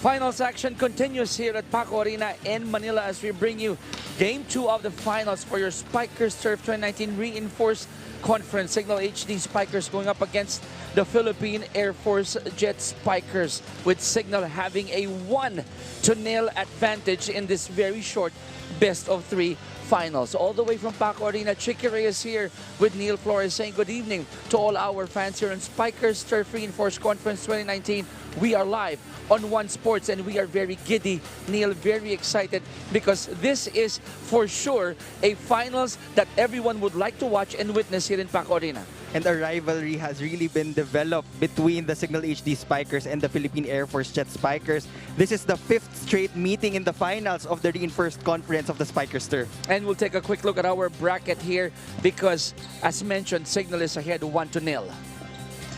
Finals action continues here at Paco Arena in Manila as we bring you Game 2 of the finals for your Spikers Turf 2019 Reinforced Conference. Cignal HD Spikers going up against the Philippine Air Force Jet Spikers, with Cignal having a 1-0 advantage in this very short best-of-3 finals. All the way from Paco Arena, Chicky is here with Neil Flores saying good evening to all our fans here on Spikers Turf Reinforced Conference 2019. We are live on One Sports and we are very giddy, Neil, very excited, because this is for sure a finals that everyone would like to watch and witness here in Paco Arena. And a rivalry has really been developed between the Cignal HD Spikers and the Philippine Air Force Jet Spikers. This is the 5th straight meeting in the finals of the Reinforced Conference of the Spikers Turf. And we'll take a quick look at our bracket here because, as mentioned, Cignal is ahead 1-0.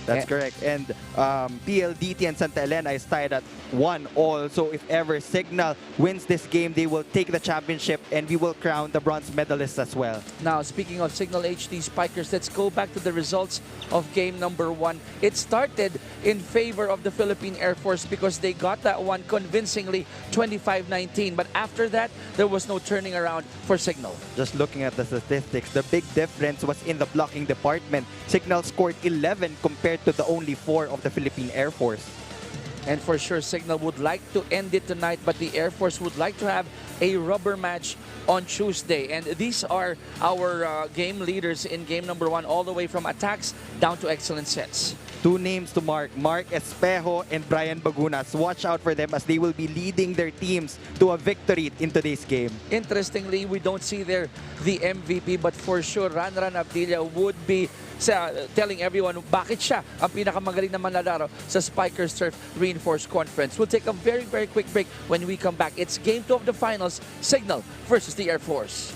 That's correct. And PLDT and Santa Elena is tied at 1-1. So if ever Cignal wins this game, they will take the championship and we will crown the bronze medalists as well. Now, speaking of Cignal HD Spikers, let's go back to the results of game number 1. It started in favor of the Philippine Air Force because they got that one convincingly, 25-19. But after that, there was no turning around for Cignal. Just looking at the statistics, the big difference was in the blocking department. Cignal scored 11 compared to the only 4 of the Philippine Air Force. And for sure, Cignal would like to end it tonight, but the Air Force would like to have a rubber match on Tuesday. And these are our game leaders in game number 1, all the way from attacks down to excellent sets. 2 names to mark, Mark Espejo and Brian Bagunas. Watch out for them as they will be leading their teams to a victory in today's game. Interestingly, we don't see there the MVP, but for sure, Ranran Abdilla would be telling everyone bakit siya ang pinakamagaling na manlalaro sa Spikers Turf Reinforced Conference. We'll take a very, very quick break. When we come back, it's game 2 of the finals, Cignal versus the Air Force.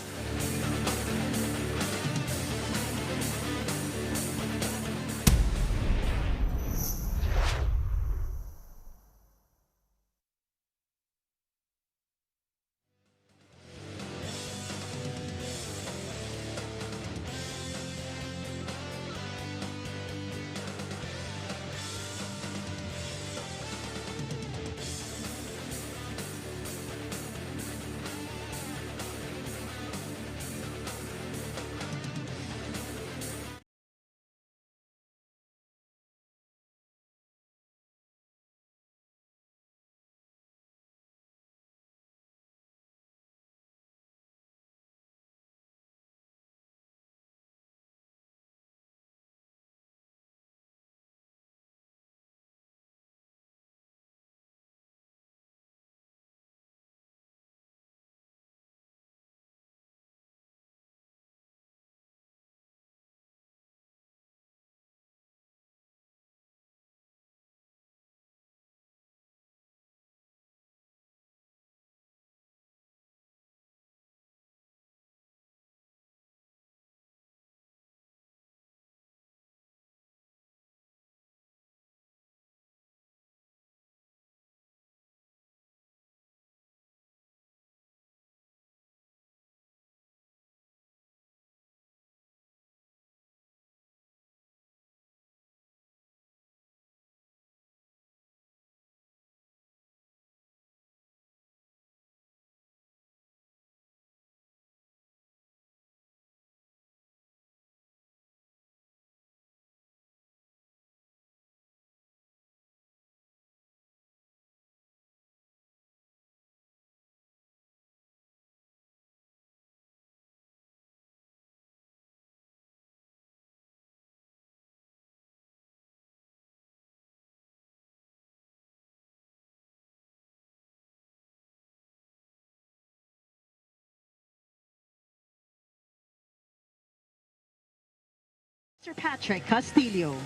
Mr. Patrick Castillo.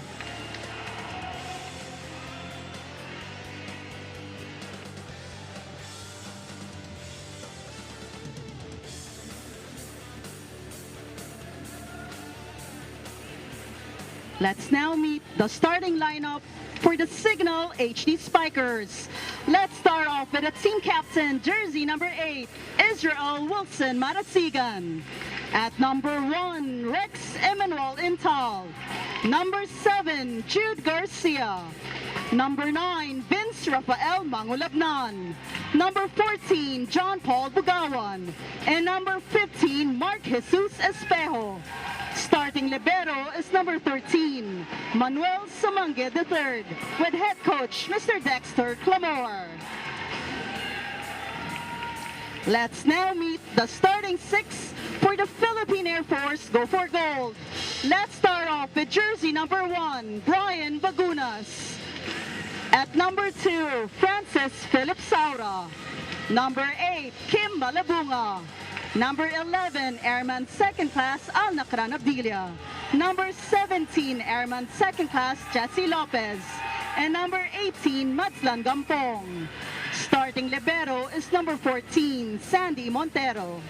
Let's now meet the starting lineup for the Cignal HD Spikers. Let's start off with a team captain, jersey number 8, Israel Wilson Marasigan. At number 1, Rex Emmanuel Intal. Number 7, Jude Garcia. Number 9, Vince Rafael Mangulabnan. Number 14, John Paul Bugawan. And number 15, Mark Jesus Espejo. Starting libero is number 13, Manuel Samangue III, with head coach Mr. Dexter Clamor. Let's now meet the starting 6 for the Philippine Air Force Go for Gold. Let's start off with jersey number 1, Brian Bagunas. At number 2, Francis Philip Saura. Number 8, Kim Malabunga. Number 11, Airman 2nd Class Al Nakran Abdilia. Number 17, Airman 2nd Class Jesse Lopez. And number 18, Madslan Gampong. Starting libero is number 14, Sandy Montero.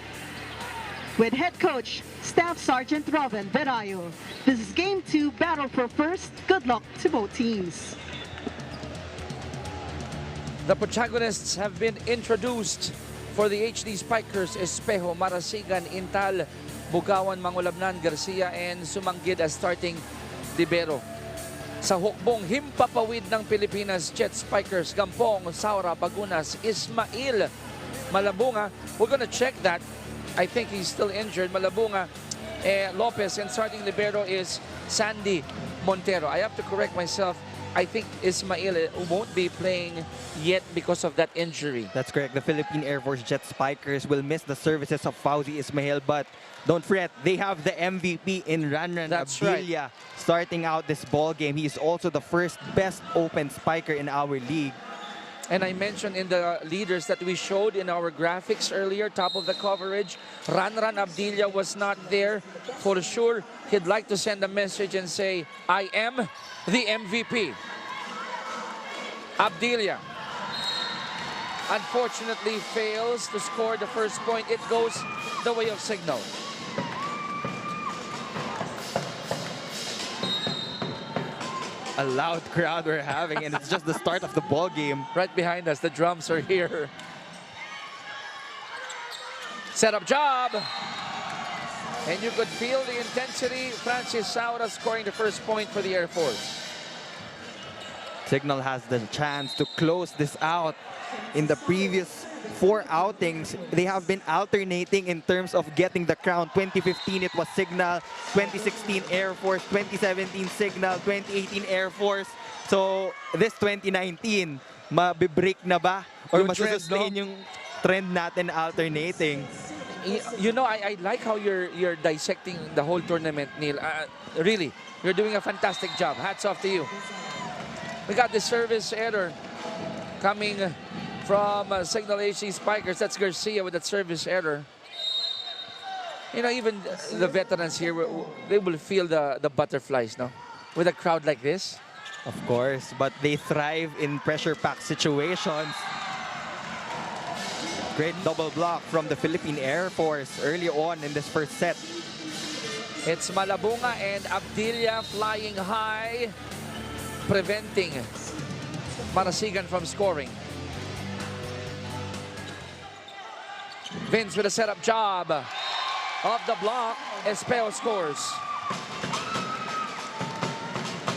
With head coach, Staff Sergeant Rovel Verayo. This is Game 2, Battle for First. Good luck to both teams. The protagonists have been introduced for the HD Spikers: Espejo, Marasigan, Intal, Bugawan, Mangulabnan, Garcia, and Sumanggid as starting libero. Sa hukbong himpapawid ng Pilipinas, Jet Spikers, Gampong, Saura, Bagunas, Ismail, Malabunga. We're gonna check that. I think he's still injured. Malabunga, Lopez, and starting libero is Sandy Montero. I have to correct myself. I think Ismail won't be playing yet because of that injury. That's correct. The Philippine Air Force Jet Spikers will miss the services of Fauzi Ismail, but don't fret, they have the MVP in Ranran Abdilia starting out this ball game. He is also the first best open spiker in our league. And I mentioned in the leaders that we showed in our graphics earlier, top of the coverage, Ranran Abdilia was not there. For sure, he'd like to send a message and say, I am the MVP. Abdilia unfortunately fails to score the first point. It goes the way of Cignal. A loud crowd we're having, and it's just the start of the ball game. Right behind us, the drums are here. Set up job. And you could feel the intensity. Francis Saura scoring the first point for the Air Force. Cignal has the chance to close this out. In the previous 4 outings, they have been alternating in terms of getting the crown. 2015, it was Cignal. 2016, Air Force. 2017, Cignal. 2018, Air Force. So, this 2019, mabibreak na ba? Or masusustain yung trend natin alternating? You know, I like how you're dissecting the whole tournament, Neil. Really, you're doing a fantastic job. Hats off to you. We got the service error coming from Cignal HD Spikers. That's Garcia with that service error. You know, even the veterans here, they will feel the butterflies, no? With a crowd like this. Of course, but they thrive in pressure-packed situations. Great double block from the Philippine Air Force early on in this first set. It's Malabunga and Abdilia flying high, preventing Marasigan from scoring. Vince with a setup job of the block. Espejo scores.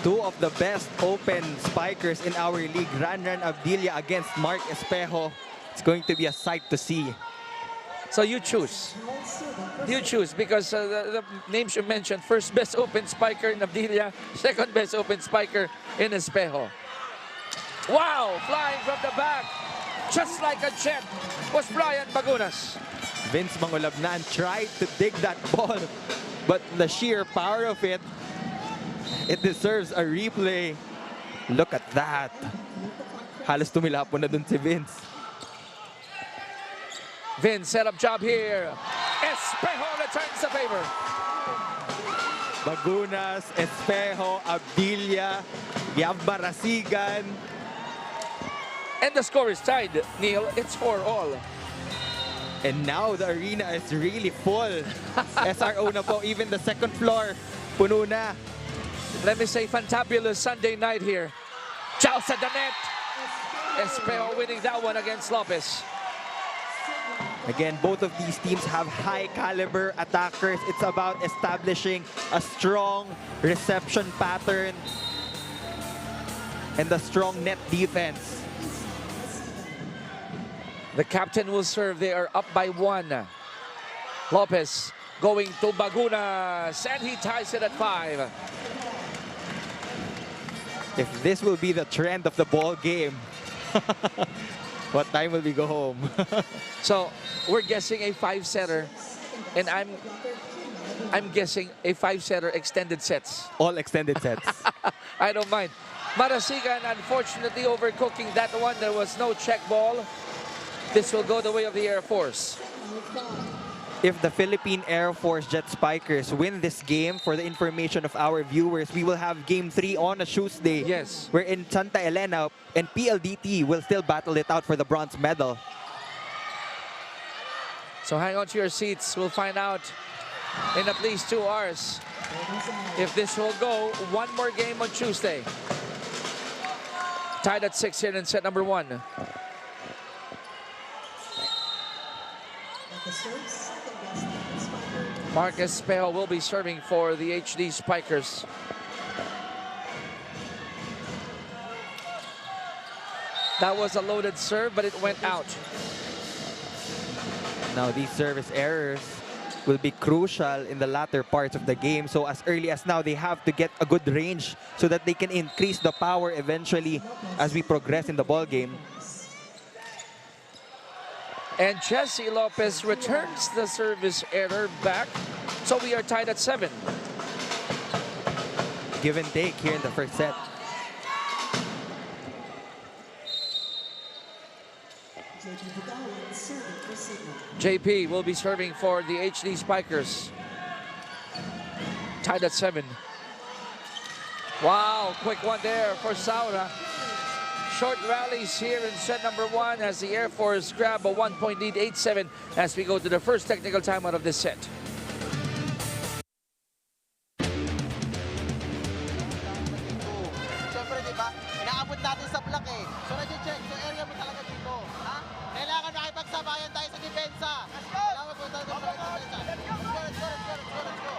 2 of the best open spikers in our league. Ranran Abdilia against Mark Espejo. It's going to be a sight to see. So you choose. You choose because the names you mentioned, first best open spiker in Abdilia, second best open spiker in Espejo. Wow, flying from the back, just like a jet, was Brian Bagunas. Vince Mangulabnan tried to dig that ball, but the sheer power of it, it deserves a replay. Look at that. Halos tumilapon na dun si Vince. Vince, setup job here. Espejo returns the favor. Bagunas, Espejo, Abdilia, Marasigan. And the score is tied, Neil. It's 4-all. And now the arena is really full. SRO na po, even the second floor, puno na. Let me say, fantabulous Sunday night here. Chow at the net. Espejo winning that one against Lopez. Again, both of these teams have high caliber attackers. It's about establishing a strong reception pattern. and the strong net defense. The captain will serve. They are up by 1. Lopez going to Bagunas, and he ties it at 5. If this will be the trend of the ball game, what time will we go home? So we're guessing a 5-setter, and I'm guessing a 5-setter extended sets. All extended sets. I don't mind. Marasigan unfortunately overcooking that one. There was no check ball. This will go the way of the Air Force. If the Philippine Air Force Jet Spikers win this game, for the information of our viewers, we will have Game 3 on a Tuesday. Yes. We're in Santa Elena, and PLDT will still battle it out for the bronze medal. So hang on to your seats. We'll find out in at least 2 hours if this will go. One more game on Tuesday. Tied at 6 here in set number 1. Marcus Espejo will be serving for the HD Spikers. That was a loaded serve, but it went out. Now, these service errors will be crucial in the latter parts of the game. So as early as now, they have to get a good range so that they can increase the power eventually as we progress in the ball game. And Jesse Lopez returns the service error back. So we are tied at 7. Give and take here in the first set. JP will be serving for the HD Spikers. Tied at 7. Wow, quick one there for Saura. Short rallies here in set number 1 as the Air Force grab a 1-point lead, 8-7, as we go to the first technical timeout of this set. Siyempre, di ba? Inaabot natin sa block eh. So, nag-check. So, area mo talaga dito. Ha? Kailangan makipagsabayan tayo sa depensa. Kailangan po tayo sa depensa. Let's go, let's go, let's go, let's go, let's go. Let's go, let's go.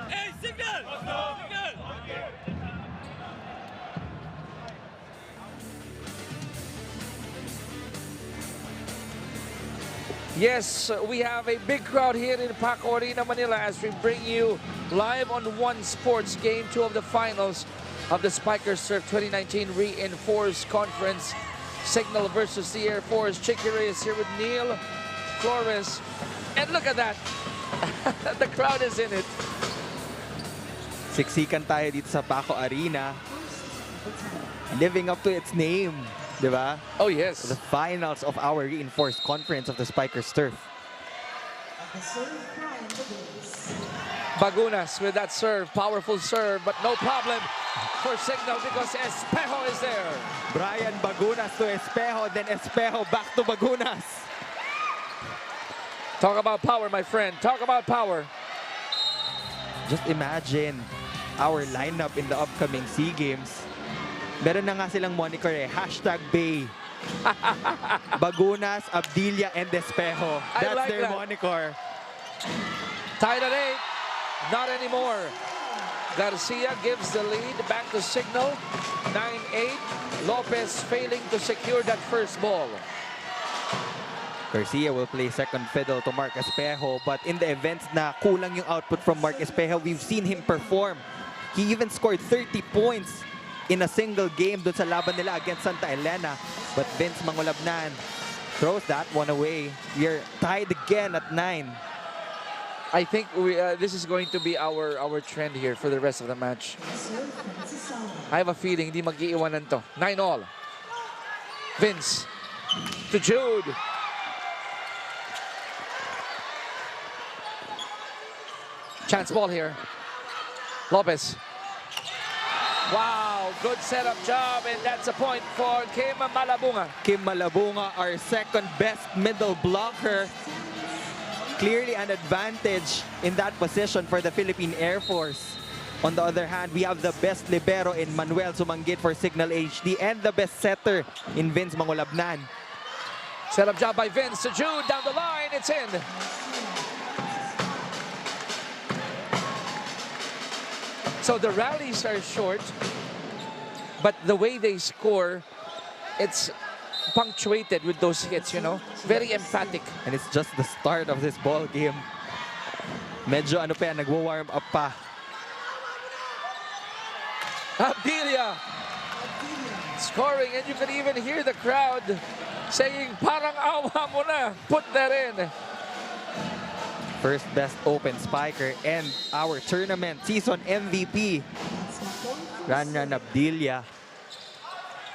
Hey, Cignal! Cignal! Yes, we have a big crowd here in Paco Arena, Manila, as we bring you live on One Sports Game 2 of the finals of the Spikers Surf 2019 Reinforced Conference. Cignal versus the Air Force. Chicky Reyes here with Neil Flores. And look at that. The crowd is in it. Siksikan tayo dito sa Paco Arena. Living up to its name. Diba? Oh, yes. The finals of our reinforced conference of the Spikers Turf. Bagunas with that serve, powerful serve, but no problem for Cignal because Espejo is there. Brian Bagunas to Espejo, then Espejo back to Bagunas. Talk about power, my friend. Talk about power. Just imagine our lineup in the upcoming SEA Games. Meron na nga silang moniker eh, #Bay. Bagunas, Abdilia, and Espejo. I That's like their that. moniker. Tied at 8. Not anymore. Garcia gives the lead back to Cignal. 9-8. Lopez failing to secure that first ball. Garcia will play second fiddle to Mark Espejo, but in the events na kulang yung output from Mark Espejo, we've seen him perform. He even scored 30 points in a single game dun sa laban nila against Santa Elena. But Vince Mangulabnan throws that one away. We are tied again at 9. I think this is going to be our trend here for the rest of the match. I have a feeling hindi mag-iiwanan to. 9-all. Vince to Jude. Chance ball here. Lopez. Wow, good setup job, and that's a point for Kim Malabunga. Kim Malabunga, our second best middle blocker. Clearly an advantage in that position for the Philippine Air Force. On the other hand, we have the best libero in Manuel Sumanggit for Cignal HD and the best setter in Vince Mangulabnan. Setup job by Vince to Jude, down the line, it's in. So the rallies are short. but the way they score, it's punctuated with those hits, you know? Very emphatic. And it's just the start of this ball game. Medyo ano pa yan, nagwa-warm up pa. Abdilia scoring, and you can even hear the crowd saying, parang awa mo na, put that in. First best open spiker and our tournament season MVP, Ranran Abdilia.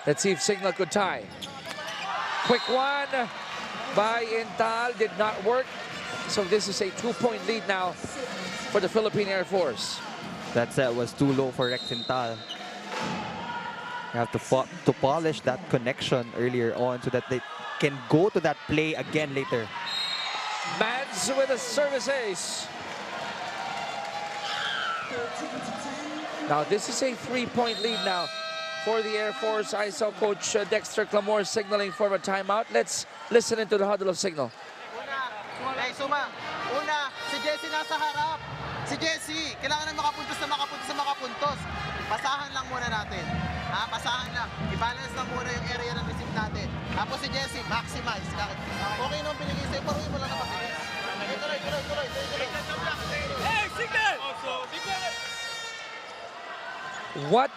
Let's see if Cignal could tie. Quick one by Intal, did not work. So this is a 2-point lead now for the Philippine Air Force. That set was too low for Rex Intal. You have to polish that connection earlier on so that they can go to that play again later. Mads with a service ace. Now this is a 3-point lead now for the Air Force. I saw Coach Dexter Clamore signaling for a timeout. Let's listen into the huddle of Cignal. Una, si Jesse nasa harap. Si Jesse, kailangan na makapuntos. Pasahan lang muna natin. Ha, pasahan lang. I-balance lang muna yung area ng receive natin. Tapos si Jesse, maximize. Okay nung pinigay sa'yo, paruin mo lang na mabilis. Tuloy. Hey, Cignal! Cignal! What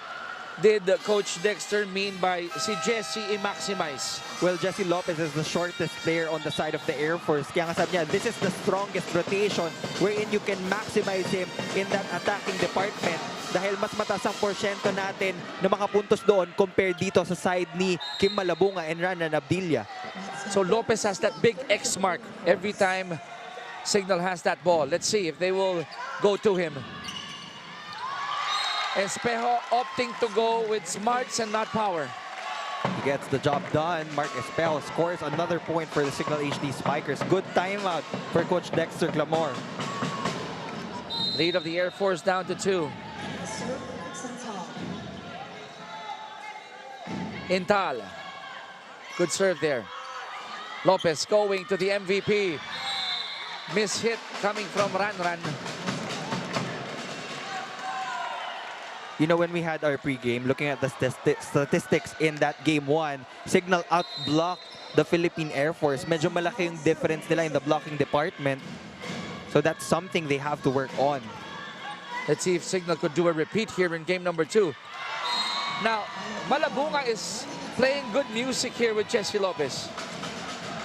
did Coach Dexter mean by si Jesse i-maximize? Well, Jesse Lopez is the shortest player on the side of the Air Force. Kaya nga sabi niya, this is the strongest rotation wherein you can maximize him in that attacking department. Dahil mas mataas ang porsyento natin na makapuntos doon compared dito sa side ni Kim Malabunga and Ranran Abdilia. So Lopez has that big X mark every time Cignal has that ball. Let's see if they will go to him. Espejo opting to go with smarts and not power. He gets the job done. Mark Espejo scores another point for the Cignal HD Spikers. Good timeout for Coach Dexter Clamore. Lead of the Air Force down to 2. Intal. Good serve there. Lopez going to the MVP. Miss hit coming from Ranran. You know, when we had our pregame, looking at the statistics in that game 1, Cignal outblocked the Philippine Air Force. Medyo malaki yung difference nila in the blocking department. So that's something they have to work on. Let's see if Cignal could do a repeat here in game number 2. Now, Malabunga is playing good music here with Jesse Lopez.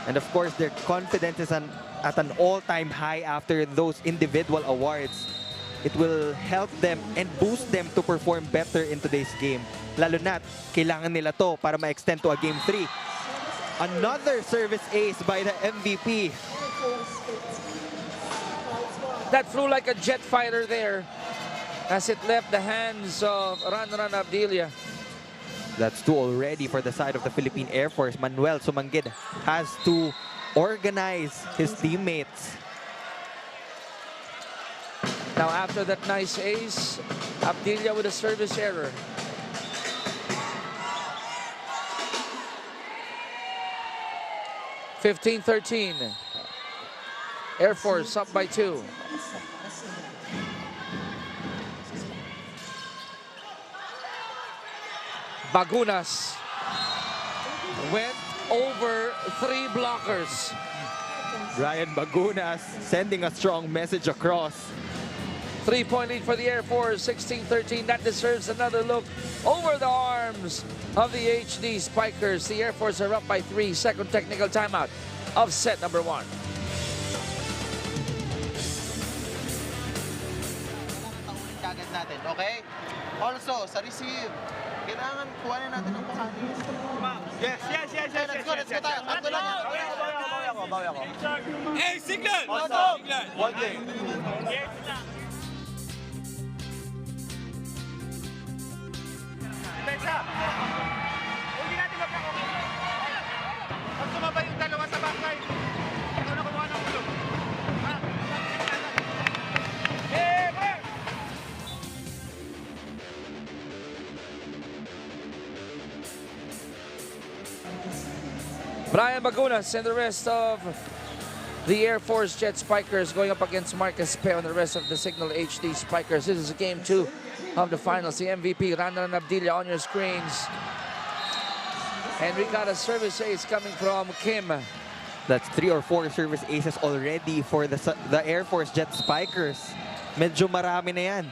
And of course, their confidence is at an all-time high after those individual awards. It will help them and boost them to perform better in today's game. Lalo na't kailangan nila to para ma-extend to a game 3. Another service ace by the MVP. That flew like a jet fighter there as it left the hands of Ranran Abdilia. That's 2 already for the side of the Philippine Air Force. Manuel Sumangid has to organize his teammates. Now after that nice ace, Abdilia with a service error. (15-13). Air Force up by 2. Bagunas went over 3 blockers. Brian Bagunas sending a strong message across. 3-point lead for the Air Force, 16-13. That deserves another look over the arms of the HD Spikers. The Air Force are up by 3. Second technical timeout of set number 1. Kagad natin, okay? Also, sa receive, kailangan kuhanin natin ang bukanis. Yes. Let's go tayo. Sakto lang yan. Bawi ako. Hey, Cignal! Cignal! One game. Pensa! Huwag natin magkakaroon. Pag sumabay yung dalawa sa backline, ikaw na kumuha ng ulo. Ha? Hey, man! Brian Bagunas and the rest of The Airforce Jet Spikers going up against Marcus Pe and the rest of the Cignal HD Spikers. This is game 2 of the finals. The MVP, Ranran Abdilla, on your screens. And we got a service ace coming from Kim. That's 3 or 4 service aces already for the Airforce Jet Spikers. Medyo marami na yan.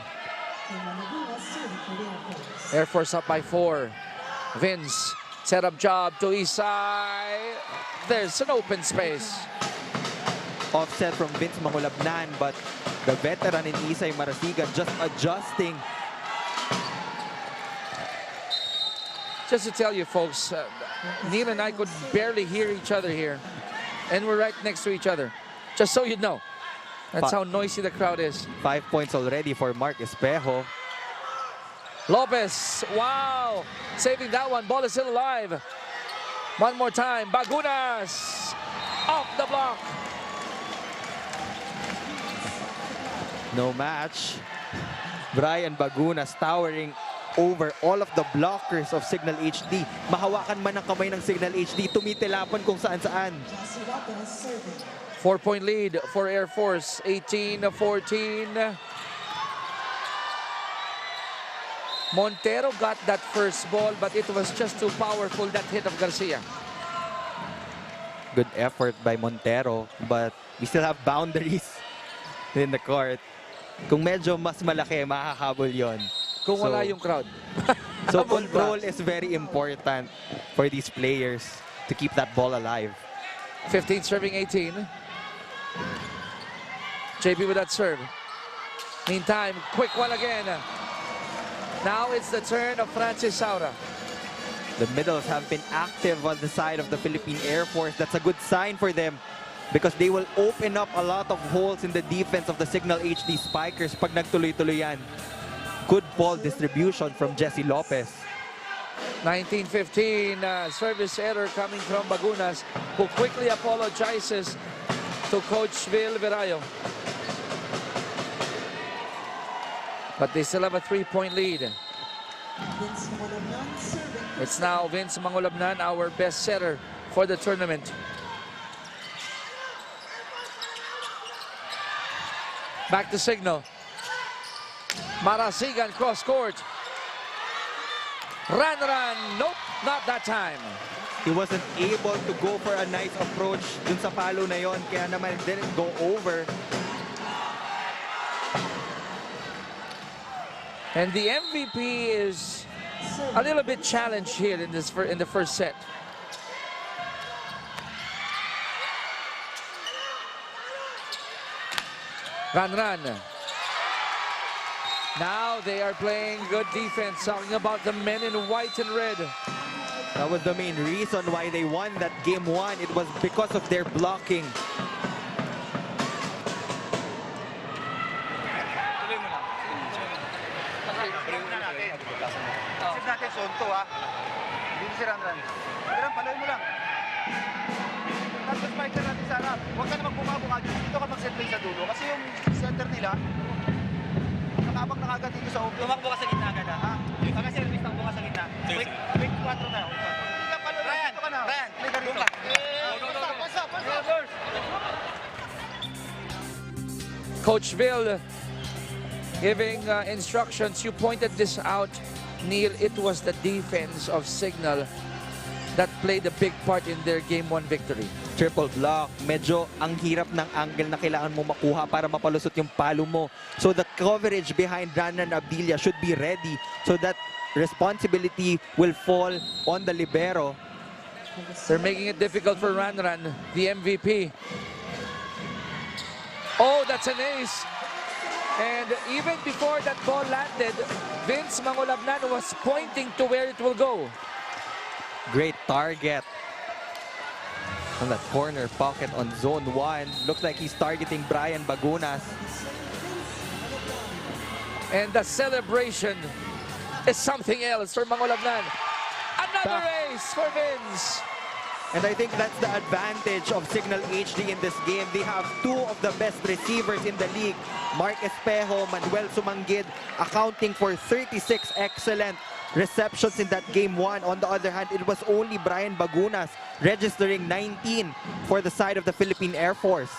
Airforce up by 4. Vince, setup job to east side. There's an open space. Offset from Vince Mangulabnan, but the veteran in Isay Marasigan just adjusting. Just to tell you folks, Neil and I could barely hear each other here. And we're right next to each other. Just so you know. That's how noisy the crowd is. 5 points already for Mark Espejo. Lopez, wow! Saving that one, ball is still alive. One more time, Bagunas! Off the block. No match. Brian Bagunas towering over all of the blockers of Cignal HD. Mahawakan man ang kamay ng Cignal HD, tumitilapan kung saan-saan. 4-point lead for Airforce, 18-14. Montero got that first ball, but it was just too powerful, that hit of Garcia. Good effort by Montero, but we still have boundaries in the court. Kung medyo mas malaki, makakahabol yon. Kung wala yung crowd. So control is very important for these players to keep that ball alive. 15 serving 18. JP with that serve. Meantime, quick one again. Now it's the turn of Francis Saura. The middles have been active on the side of the Philippine Air Force. That's a good sign for them because they will open up a lot of holes in the defense of the Cignal HD Spikers pag nagtuloy-tuloy yan. Good ball distribution from Jesse Lopez. 19-15, service error coming from Bagunas, who quickly apologizes to Coach Vil Verayo. But they still have a 3-point lead. It's now Vince Mangulabnan, our best setter for the tournament. Back to Cignal. Marasigan cross court. Run, nope, not that time. He wasn't able to go for a nice approach dun sa palo na yon, kaya naman it didn't go over. And the MVP is a little bit challenged here in the first set. Run. Now they are playing good defense, talking about the men in white and red. That was the main reason why they won that game 1. It was because of their blocking. Save natin zone 2 ha. Dito si Ranran. Ranran, paloy mo lang. Tapos spiker natin sa harap. Huwag ka na magbumabuka dito. Dito ka mag-set play sa dulo. Kasi yung center nila, nakabak na kagad dito sa open. Tumakbo ka sa gitna agad ha. Kasi service takbo ka sa gitna. Quick 4 na. Ryan, dito ka na. Ryan, play ka rito. Coach Vil giving instructions. You pointed this out, Neil. It was the defense of Cignal that played a big part in their Game 1 victory. Triple block. Medyo ang hirap ng angle na kailangan mo makuha para mapalusot yung palo mo. So the coverage behind Ranran Abdilla should be ready so that responsibility will fall on the libero. They're making it difficult for Ranran, the MVP. Oh, that's an ace. And even before that ball landed, Vince Mangulabnan was pointing to where it will go. Great target on that corner pocket on zone 1. Looks like he's targeting Brian Bagunas. And the celebration is something else for Mangulabnan. Another ace for Vince. And I think that's the advantage of Cignal HD in this game. They have 2 of the best receivers in the league. Mark Espejo, Manuel Sumanggid, accounting for 36 excellent receptions in that game 1. On the other hand, it was only Brian Bagunas registering 19 for the side of the Philippine Air Force.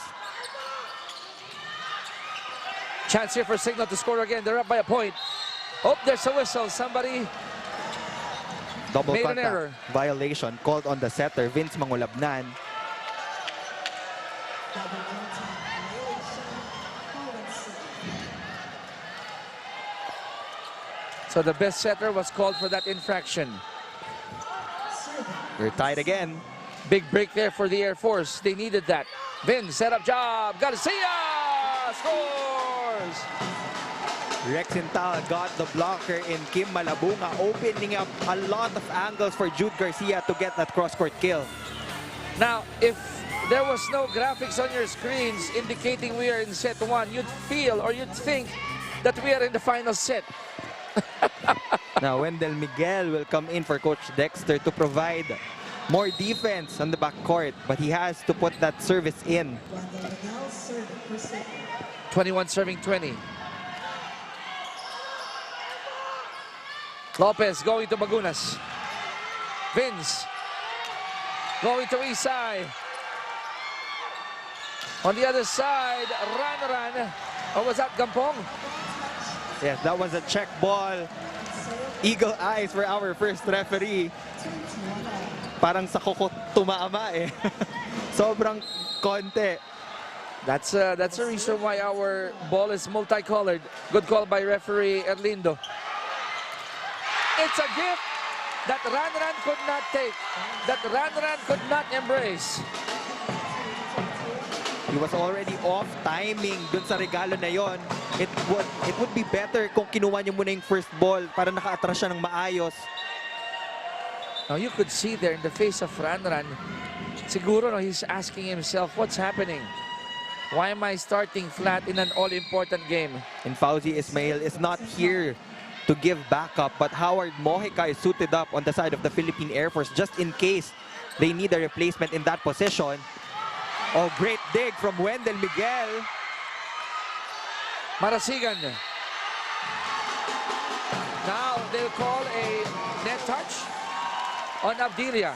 Chance here for Cignal to score again. They're up by a point. Oh, there's a whistle. Somebody Double made an contact error. violation called on the setter, Vince Mangulabnan. So the best setter was called for that infraction. We're tied again. Big break there for the Air Force. They needed that. Vin, set up job. Garcia scores! Rex Intal got the blocker in Kim Malabunga, opening up a lot of angles for Jude Garcia to get that cross-court kill. Now, if there was no graphics on your screens indicating we are in set 1, you'd feel or you'd think that we are in the final set. Now, Wendell Miguel will come in for Coach Dexter to provide more defense on the backcourt, but he has to put that service in. 21 serving 20. Lopez going to Bagunas. Vince going to Isay. On the other side, Ran. Or was that Gampong? Yes, that was a check ball. Eagle eyes for our first referee. Parang sa kuko tumaama eh. Sobrang konti. That's the reason why our ball is multicolored. Good call by referee Erlindo. It's a gift that Ran could not take, that Ran could not embrace. He was already off timing dun sa regalo na yon. It would be better kung kinuha niyo muna yung first ball para naka-atras siya ng maayos. Now you could see there in the face of Ran, siguro no, he's asking himself, what's happening? Why am I starting flat in an all-important game? And Fauzi Ismail is not here to give backup, but Howard Mojica is suited up on the side of the Philippine Air Force just in case they need a replacement in that position. Oh, great dig from Wendell Miguel. Marasigan. Now they'll call a net touch on Abdilia.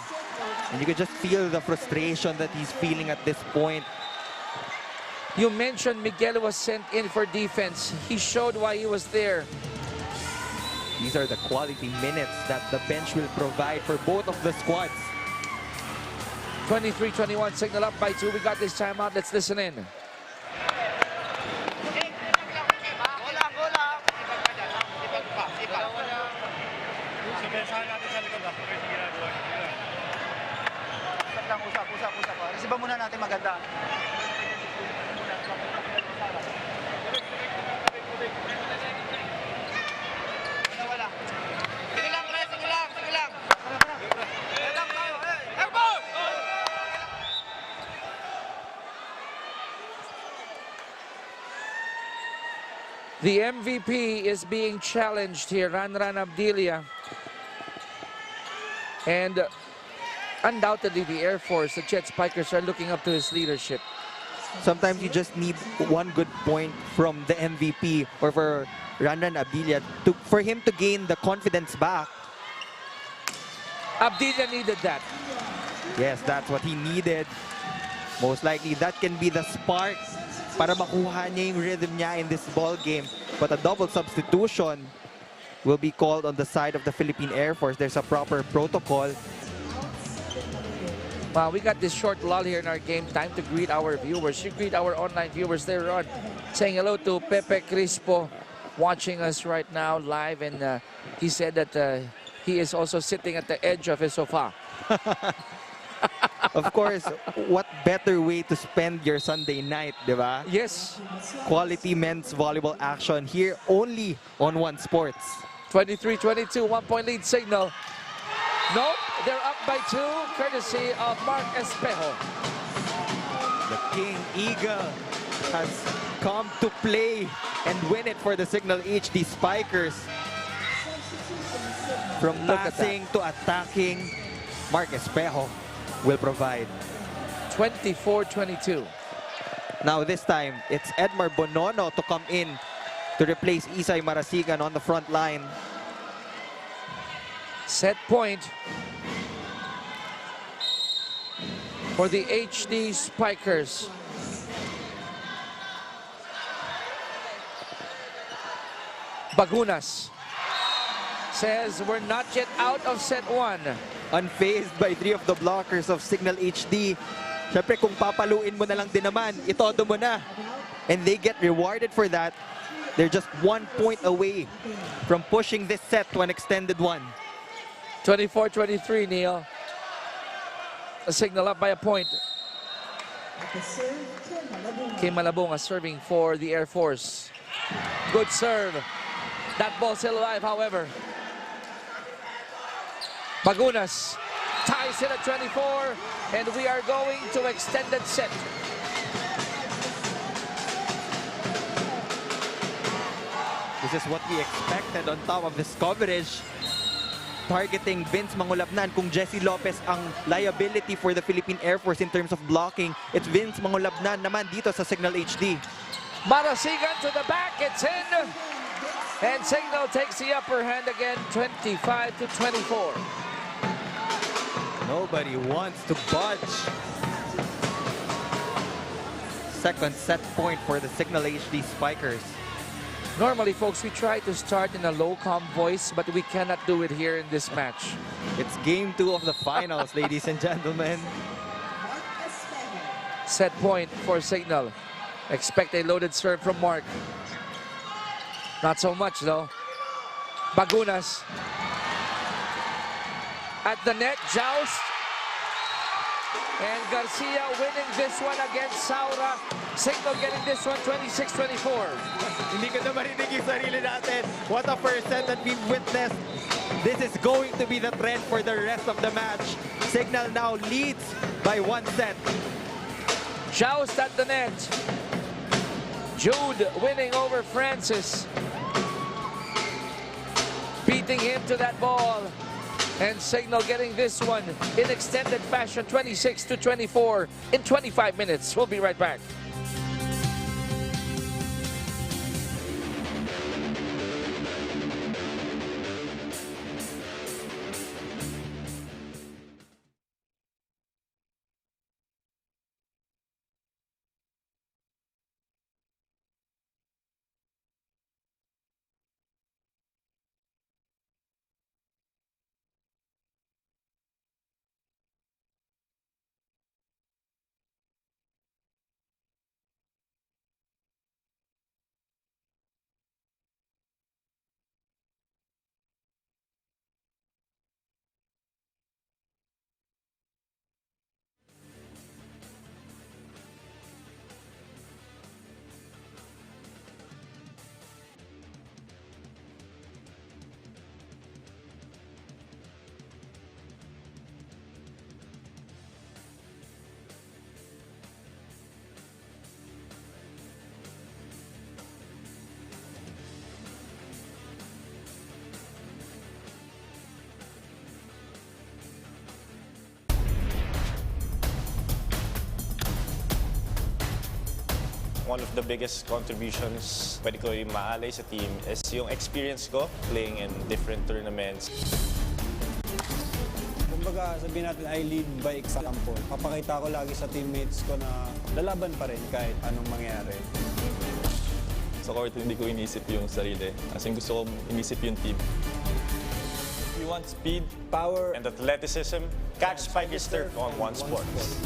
And you can just feel the frustration that he's feeling at this point. You mentioned Miguel was sent in for defense. He showed why he was there. These are the quality minutes that the bench will provide for both of the squads. 23-21, Cignal up by 2. We got this timeout. Let's listen in. Usap. Resiba muna natin maganda. Wala. Sige lang. The MVP is being challenged here, Ran Abdilia. And undoubtedly the Air Force, the Jet Spikers are looking up to his leadership. Sometimes you just need one good point from the MVP or for Ran Abdilia for him to gain the confidence back. Abdilia needed that. Yes, that's what he needed. Most likely that can be the spark para makuha niya yung rhythm niya in this ball game. But a double substitution will be called on the side of the Philippine Air Force. There's a proper protocol. Wow, we got this short lull here in our game. Time to greet our viewers. You greet our online viewers later on. Saying hello to Pepe Crispo watching us right now live. And he said that he is also sitting at the edge of his sofa. Of course, what better way to spend your Sunday night, di ba? Yes. Quality men's volleyball action here only on One Sports. 23-22, 1-point lead Cignal. Nope, they're up by 2, courtesy of Mark Espejo. The King Eagle has come to play and win it for the Cignal HD Spikers. From passing to attacking, Mark Espejo will provide. 24-22. Now this time, it's Edmar Bonono to come in to replace Isay Marasigan on the front line. Set point for the HD Spikers. Bagunas says we're not yet out of set 1. Unfazed by 3 of the blockers of Cignal HD. Siyempre, kung papaluin mo na lang din naman, itodo mo na. And they get rewarded for that. They're just 1 point away from pushing this set to an extended one. 24-23, Neil. A Cignal up by a point. Kim Malabunga serving for the Air Force. Good serve. That ball still alive, however. Bagunas ties it at 24, and we are going to extended set. This is what we expected on top of this coverage. Targeting Vince Mangulabnan. Kung Jesse Lopez ang liability for the Philippine Air Force in terms of blocking, it's Vince Mangulabnan naman dito sa Cignal HD. Marasigan to the back, it's in. And Cignal takes the upper hand again, 25-24. Nobody wants to budge. Second set point for the Cignal HD Spikers. Normally, folks, we try to start in a low, calm voice, but we cannot do it here in this match. It's game 2 of the finals, ladies and gentlemen. Set point for Cignal. Expect a loaded serve from Mark. Not so much, though. Bagunas. At the net, joust. And Garcia winning this one against Saura. Cignal getting this one 26-24. Hindi ko na marinig yung sarili natin. What a first set that we've witnessed. This is going to be the trend for the rest of the match. Cignal now leads by 1 set. Joust at the net. Jude winning over Francis. Beating him to that ball. And Cignal getting this one in extended fashion, 26-24 in 25 minutes. We'll be right back. One of the biggest contributions pwede ko yung maalay sa team is yung experience ko playing in different tournaments. Kumbaga, sabihin natin, I lead by example. Papakita ko lagi sa teammates ko na lalaban pa rin kahit anong mangyari. Sa court, hindi ko inisip yung sarili. As in, gusto ko inisip yung team. If you want speed, power, and athleticism, catch Spikers Turf on One Sports.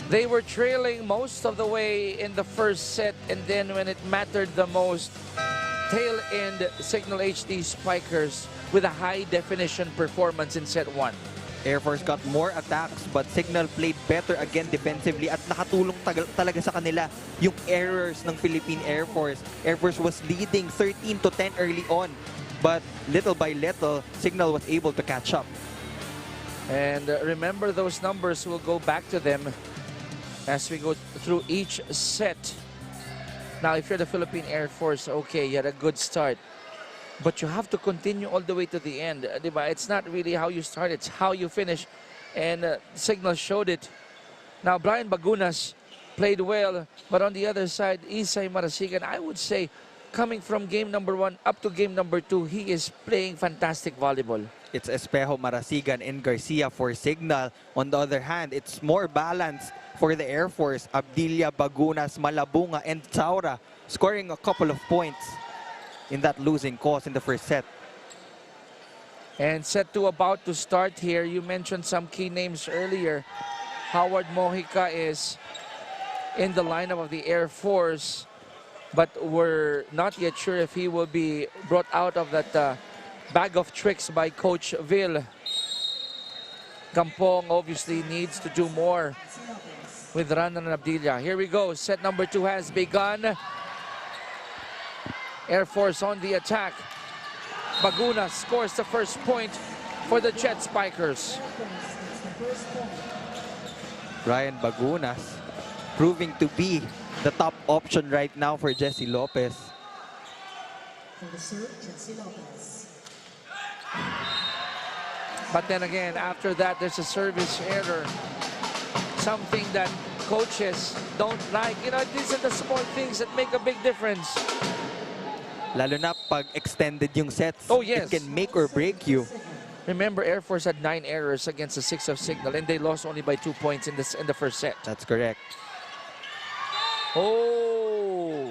They were trailing most of the way in the first set, and then when it mattered the most, tail-end Cignal HD Spikers with a high-definition performance in set 1. Air Force got more attacks, but Cignal played better again defensively at nakatulong talaga sa kanila yung errors ng Philippine Air Force. Air Force was leading 13-10 early on, but little by little, Cignal was able to catch up. And remember, those numbers will go back to them as we go through each set. Now, if you're the Philippine Air Force, okay, you had a good start. But you have to continue all the way to the end. Diba? It's not really how you start, it's how you finish. And Cignal showed it. Now, Brian Bagunas played well. But on the other side, Isay Marasigan, I would say, coming from game number 1 up to game number 2, he is playing fantastic volleyball. It's Espejo, Marasigan, and Garcia for Cignal. On the other hand, it's more balanced for the Air Force. Abdilia, Bagunas, Malabunga, and Taura scoring a couple of points in that losing cause in the first set. And set 2 about to start here. You mentioned some key names earlier. Howard Mojica is in the lineup of the Air Force, but we're not yet sure if he will be brought out of that bag of tricks by Coach Vil. Gampong obviously needs to do more with Ranan and Abdilia. Here we go. Set number 2 has begun. Air Force on the attack. Baguna scores the first point for the Jet Spikers. Ryan Bagunas proving to be the top option right now for Jesse Lopez. But then again, after that, there's a service error. Something that coaches don't like. You know, these are the small things that make a big difference. Lalo na pag extended yung sets, Oh, yes. it can make or break you. Remember, Air Force had 9 errors against the 6 of Cignal, and they lost only by 2 points in the first set. That's correct. Oh!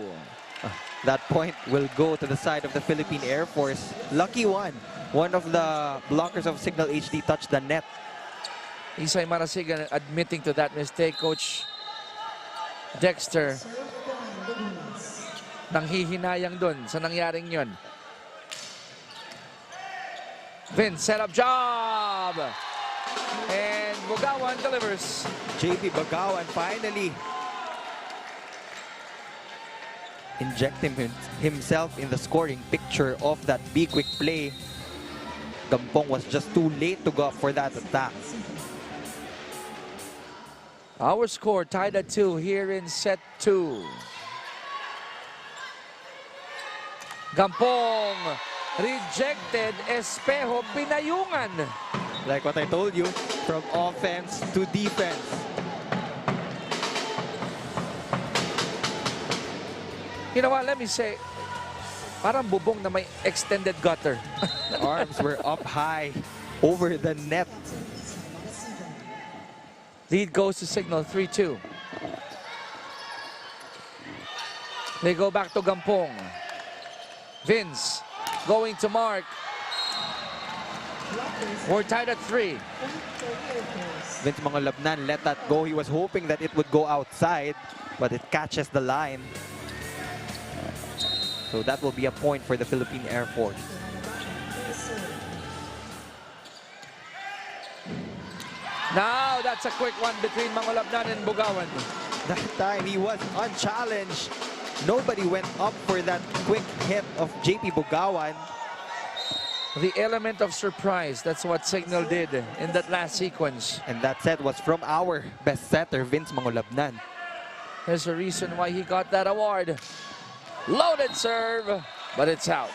That point will go to the side of the Philippine Air Force. Lucky one. One of the blockers of Cignal HD touched the net. Isay Marasigan admitting to that mistake. Coach Dexter nanghihinayang dun sa nangyaring yun. Vince, set up job! And Bugawan delivers. JP Bagawan finally injecting himself in the scoring picture of that Be Quick play. Gampong was just too late to go up for that attack. Our score tied at 2 here in set 2. Gampong rejected. Espejo pinayungan. Like what I told you, from offense to defense. You know what, let me say, parang bubong na may extended gutter. Arms were up high over the net. Lead goes to Cignal 3-2. They go back to Gampong. Vince going to mark. We're tied at 3. Vince Mangolabnan let that go. He was hoping that it would go outside, but it catches the line. So that will be a point for the Philippine Air Force. Now that's a quick one between Mangolabnan and Bugawan. That time he was unchallenged. Nobody went up for that quick hit of JP Bugawan. The element of surprise, that's what Cignal did in that last sequence. And that set was from our best setter, Vince Mangolabnan. There's a reason why he got that award. Loaded serve, but it's out.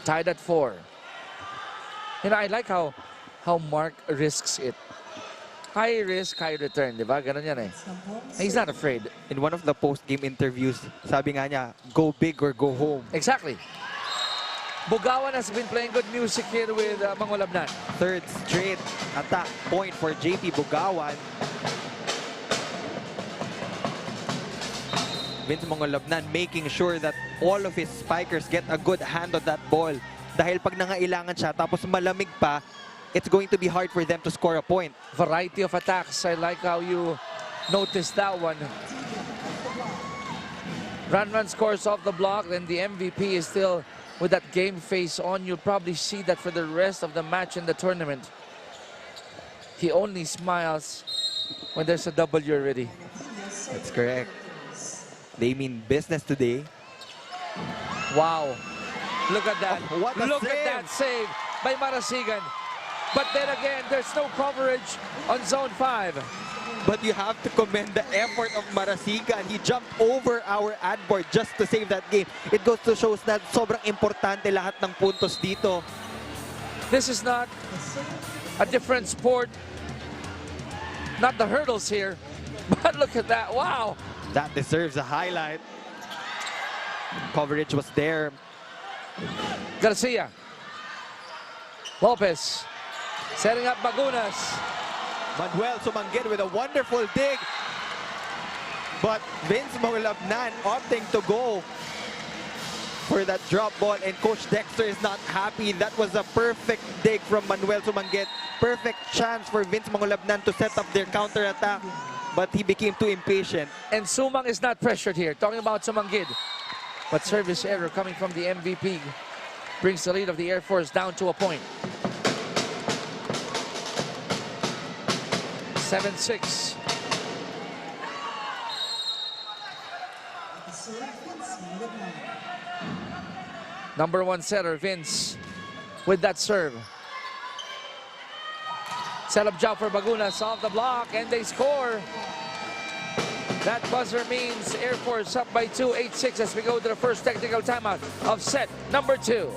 Tied at 4. You know, I like how Mark risks it. High risk, high return, di ba? Ganun yan eh. He's not afraid. In one of the post-game interviews, sabi nga niya, go big or go home. Exactly. Bugawan has been playing good music here with Mangolabnan. Third straight attack point for JP Bugawan. Vince Mangolabnan making sure that all of his spikers get a good hand on that ball. Dahil pag nangailangan siya, tapos malamig pa, it's going to be hard for them to score a point. Variety of attacks. I like how you noticed that one. Run scores off the block, and the MVP is still with that game face on. You'll probably see that for the rest of the match in the tournament. He only smiles when there's a W already. That's correct. They mean business today. Wow. Look at that. Oh, what a Look save. at that save by Marasigan. But then again, there's no coverage on zone 5. But you have to commend the effort of Marasigan. He jumped over our ad board just to save that game. It goes to show na sobrang importante lahat ng puntos dito. This is not a different sport. Not the hurdles here, but look at that. Wow. That deserves a highlight. Coverage was there. Garcia. Lopez. Setting up Bagunas. Manuel Sumanggid with a wonderful dig. But Vince Mangulabnan opting to go for that drop ball, and Coach Dexter is not happy. That was a perfect dig from Manuel Sumanggid. Perfect chance for Vince Mangulabnan to set up their counter-attack, but he became too impatient. And Sumang is not pressured here. Talking about Sumanggid. But service error coming from the MVP brings the lead of the Air Force down to a point. 7-6. Number one setter, Vince, with that serve. Set up job for Bagunas off the block, and they score. That buzzer means Air Force up by 2, 8-6 as we go to the first technical timeout of set number 2.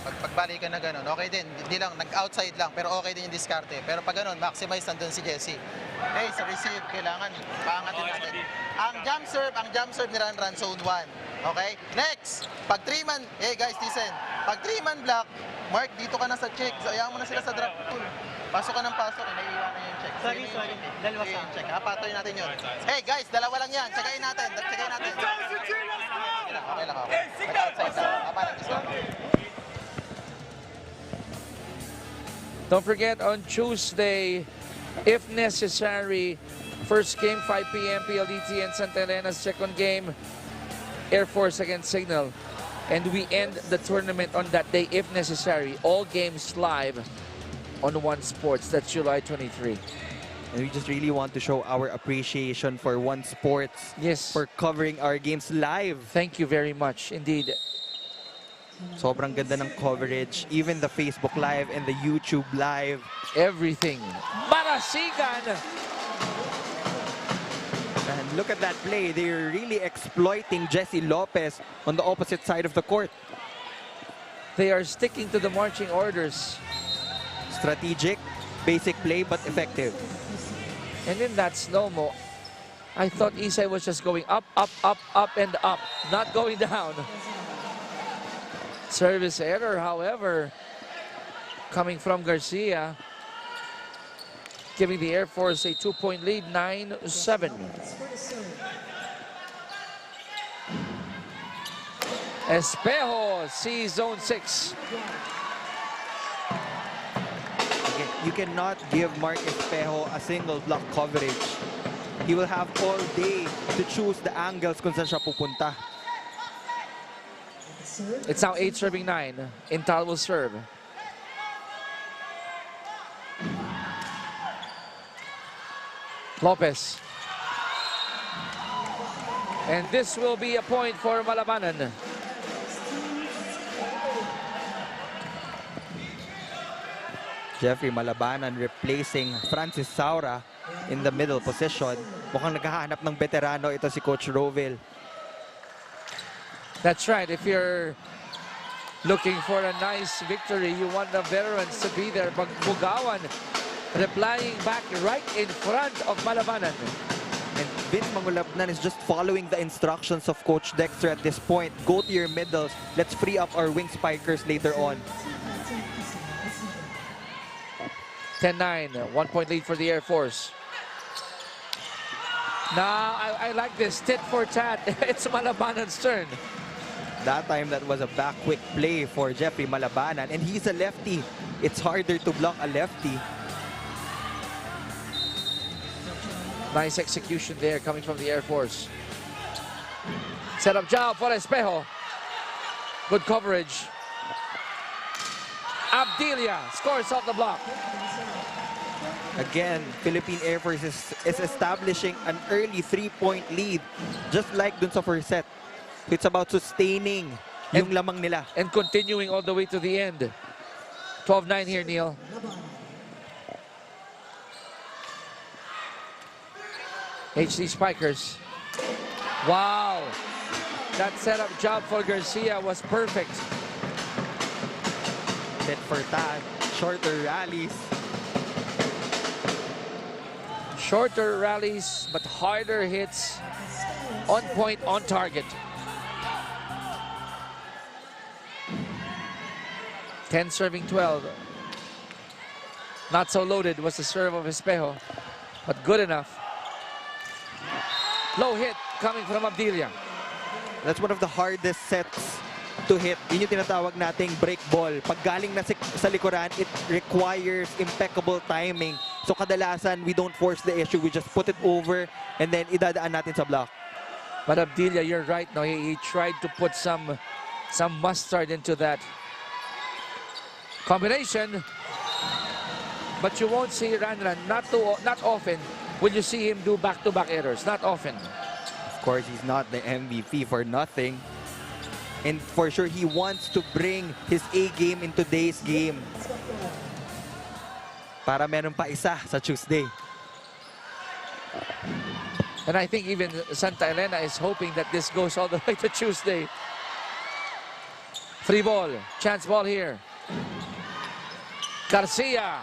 Pagbalikan na gano'n, okay din. Hindi lang, nag-outside lang, pero okay din yung diskarte. Pero pag gano'n, maximize nandun si Jesse. Hey, sa receive, kailangan paangatin natin. Ang jump serve ni Ran zone 1. Okay? Next, pag 3-man, hey guys, listen. Pag 3-man block, Mark, dito ka na sa check. Ayaw mo na sila sa drop pool. Pasok ka ng pasok, naiiwan na yung check. Sorry. Dalawa sa check. Patoy natin yun. Hey guys, dalawa lang yan. Checkay natin. Okay lang. Outside lang. Parang diskarte. Don't forget, on Tuesday, if necessary, first game, 5 p.m., PLDT and Santa Elena's second game, Air Force against Cignal. And we end the tournament on that day, if necessary. All games live on One Sports. That's July 23. And we just really want to show our appreciation for One Sports. Yes. For covering our games live. Thank you very much, indeed. Sobrang ganda ng coverage. Even the Facebook Live and the YouTube Live. Everything. Marasigan! And look at that play. They're really exploiting Jesse Lopez on the opposite side of the court. They are sticking to the marching orders. Strategic, basic play, but effective. And in that slow-mo, I thought Isay was just going up, and up, not going down. Service error, however, coming from Garcia, giving the Air Force a 2-point lead, 9-7. Espejo sees zone 6. Okay, you cannot give Mark Espejo a single block coverage. He will have all day to choose the angles kung saan siya pupunta. It's now 8 serving 9. Intal will serve. Lopez. And this will be a point for Malabanan. Jeffrey Malabanan replacing Francis Saura in the middle position. Mukhang naghahanap ng veterano ito si Coach Roville. That's right. If you're looking for a nice victory, you want the veterans to be there. Bugawan replying back right in front of Malabanan. And Vince Mangulabnan is just following the instructions of Coach Dexter at this point. Go to your middles. Let's free up our wing spikers later on. 10-9. 1-point lead for the Air Force. Now, I like this tit for tat. It's Malabanan's turn. That time, that was a back quick play for Jeffrey Malabanan. And he's a lefty. It's harder to block a lefty. Nice execution there coming from the Air Force. Set up job for Espejo. Good coverage. Abdilia scores off the block. Again, Philippine Air Force is establishing an early 3-point lead. Just like dun sa first set. It's about sustaining yung lamang nila. And continuing all the way to the end. 12-9 here, Neil. HD Spikers. Wow. That setup job for Garcia was perfect. Tit for tat, shorter rallies. Shorter rallies, but harder hits. On point, on target. 10 serving 12. Not so loaded was the serve of Espejo, but good enough. Low hit coming from Abdilia. That's one of the hardest sets to hit. Yun yung tinatawag nating break ball. Pag galing na sa likuran, it requires impeccable timing. So kadalasan, we don't force the issue. We just put it over and then idadaan natin sa block. But Abdilia, you're right. No, he tried to put some mustard into that combination. But you won't see Ranran, not often will you see him do back-to-back errors. Not often. Of course, he's not the MVP for nothing. And for sure, he wants to bring his A game in today's game. Para meron pa isa sa Tuesday. And I think even Santa Elena is hoping that this goes all the way to Tuesday. Free ball, chance ball here. Garcia.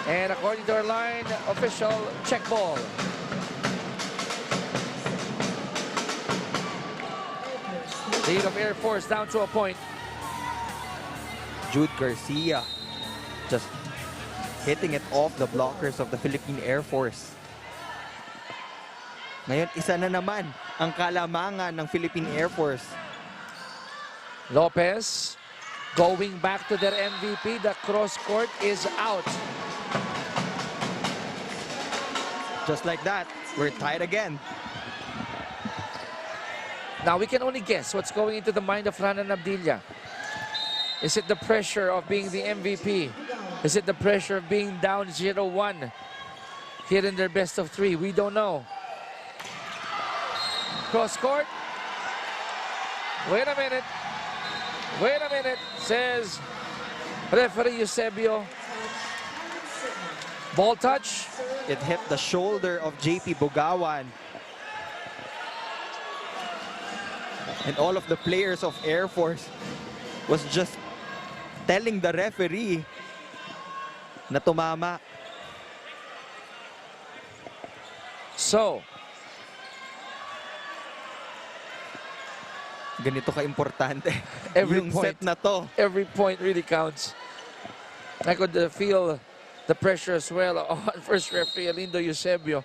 And according to our line, official check ball. Lead of Airforce down to a point. Jude Garcia just hitting it off the blockers of the Philippine Air Force. Ngayon, isa na naman ang kalamangan ng Philippine Air Force. Lopez going back to their MVP. The cross court is out. Just like that, we're tied again. Now we can only guess what's going into the mind of Ranan Abdilia. Is it the pressure of being the MVP? Is it the pressure of being down 0-1 here in their best of 3? We don't know. Cross court. Wait a minute. Wait a minute, says referee Eusebio. Ball touch. It hit the shoulder of JP Bugawan. And all of the players of Air Force was just telling the referee na tumama. So, ganito ka-importante every yung point, set na to. Every point really counts. I could feel the pressure as well on first referee Alindo Eusebio.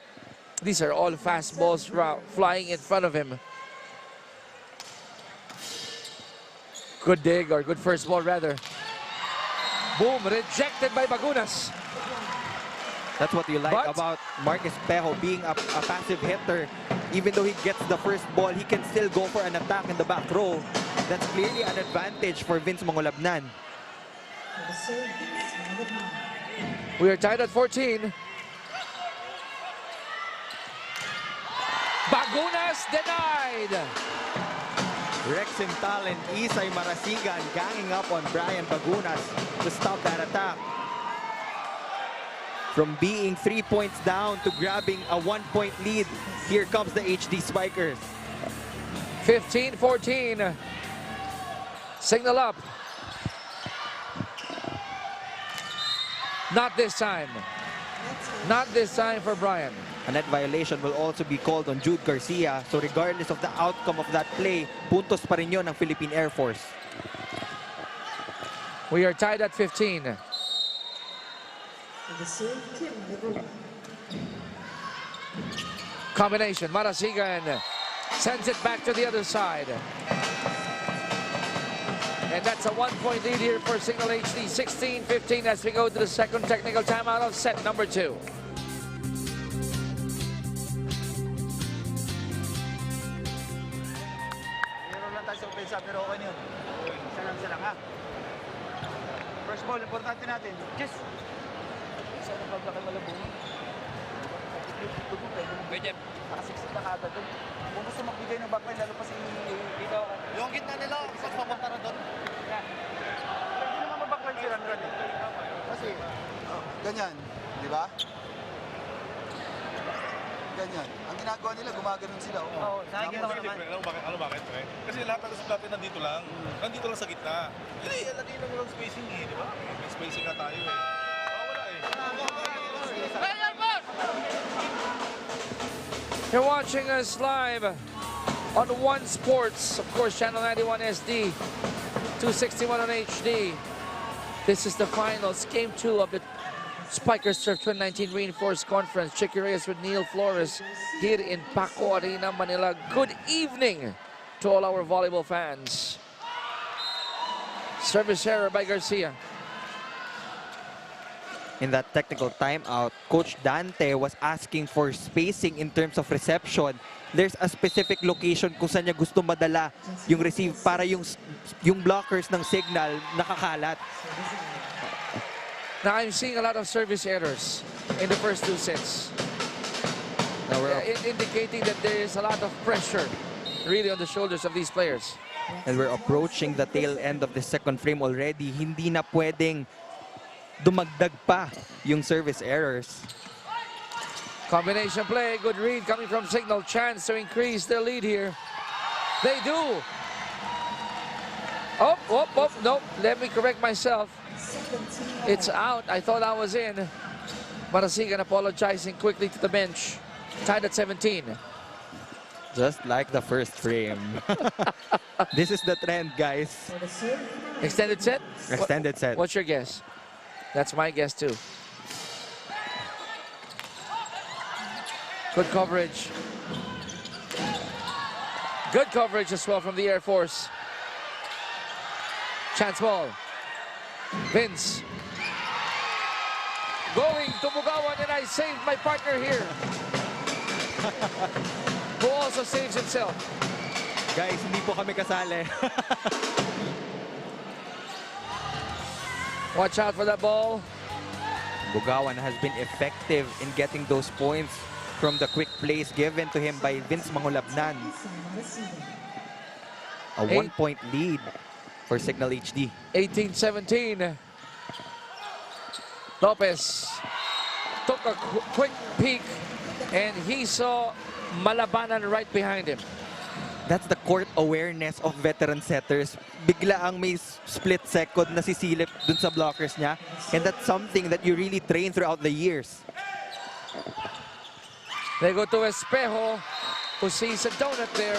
These are all fast balls flying in front of him. Good dig, or good first ball rather. Boom, rejected by Bagunas. That's what you like about Mark Espejo being a passive hitter. Even though he gets the first ball, he can still go for an attack in the back row. That's clearly an advantage for Vince Mangolabnan. We are tied at 14. Bagunas denied. Rex Sintal and Isay Marasigan ganging up on Brian Bagunas to stop that attack. From being 3 points down to grabbing a 1-point lead, here comes the HD Spikers. 15-14. Cignal up. Not this time. Not this time for Brian. A net violation will also be called on Jude Garcia. So regardless of the outcome of that play, puntos pa rin yun ng Philippine Air Force. We are tied at 15. Combination. Marasigan sends it back to the other side. And that's a 1-point lead here for Cignal HD. 16-15 as we go to the second technical timeout of set number 2. Meron lang tayo sa opensa, pero okay na yun. Isa lang ha. First ball, importante natin. Just isa na pagka kay Malabong. Pwede. Naka-60 na kagad doon. Kung gusto magbigay ng backline, lalo pa si Ikaw. Yung gitna nila, mas papunta na doon. Pwede naman mag-backline si Ranran eh. Kasi, ganyan, di ba? ganyan. Ang ginagawa nila, gumaganon sila. Oo, nakikita ko naman. Ano bakit? Kasi lahat ng sa natin nandito lang. Nandito lang sa gitna. Hindi, lagi lang walang spacing eh, di ba? May spacing na tayo eh. Wala eh. You're watching us live on One Sports, of course, Channel 91 SD, 261 on HD. This is the finals, Game 2 of the Spikers Turf 2019 Reinforced Conference. Chicky Reyes with Neil Flores here in Paco Arena, Manila. Good evening to all our volleyball fans. Service error by Garcia. In that technical timeout, Coach Dante was asking for spacing in terms of reception. There's a specific location kung saan niya gusto madala yung receive para yung blockers ng Cignal nakakalat. Now I'm seeing a lot of service errors in the first two sets. Indicating that there is a lot of pressure really on the shoulders of these players. And we're approaching the tail end of the second frame already. Hindi na pwedeng dumagdag pa yung service errors. Combination play, good read coming from Cignal. Chance to increase their lead here. They do. Oh, no, let me correct myself. It's out. I thought I was in. Marasigan apologizing quickly to the bench. Tied at 17. Just like the first frame. This is the trend, guys. Extended set? Extended set. What's your guess? That's my guess too. Good coverage. Good coverage as well from the Airforce. Chance ball. Vince. Going to Bugawan, and I saved my partner here. Who also saves himself. Guys, hindi po kami kasali. Watch out for that ball. Bugawan has been effective in getting those points from the quick plays given to him by Vince Mangulabnan. A 1-point lead for Cignal HD. 18-17. Lopez took a quick peek and he saw Malabanan right behind him. That's the court awareness of veteran setters. Bigla ang may split second na sisilip dun sa blockers niya. And that's something that you really train throughout the years. They go to Espejo, who sees a donut there.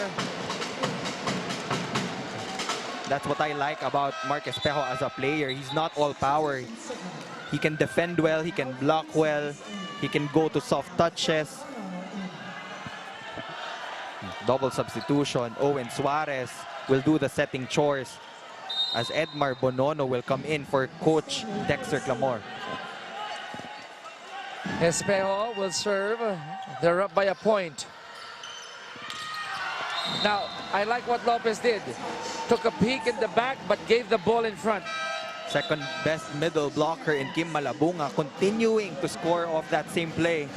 That's what I like about Mark Espejo as a player. He's not all power. He can defend well, he can block well, he can go to soft touches. Double substitution. Owen Suarez will do the setting chores as Edmar Bonono will come in for Coach Dexter Clamor. Espejo will serve. They're up by a point. Now, I like what Lopez did. Took a peek in the back, but gave the ball in front. Second best middle blocker in Kim Malabunga, continuing to score off that same play.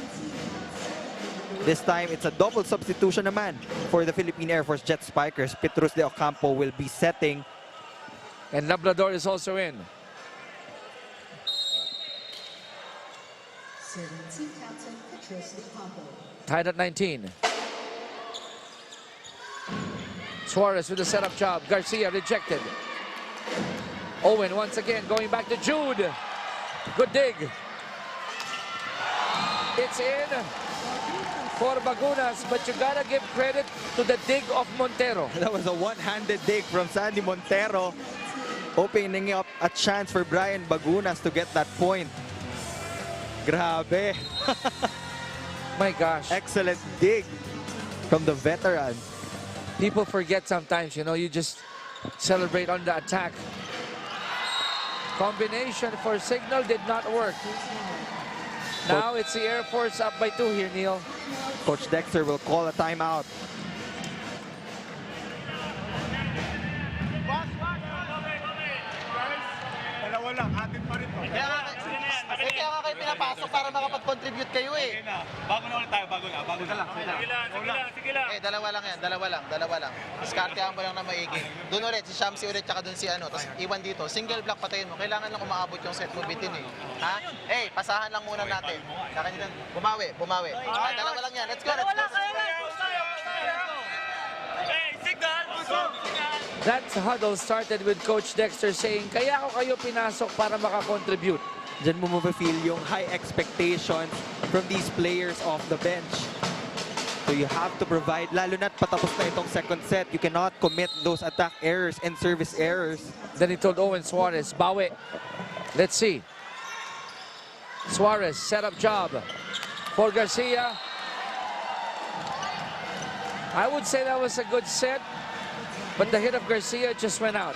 This time, it's a double substitution naman for the Philippine Air Force Jet Spikers. Petrus de Ocampo will be setting. And Labrador is also in. Tied at 19. Suarez with the setup job. Garcia rejected. Owen once again going back to Jude. Good dig. It's in for Bagunas, but you gotta give credit to the dig of Montero. That was a one-handed dig from Sandy Montero, opening up a chance for Brian Bagunas to get that point. Grabe. My gosh. Excellent dig from the veteran. People forget sometimes, you know, you just celebrate on the attack. Combination for Cignal did not work. Now it's the Air Force up by 2 here, Neil. Coach Dexter will call a timeout. Dalawa lang, atin pa rin to. Eh, kaya nga kayo pinapasok para makapag-contribute kayo eh. Bago na ulit tayo, bago na lang. Sige lang. Eh, dalawa lang yan, dalawa lang. Diskartehan mo lang na maigi. Doon ulit, si Shamsi ulit, tsaka doon si ano, tapos iwan dito. Single block patayin mo. Kailangan lang umaabot yung set mo bitin eh. Ha? Eh, pasahan lang muna natin. Saka nyo bumawi. Ah, dalawa lang yan. Let's go. That huddle started with Coach Dexter saying, kaya ako kayo pinasok para makakontribute. Diyan mo feel yung high expectations from these players off the bench. So you have to provide, lalo na't patapos na itong second set, you cannot commit those attack errors and service errors. Then he told Owen Suarez, bawi. Let's see. Suarez, set up job for Garcia. I would say that was a good set, but the hit of Garcia just went out.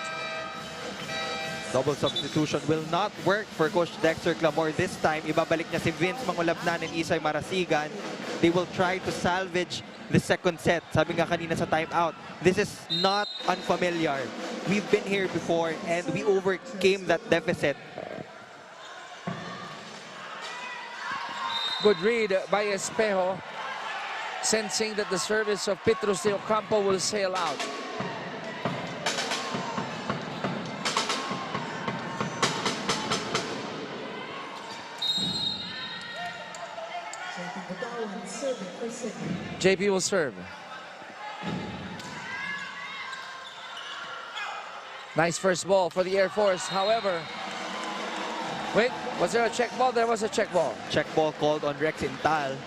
Double substitution will not work for Coach Dexter Clamor this time. Ibabalik niya si Vince Mangulabnan and Isay Marasigan. They will try to salvage the second set. Sabi nga kanina sa timeout, this is not unfamiliar. We've been here before and we overcame that deficit. Good read by Espejo, sensing that the service of Petrus de Ocampo will sail out. JP will serve. Nice first ball for the Air Force. However, wait, was there a check ball? There was a check ball. Check ball called on Rex Intal.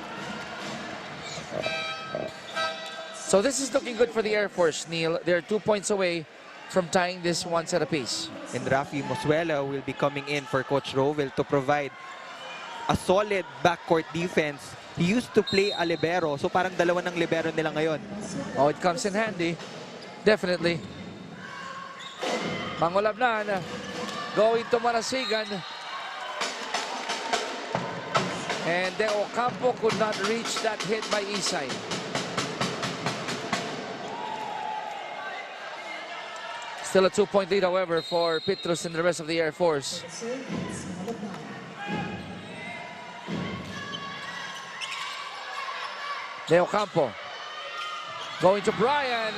So this is looking good for the Air Force, Neil. They're 2 points away from tying this one set apiece. And Rafi Mosuela will be coming in for Coach Rovell to provide a solid backcourt defense. He used to play a libero, so parang dalawa ng libero nila ngayon. Oh, it comes in handy. Definitely. Mangulabnan going to Marasigan. And De Ocampo could not reach that hit by Isay. Still a 2-point lead, however, for Petrus and the rest of the Air Force. De Ocampo going to Brian,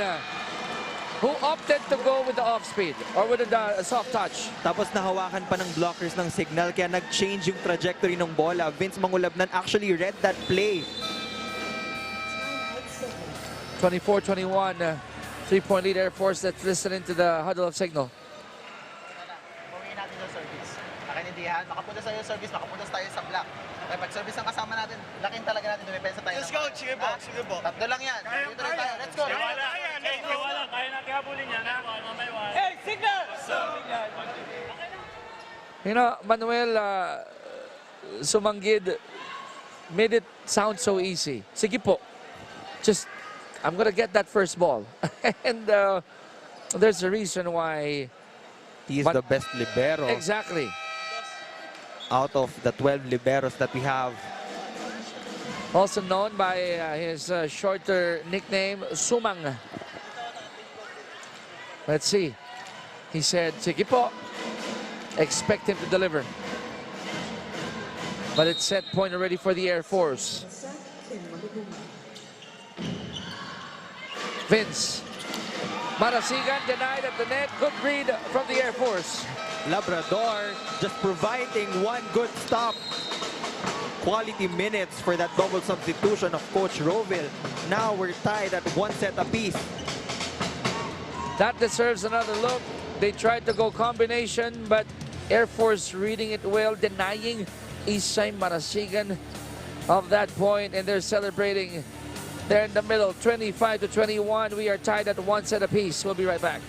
who opted to go with the off-speed or with the soft touch. Tapos nahawakan pa ng blockers ng Cignal, kaya nag-change yung trajectory ng bola. Vince Mangulabnan actually read that play. 24-21, 3-point lead Air Force. Let's listen into the huddle of Cignal. Bawiin natin yung service. Nakinindihan, makapunta sa yung service, makapunta tayo sa block. Kaya pag-service ang kasama natin, laking talaga natin, dumipensa tayo. Let's go, sige po. Tatlo lang yan. Dito rin tayo. Let's go. Kaya natin habulin yan. Hey, Cignal! You know, Manuel Sumanggid made it sound so easy. Sige po. Just, I'm gonna get that first ball. And there's a reason why. He is the best libero. Exactly. Out of the 12 liberos that we have. Also known by his shorter nickname, Sumang. Let's see. He said, sige po. Expect him to deliver. But it's set point already for the Air Force. Vince. Marasigan denied at the net. Good read from the Air Force. Labrador just providing one good stop. Quality minutes for that double substitution of Coach Rovell. Now we're tied at one set apiece. That deserves another look. They tried to go combination, but Air Force reading it well, denying Isay Marasigan of that point, and they're celebrating there in the middle, 25-21. We are tied at one set apiece. We'll be right back.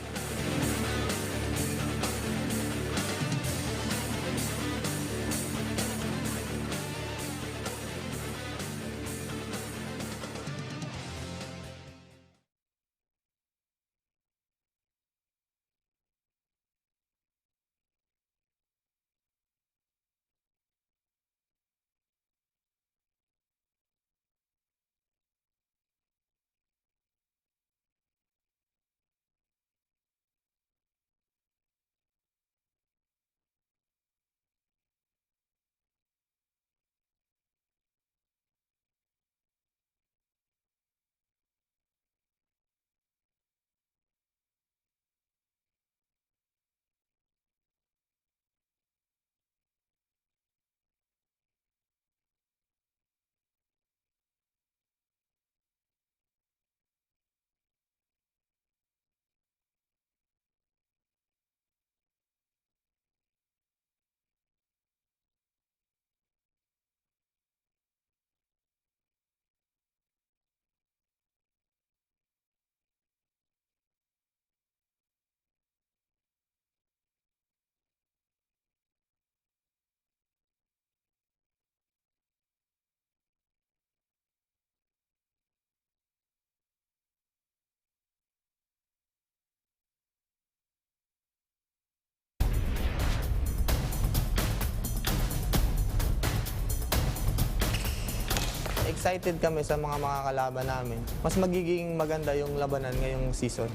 excited kami sa mga makakalaban namin. Mas magiging maganda yung labanan ngayong season.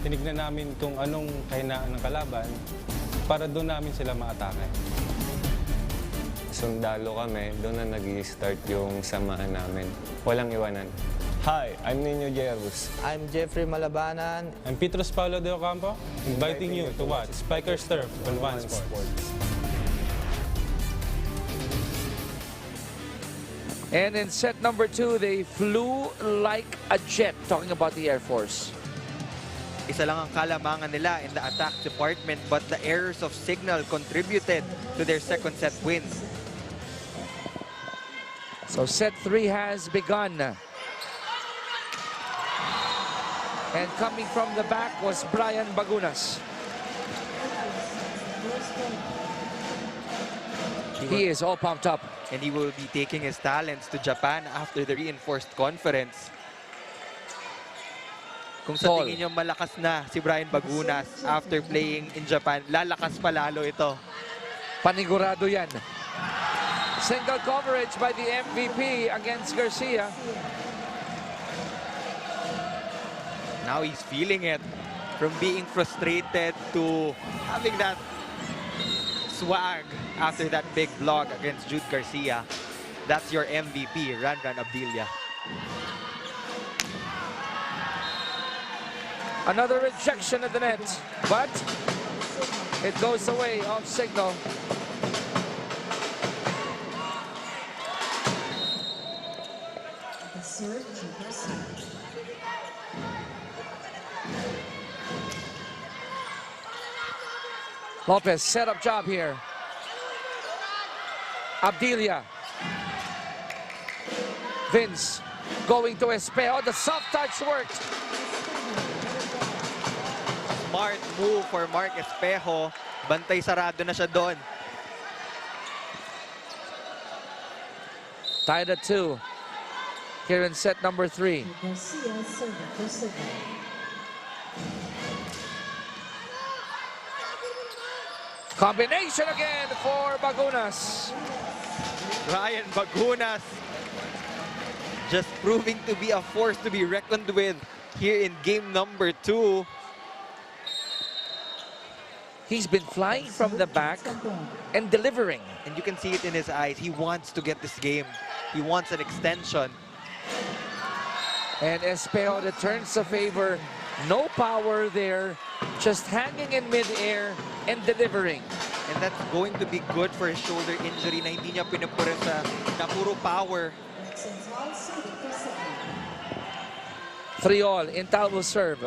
Tinignan namin kung anong kahinaan ng kalaban para doon namin sila maatake. Sundalo kami, doon na nag-start yung samahan namin. Walang iwanan. Hi, I'm Nino Jerus. I'm Jeffrey Malabanan. I'm Petros Paulo de Ocampo, inviting you to watch Spikers Turf on One Sports. And in set number 2, they flew like a jet, talking about the Air Force. Isa lang ang kalamangan nila in the attack department, but the errors of Cignal contributed to their second set wins. So set 3 has begun. And coming from the back was Brian Bagunas. He is all pumped up. And he will be taking his talents to Japan after the reinforced conference. Kung sa Tall. tingin nyo malakas na si Brian Bagunas after playing in Japan, lalakas pa lalo ito. Panigurado yan. Single coverage by the MVP against Garcia. Now he's feeling it. From being frustrated to having that swag after that big block against Jude Garcia. That's your MVP, Ranran Abdilia. Another rejection at the net, but it goes away off Cignal. Lopez, setup job here. Abdilia. Vince going to Espejo. The soft touch worked. Smart move for Mark Espejo. Bantay sarado na siya doon. Tied at 2 here in set number 3. Combination again for Bagunas. Ryan Bagunas just proving to be a force to be reckoned with here in game number 2. He's been flying from the back and delivering. And you can see it in his eyes. He wants to get this game. He wants an extension. And Espejo returns the favor. No power there. Just hanging in mid-air and delivering. And that's going to be good for his shoulder injury na hindi niya pinupura sa na puro power. 3-all. Intal will serve.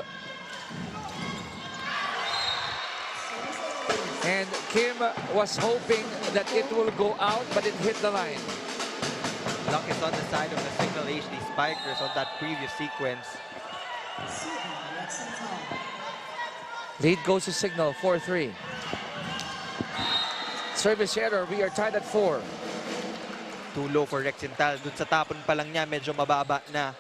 And Kim was hoping that it will go out, but it hit the line. Luck is on the side of the Cignal HD Spikers on that previous sequence. Lead goes to Cignal, 4-3. Service error, we are tied at 4. Too low for Rex Intal. Dun sa tapon pa lang niya, medyo mababa na.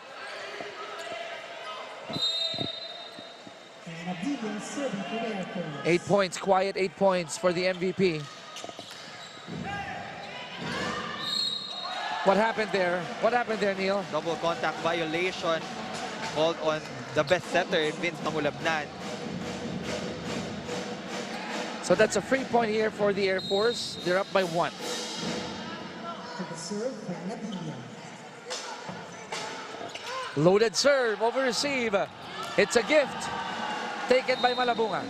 Eight points, quiet 8 points for the MVP. What happened there? What happened there, Neil? Double contact violation called on the best setter, Vince Mangulabnan. So that's a free point here for the Air Force. They're up by 1. Loaded serve, over receive. It's a gift taken by Malabunga.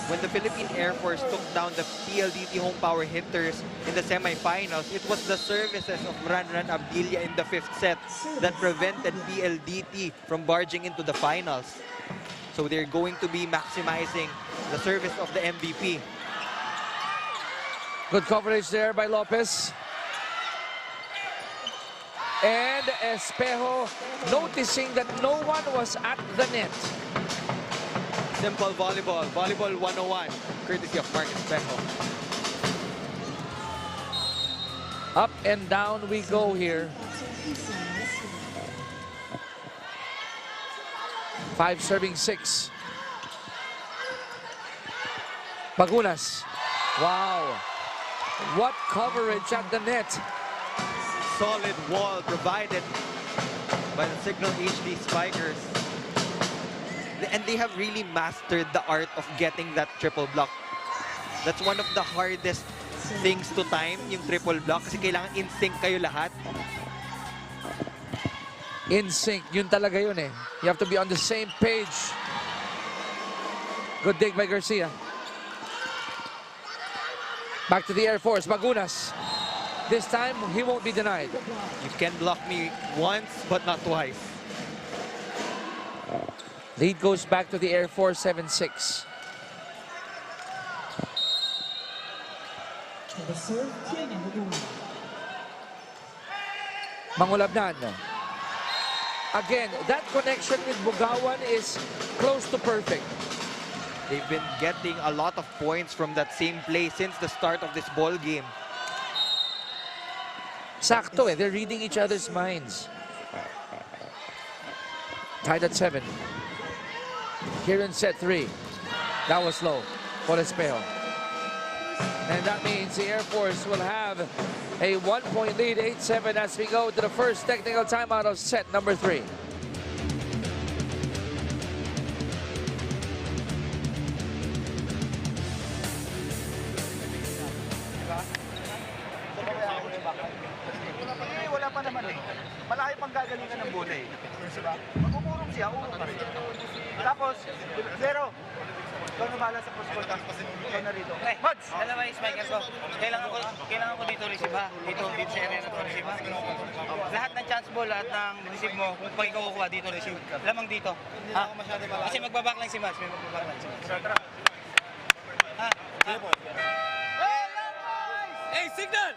When the Philippine Air Force took down the PLDT home power hitters in the semifinals, it was the services of Ranran Abdilia in the 5th set that prevented PLDT from barging into the finals. So they're going to be maximizing the service of the MVP. Good coverage there by Lopez. And Espejo noticing that no one was at the net. Simple volleyball, volleyball 101, courtesy of Mark Espejo. Up and down we go here. 5 serving 6. Bagunas. Wow. What coverage at the net. Solid wall provided by the Cignal HD Spikers. And they have really mastered the art of getting that triple block. That's one of the hardest things to time, yung triple block, kasi kailangan in sync kayo lahat. In sync, yun talaga yun eh. You have to be on the same page. Good dig by Garcia. Back to the Airforce, Bagunas. This time, he won't be denied. You can block me once, but not twice. Lead goes back to the Airforce, 7-6. Mangulabnan. Again, that connection with Bugawan is close to perfect. They've been getting a lot of points from that same play since the start of this ball game. Sakto eh, they're reading each other's minds. Tied at 7. Here in set 3. That was low for Espejo. And that means the Airforce will have a 1-point lead, 8-7 as we go to the first technical timeout of set number 3. Wala pa naman eh. Malaki pang gagalingan ng bola eh. Diba? Magpupurong siya, ulo ka rin. Tapos, zero. Ikaw na bahala sa cross-ball. Ikaw na rito. Mads! Dalawa yung spiker ko. Kailangan ko dito receive ha. Dito sa area na to receive ha. Lahat ng chance ball, lahat ng receive mo, pag ikaw kukuha dito receive. Lamang dito. Ha? Kasi magbaback lang si Mads. May magbaback lang si Mads. Ha? Hey, Cignal!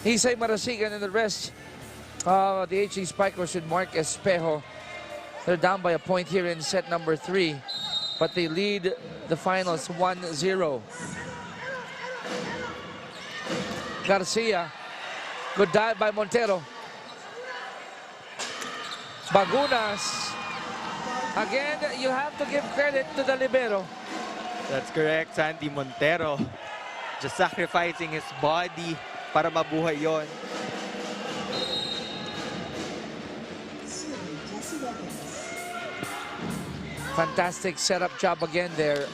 Isay Marasigan and the rest of the HD Spikers with Mark Espejo. They're down by a point here in set number 3, but they lead the finals 1-0. Garcia, good dive by Montero. Bagunas. Again, you have to give credit to the libero. That's correct, Sandy Montero. Just sacrificing his body para mabuhay yon. Fantastic setup job again there.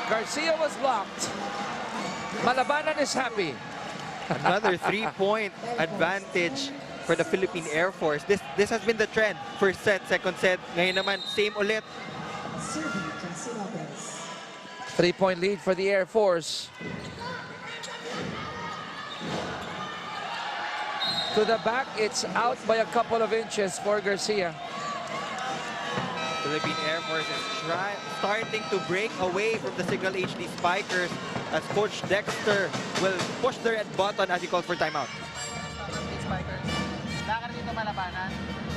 Garcia was blocked. Malabanan is happy. Another 3-point advantage for the Philippine Air Force. This has been the trend. First set, second set. Ngayon naman, same ulit. 3-point lead for the Air Force. To the back, it's out by a couple of inches for Garcia. Philippine Air Force is starting to break away from the Cignal HD Spikers as Coach Dexter will push the red button as he calls for timeout. Spikers. Lakar dito Malabanan.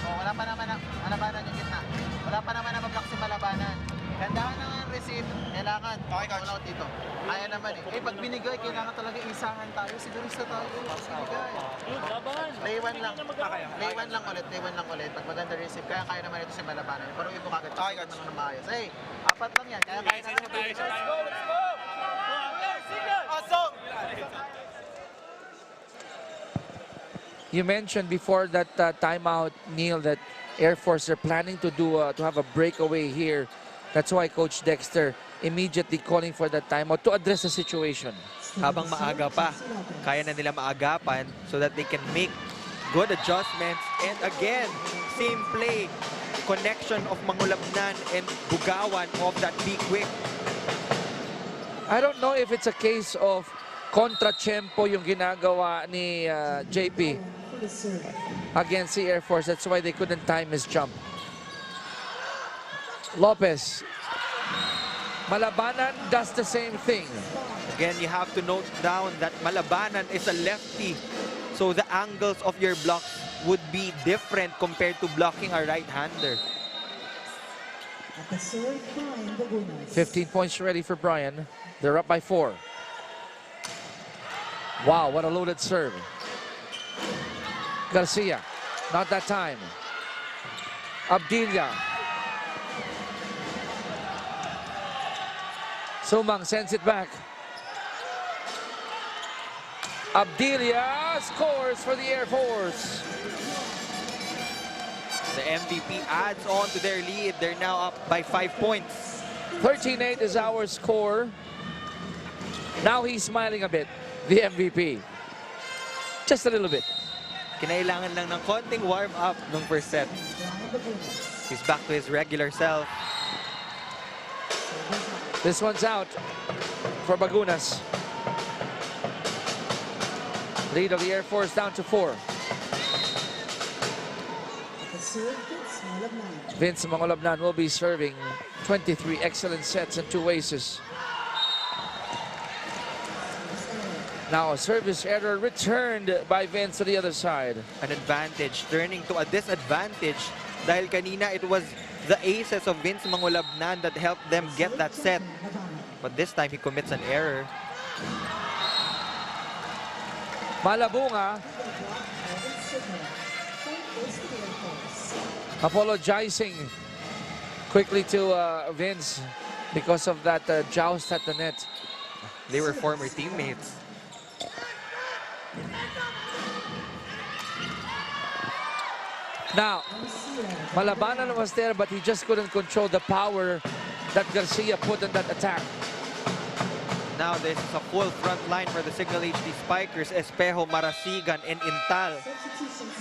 Wala pa naman Malabanan yung gitna. Wala pa naman nabablock si Malabanan. Gandahan na nga ang receive. Kailangan. Okay, coach. Out dito. Kaya naman eh. Pag binigay, kailangan talaga isahan tayo. Sigurista tayo. Binigay. Play one lang. Play one lang ulit. Play one lang ulit. Pag maganda receive, kaya naman ito si Malabanan. Pero ito kagad. Okay, coach. Nang maayos. Hey, apat lang yan. Kaya naman ito. Let's go! Let's go! Awesome! You mentioned before that timeout, Neil, that Air Force are planning to have a breakaway here. That's why Coach Dexter immediately calling for that timeout to address the situation. Habang maaga pa, kaya na nila maagapan so that they can make good adjustments. And again, same play, connection of Mangulabnan and Bugawan of that be quick. I don't know if it's a case of kontra-tempo yung ginagawa ni JP against the Air Force. That's why they couldn't time his jump. Lopez. Malabanan does the same thing. Again, you have to note down that Malabanan is a lefty. So the angles of your blocks would be different compared to blocking a right-hander. 15 points ready for Brian. They're up by 4. Wow, what a loaded serve. Garcia, not that time. Abdilia. Sumang sends it back. Abdilia scores for the Airforce. The MVP adds on to their lead. They're now up by 5 points. 13-8 is our score. Now he's smiling a bit, the MVP. Just a little bit. Kinailangan lang ng konting warm-up nung first set. He's back to his regular self. This one's out for Bagunas. Lead of the Airforce down to 4. Vince Mangolabnan will be serving 23 excellent sets and 2 aces. Now a service error returned by Vince to the other side. An advantage turning to a disadvantage dahil kanina it was the aces of Vince Mangolabnan that helped them get that set. But this time he commits an error. Malabunga apologizing quickly to Vince because of that joust at the net. They were former teammates. Now, Malabanan was there, but he just couldn't control the power that Garcia put in that attack. Now this is a full front line for the Cignal HD Spikers, Espejo, Marasigan, and Intal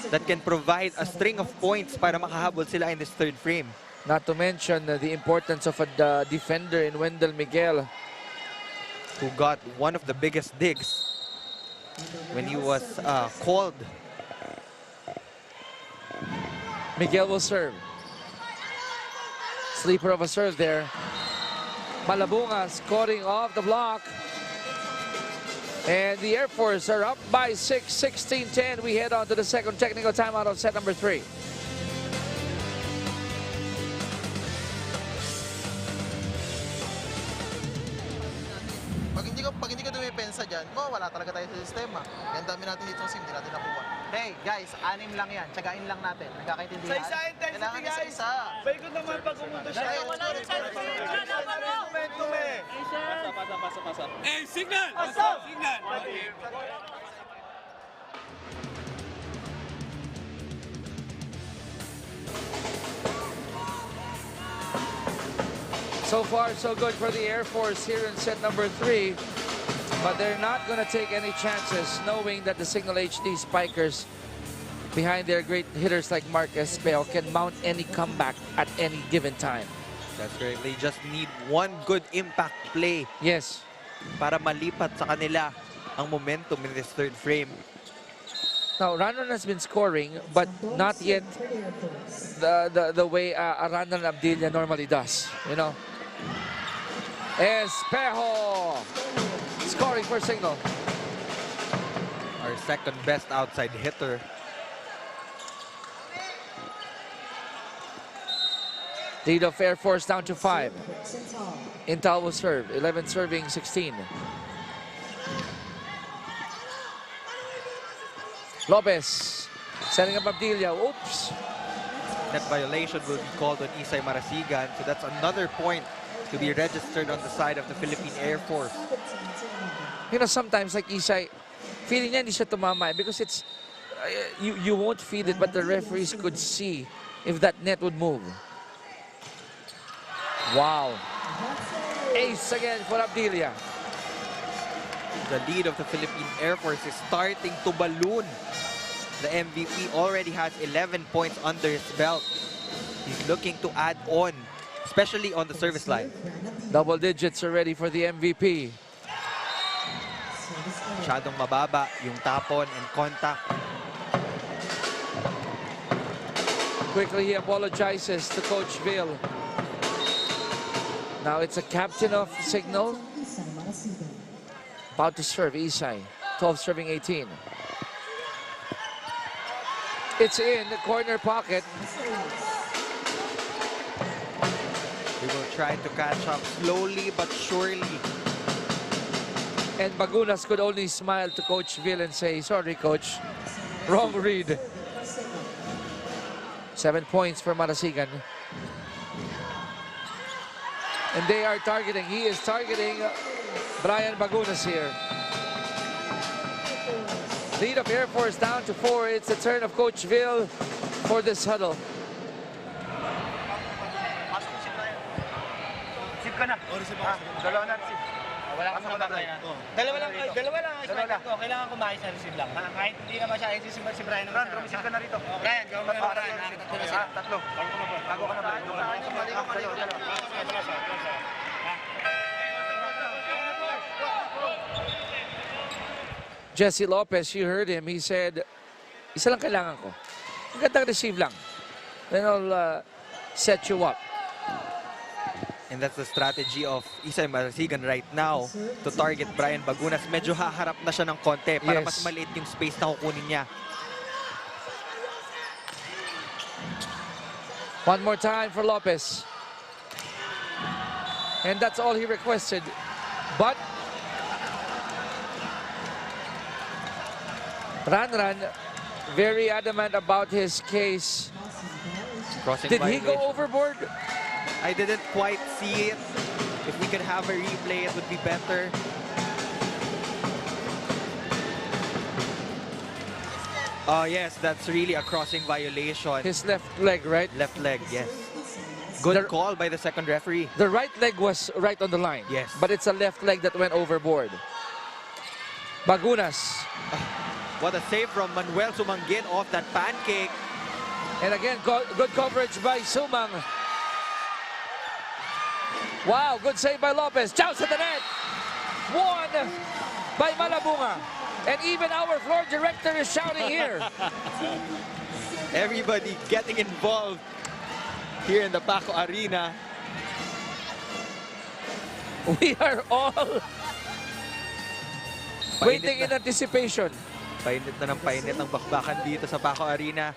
that can provide a string of points para makahabol sila in this third frame. Not to mention the importance of a defender in Wendell Miguel, who got one of the biggest digs when he was called. Miguel will serve. Sleeper of a serve there. Malabunga scoring off the block. And the Airforce are up by 6, 16-10. We head on to the second technical timeout of set number 3. Pag hindi ka dumipensa dyan, wala talaga tayo sa sistema. Yan dami natin dito kasi hindi natin nakuha. Hey, guys, 6 lang yan. Tsagain lang natin. Nagkakaintindihan? Sa isa intensity, kailangan guys. isa-isa. Baikot naman pag umunta siya. Wala rin sa Momentum eh. Pasa. Eh, Cignal! Cignal! So far, so good for the Airforce here in set number 3. But they're not going to take any chances, knowing that the Cignal HD Spikers, behind their great hitters like Mark Espejo, can mount any comeback at any given time. That's right. They just need one good impact play. Yes. Para malipat sa kanila ang momentum in this third frame. Now, Ranran has been scoring, but not yet the way Ranran Abdilia normally does, you know. Espejo scoring for Cignal. Our second best outside hitter. Lead of Airforce down to 5. Intal will serve. 11 serving 16. Lopez setting up Abdilia. Oops. That violation will be called on Isay Marasigan. So that's another point to be registered on the side of the Philippine Airforce. You know, sometimes like Isay, feeling niya hindi siya tumama because it's you won't feel it, but the referees could see if that net would move. Wow. Ace again for Abdilia. The lead of the Philippine Airforce is starting to balloon. The MVP already has 11 points under his belt. He's looking to add on, especially on the service line. Double digits already for the MVP. Masyadong mababa yung tapon and contact. Quickly he apologizes to Coach Bill. Now it's a captain of Cignal. About to serve Isay. 12 serving 18. It's in the corner pocket. They will try to catch up slowly but surely. And Bagunas could only smile to Coach Bill and say, sorry, Coach. Wrong read. 7 points for Marasigan. And they are targeting. He is targeting Brian Bagunas here. Lead of Airforce down to 4. It's the turn of Coach Vil for this huddle. Receive ka na. Dalawa na receive. Wala ka sa backline na. Dalawa lang ang striker ko. Kailangan kumain sa receive lang. Kahit hindi naman siya exit si Brian. Ran, receive ka na rito. Brian, gawin mo na Brian. Nakakatatlo na sila. Tatlo. Bago ka na ba? Jesse Lopez, you heard him. He said, isa lang kailangan ko. Ang gandang receive lang. Then I'll set you up. And that's the strategy of Isay Marasigan right now to target Brian Bagunas. Medyo haharap na siya ng konti para mas maliit yung space na kukunin niya. One more time for Lopez. And that's all he requested. But Ranran, very adamant about his case. Crossing Did he violation. go overboard? I didn't quite see it. If we could have a replay, it would be better. Oh, yes, that's really a crossing violation. His left leg, right? Left leg, yes. Good call by the second referee. The right leg was right on the line. Yes. But it's a left leg that went overboard. Bagunas. What a save from Manuel Sumangin off that pancake. And again, good coverage by Sumang. Wow, good save by Lopez. Chows at the net. One by Malabunga. And even our floor director is shouting here. Everybody getting involved here in the Paco Arena. We are all waiting in anticipation. Painit na ng painit ang bakbakan dito sa Paco Arena.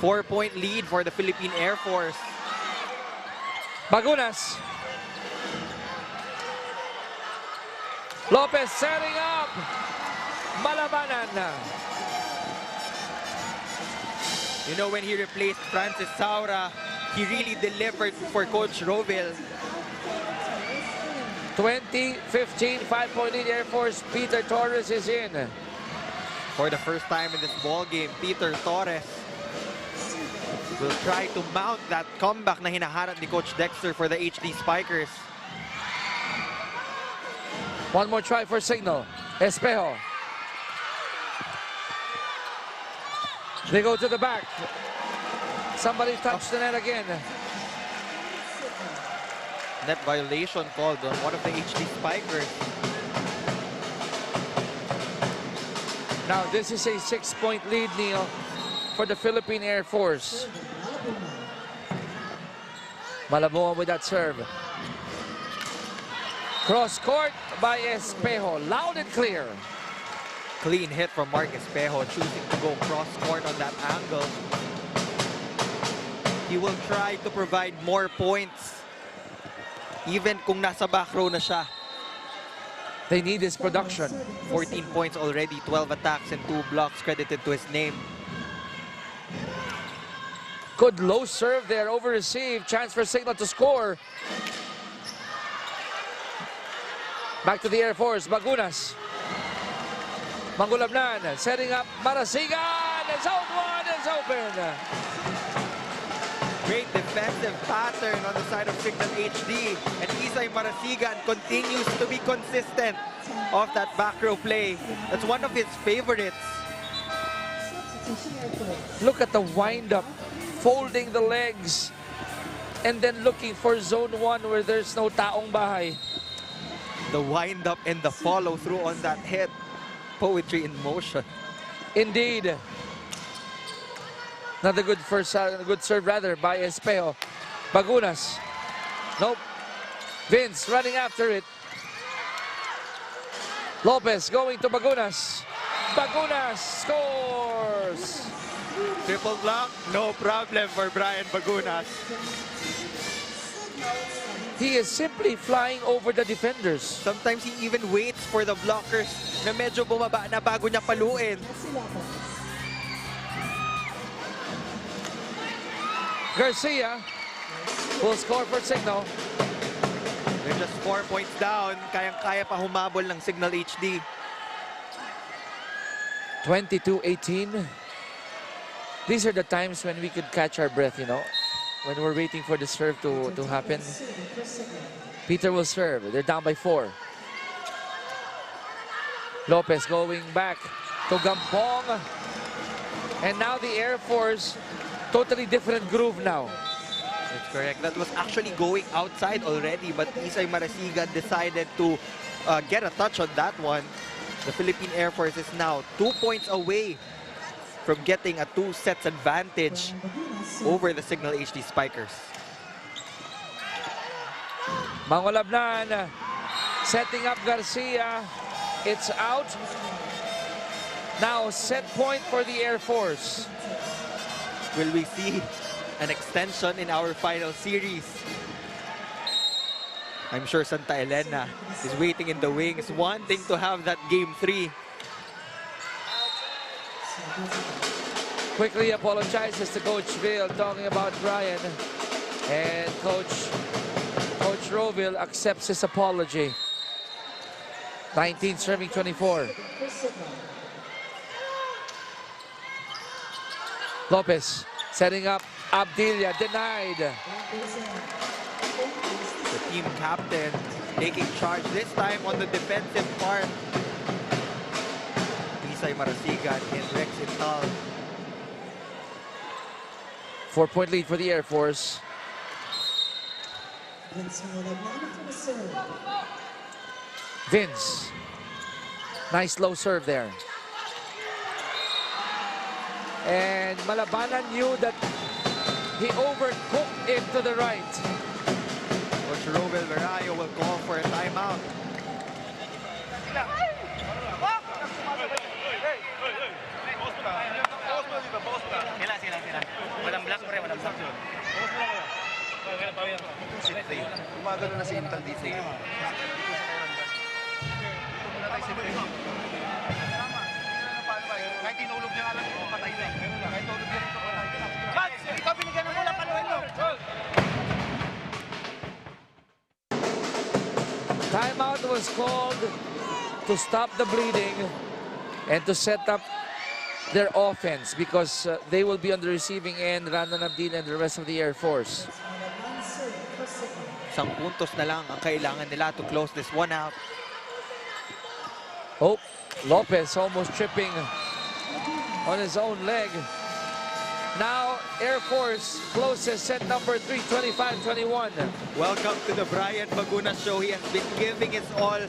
4-point lead for the Philippine Air Force. Bagunas. Lopez setting up. Malabanan. You know, when he replaced Francis Saura, he really delivered for Coach Roville. 20-15, 5-point lead Air Force. Peter Torres is in. For the first time in this ball game, Peter Torres will try to mount that comeback na hinahanap ni Coach Dexter for the HD Spikers. One more try for Cignal. Espejo. They go to the back. Somebody touched the net again. Net violation called on one of the HD Spikers. Now this is a 6-point lead, Neil, for the Philippine Air Force. Malabunga with that serve. Cross court by Espejo. Loud and clear. Clean hit from Mark Espejo, choosing to go cross court on that angle. He will try to provide more points, even kung nasa back row na siya. They need his production. 14 points already, 12 attacks and 2 blocks credited to his name. Good low serve there, over receive. Chance for Cignal to score. Back to the Air Force, Bagunas. Mangulabnan setting up Marasigan. Zone 1 is open. Great defensive pattern on the side of Cignal HD. And Isay Marasigan continues to be consistent off that back row play. That's one of his favorites. Look at the wind-up, folding the legs, and then looking for zone 1 where there's no taong bahay. The wind-up and the follow-through on that hit. Poetry in motion. Indeed. Another good good serve rather by Espejo. Bagunas. Nope. Vince running after it. Lopez going to Bagunas. Bagunas scores. Triple block, no problem for Brian Bagunas. He is simply flying over the defenders. Sometimes he even waits for the blockers na medyo bumaba na bago niya paluin. Garcia will score for Cignal. They're just 4 points down. Kayang-kaya pa humabol ng Cignal HD. 22-18. These are the times when we could catch our breath, you know, when we're waiting for the serve to happen. Peter will serve. They're down by 4. Lopez going back to Gampong. And now the Airforce, totally different groove now. That's correct. That was actually going outside already, but Isay Marasigan decided to get a touch on that one. The Philippine Airforce is now 2 points away from getting a 2 sets advantage over the Cignal HD Spikers. Mangolabnan setting up Garcia. It's out. Now set point for the Airforce. Will we see an extension in our final series? I'm sure Santa Elena is waiting in the wings, wanting to have that Game 3. Quickly apologizes to Coach Ville, talking about Brian. And Coach Roville accepts his apology. 19 serving 24. Lopez setting up Abdilia, denied. The team captain taking charge this time on the defensive part. Isay Marasigan and Rex Intal. 4-point lead for the Airforce. Vince. Nice low serve there. And Malabanan knew that he overcooked it to the right. Coach Robel Verayo will call for a timeout. Sila. Walang block, pre, walang block. Umagano na si Intal dito. Kahit tinulog niya alam ko, patay na. Kahit tulog niya ito, patay na. Bats! Ikaw binigyan ng mula, paluin mo! Timeout was called to stop the bleeding and to set up their offense because they will be on the receiving end, Randan Abdil and the rest of the Airforce. Isang puntos na lang ang kailangan nila to close this one out. Oh, Lopez almost tripping on his own leg. Now, Airforce closes set number 3, 25-21. Welcome to the Brian Baguna Show. He has been giving his all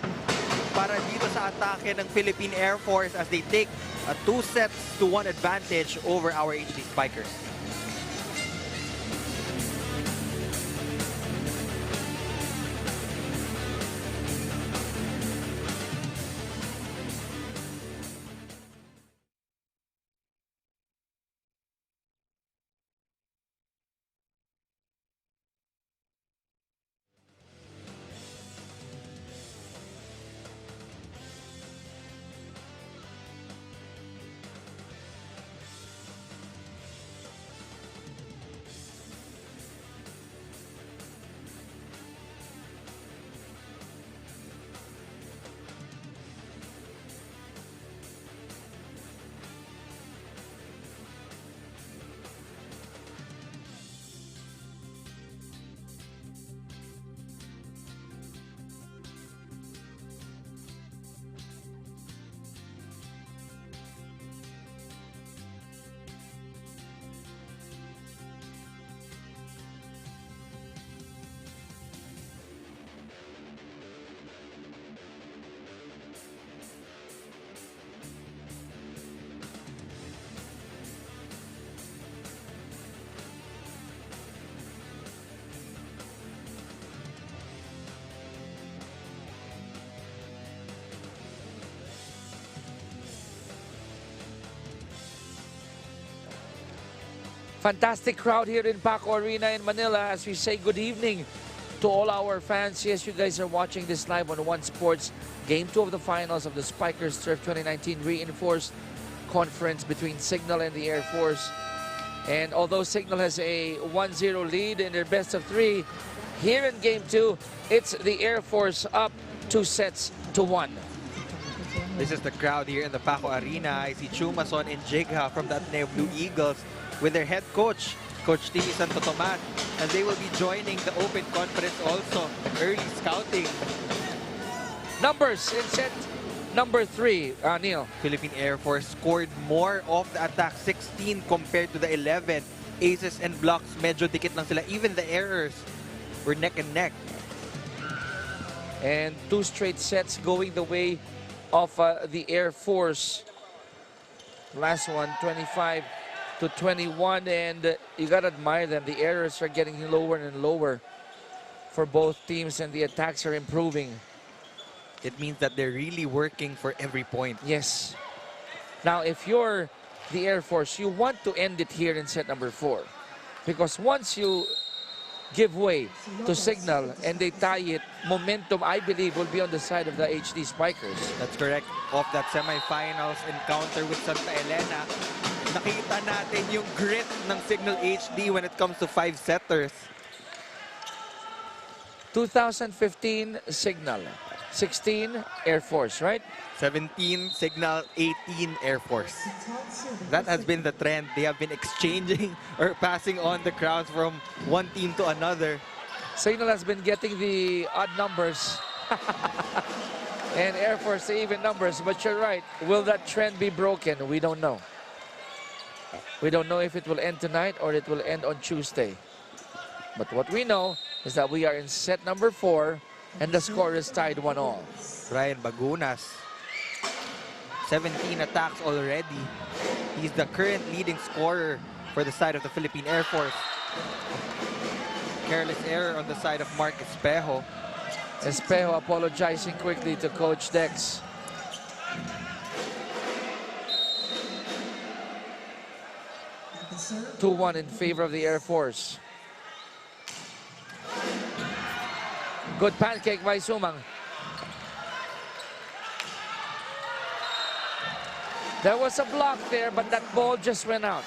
para dito sa atake ng Philippine Airforce as they take a 2-1 advantage over our HD Spikers. Fantastic crowd here in Paco Arena in Manila as we say good evening to all our fans. Yes, you guys are watching this live on One Sports. Game 2 of the finals of the Spikers Turf 2019 reinforced conference between Cignal and the Airforce. And although Cignal has a 1-0 lead in their best of 3, Here in Game 2, it's the Air Force up 2-1. This is the crowd here in the Paco Arena. I see Chumason and Jigha from the Ateneo Blue Eagles with their head coach, Coach Timmy Santo Tomas, and they will be joining the open conference also, early scouting. Numbers in set number 3, Neil. Philippine Air Force scored more of the attack, 16 compared to the 11. Aces and blocks, medyo dikit lang sila. Even the errors were neck and neck. And 2 straight sets going the way of the Air Force. Last one, 25-21, and you gotta admire them. The errors are getting lower and lower for both teams, and the attacks are improving. It means that they're really working for every point. Yes. Now, if you're the Air Force, you want to end it here in set number 4. Because once you give way to Cignal and they tie it, momentum, I believe, will be on the side of the HD Spikers. That's correct. Off that semifinals encounter with Santa Elena, nakita natin yung grit ng Cignal HD when it comes to 5-setters. 2015 Cignal, 16 Air Force, right? 17 Cignal, 18 Air Force. That has been the trend. They have been exchanging or passing on the crowns from one team to another. Cignal has been getting the odd numbers and Air Force the even numbers, but you're right. Will that trend be broken? We don't know. We don't know if it will end tonight or it will end on Tuesday. But what we know is that we are in set number 4 and the score is tied 1-1. Ryan Bagunas, 17 attacks already. He's the current leading scorer for the side of the Philippine Air Force. Careless error on the side of Mark Espejo. Espejo apologizing quickly to Coach Dex. (2-1) in favor of the Air Force. Good pancake by Sumang. There was a block there, but that ball just went out.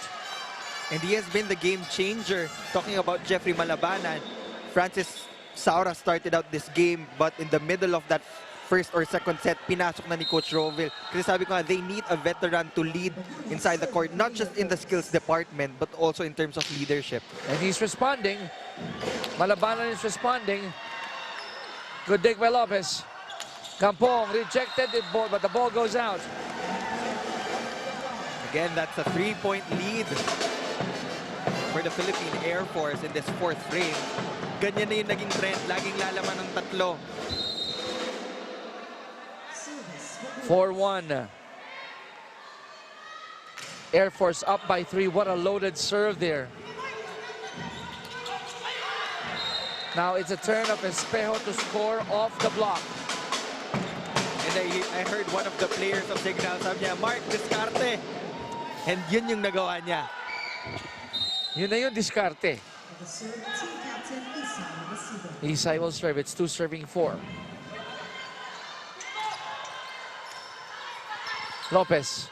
And he has been the game changer. Talking about Jeffrey Malabanan, Francis Saura started out this game, but in the middle of that first or second set, pinasok na ni Coach Roville. Kasi sabi ko nga, they need a veteran to lead inside the court, not just in the skills department, but also in terms of leadership. And he's responding. Malabanan is responding. Good dig by Lopez. Campong rejected the ball, but the ball goes out. Again, that's a 3-point lead for the Philippine Air Force in this 4th frame. Ganyan na yung naging trend. Laging lalaman ng tatlo. 4-1. Air Force up by 3. What a loaded serve there. Now it's a turn of Espejo to score off the block. And I heard one of the players of Cignal, sabi niya, Mark, diskarte. And yun yung nagawa niya. Yun na yung diskarte. Isay will serve. It's 2 serving 4. Lopez.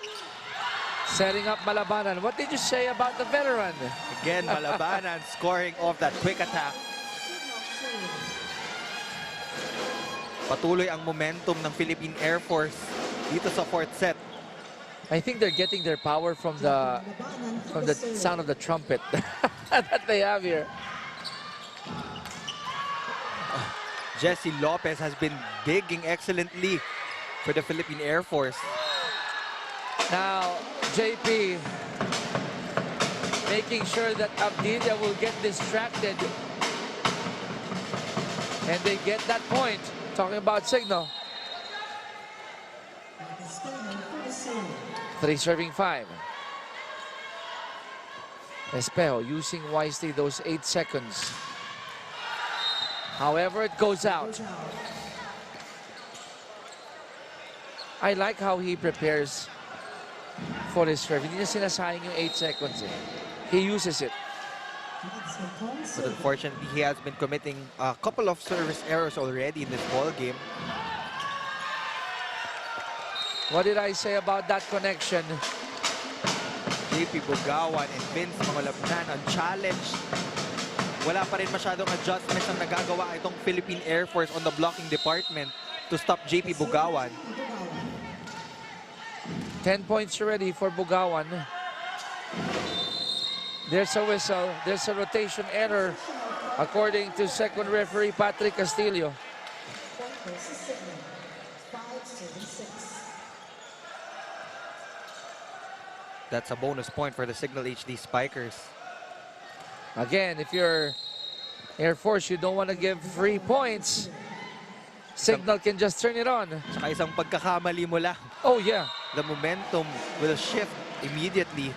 Setting up Malabanan. What did you say about the veteran? Again, Malabanan scoring off that quick attack. Patuloy ang momentum ng Philippine Air Force dito sa 4th set. I think they're getting their power from the sound of the trumpet that they have here. Jesse Lopez has been digging excellently for the Philippine Air Force. Now, JP making sure that Abdilia will get distracted. And they get that point. Talking about Cignal. 3 serving 5. Espejo using wisely those 8 seconds. However, it goes out. I like how he prepares for his serve. Hindi niya sinasayang yung 8 seconds. He uses it. But unfortunately, he has been committing a couple of service errors already in this ball game. What did I say about that connection? JP Bugawan and Vince Mangalabnan unchallenged wala pa rin masyadong adjustments ang nagagawa itong Philippine Air Force on the blocking department to stop JP Bugawan. 10 points already for Bugawan. There's a whistle. There's a rotation error, according to second referee Patrick Castillo. That's a bonus point for the Cignal HD Spikers. Again, if you're Air Force, you don't want to give free points. Cignal can just turn it on. Saka isang pagkakamali mo lang. Oh, yeah. The momentum will shift immediately.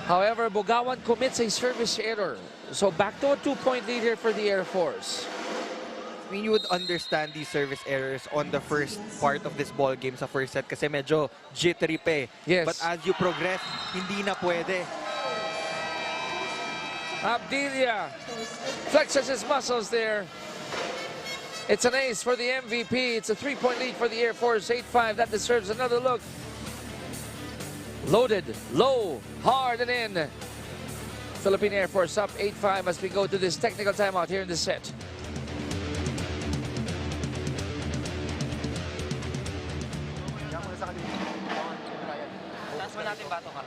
However, Bugawan commits a service error. So back to a 2-point lead here for the Air Force. I mean, you would understand these service errors on the first part of this ball game sa first set kasi medyo jittery pa eh. Yes. But as you progress, hindi na pwede. Abdilia flexes his muscles there. It's an ace for the MVP. It's a 3-point lead for the Air Force. 8-5. That deserves another look. Loaded, low, hard, and in. Philippine Air Force up 8-5 as we go to this technical timeout here in the set. Taas mo natin bato ka.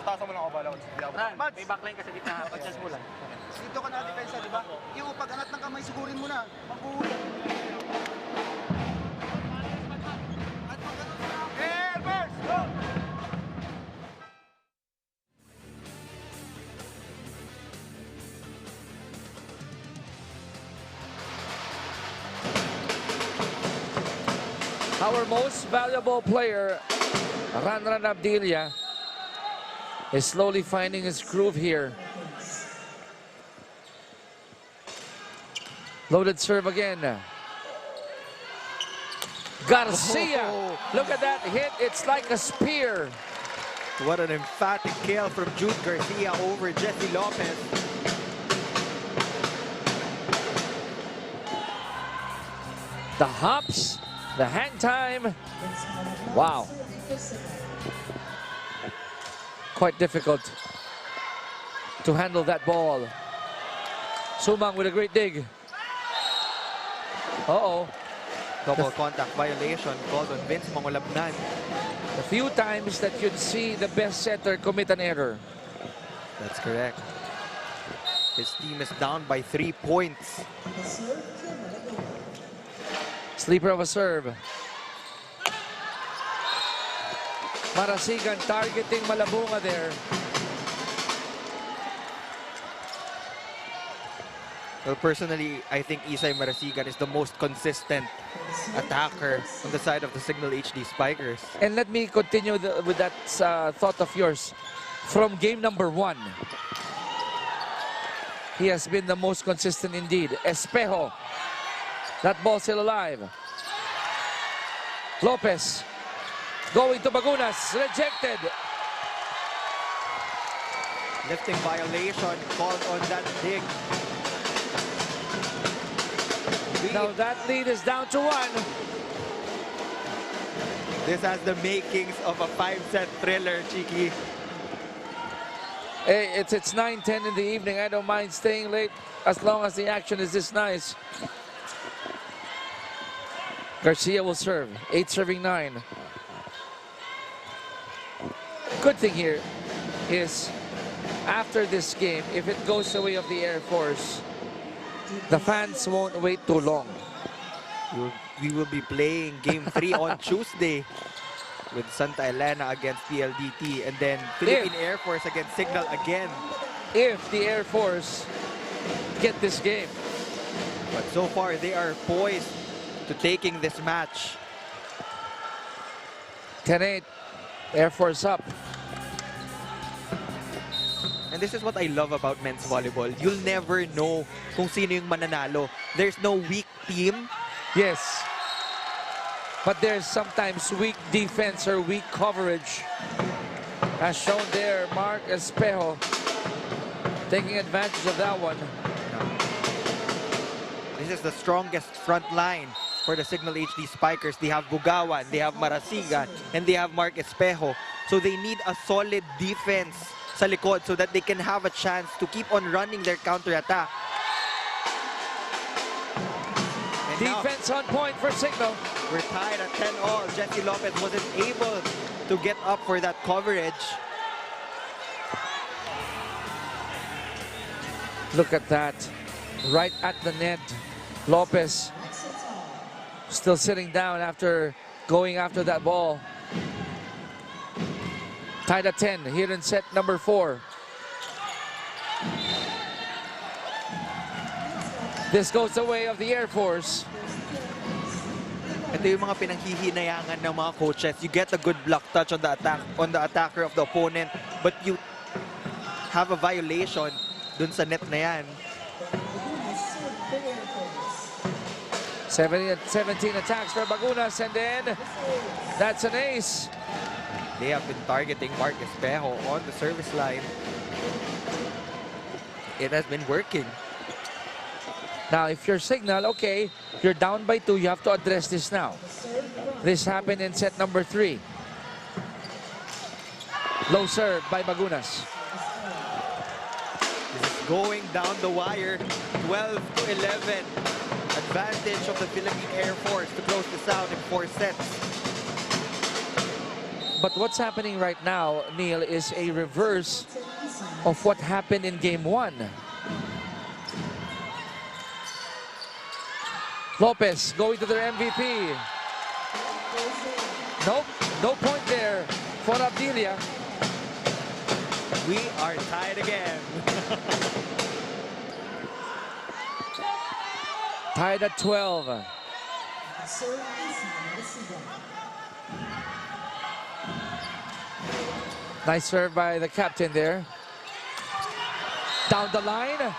Taas mo lang ako bala. May backline ka sa gitna. Pag-chance mo lang. Dito ka na depensa, di ba? Yung pag-angat ng kamay, sigurin mo na. Magbuhuli. Airforce! Go! Our most valuable player, Ranran Abdilia, is slowly finding his groove here. Loaded serve again. Garcia, look at that hit. It's like a spear. What an emphatic kill from Jude Garcia over Jesse Lopez. The hops, the hang time. Wow. Quite difficult to handle that ball. Sumang with a great dig. Uh-oh. Double contact violation called on Vince Mangolabnan. A few times that you'd see the best setter commit an error. That's correct. His team is down by 3 points. Sleeper of a serve. Marasigan targeting Malabunga there. Well, personally, I think Isay Marasigan is the most consistent attacker on the side of the Cignal HD Spikers. And let me continue with that thought of yours. From game number 1, he has been the most consistent indeed. Espejo. That ball still alive. Lopez going to Bagunas. Rejected. Lifting violation called on that dig. Now that lead is down to 1. This has the makings of a 5-set thriller, Chiki. Hey, it's 9:10 in the evening. I don't mind staying late as long as the action is this nice. Garcia will serve. 8 serving 9. Good thing here is after this game, if it goes the way of the Air Force, the fans won't wait too long. We will be playing Game 3 on Tuesday with Santa Elena against PLDT and then Philippine Air Force against Cignal again. If the Air Force get this game. But so far, they are poised to taking this match. 10-8, Air Force up. And this is what I love about men's volleyball. You'll never know kung sino yung mananalo. There's no weak team. Yes. But there's sometimes weak defense or weak coverage. As shown there, Mark Espejo taking advantage of that one. This is the strongest front line for the Cignal HD Spikers. They have Bugawan, they have Marasigan, and they have Mark Espejo. So they need a solid defense sa likod so that they can have a chance to keep on running their counter-attack. And now, Defense on point for Cignal. we're tied at 10-all. Jesse Lopez wasn't able to get up for that coverage. Look at that. Right at the net. Lopez still sitting down after going after that ball. Tied at 10 here in set number 4. This goes the way of the Airforce. Ito yung mga pinanghihinayangan ng mga coaches. You get a good block touch on the attacker of the opponent, but you have a violation dun sa net na yan. 17 attacks for Bagunas, and then that's an ace. They have been targeting Mark Espejo on the service line. It has been working. Now, if you're Cignal, okay, you're down by 2, you have to address this now. This happened in set number 3. Low serve by Bagunas. This is going down the wire, 12 to 11. Advantage of the Philippine Air Force to close this out in 4 sets. But what's happening right now, Neil, is a reverse of what happened in Game 1. Lopez going to their MVP. Nope, no point there for Abdilia. We are tied again. Tied at 12. Nice serve by the captain there. Down the line.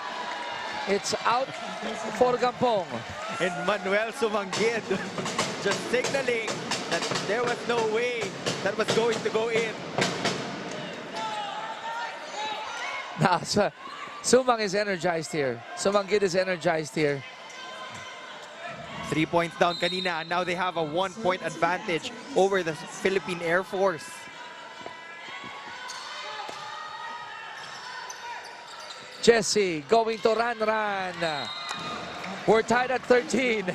It's out for Gampong. And Manuel Sumanggid just signaling that there was no way that was going to go in. Now, Sumang is energized here. Sumanggid is energized here. 3 points down kanina, and now they have a 1-point advantage over the Philippine Air Force. Jesse going to run. We're tied at 13.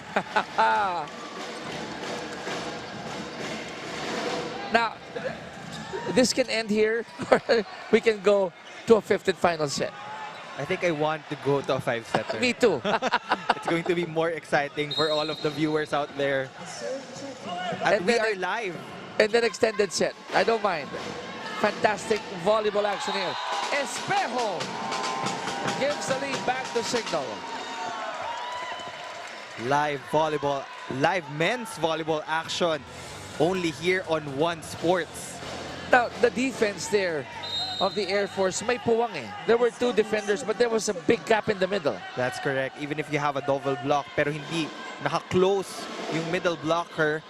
Now, this can end here, or we can go to a 5th and final set. I think I want to go to a 5-setter. Me too. It's going to be more exciting for all of the viewers out there. And we are live. And then extended set. I don't mind. Fantastic volleyball action here. Espejo gives the lead back to Cignal. Live volleyball, live men's volleyball action only here on One Sports. Now, the defense there of the Air Force, may puwang eh. There were 2 defenders, but there was a big gap in the middle. That's correct. Even if you have a double block, pero hindi naka-close yung middle blocker,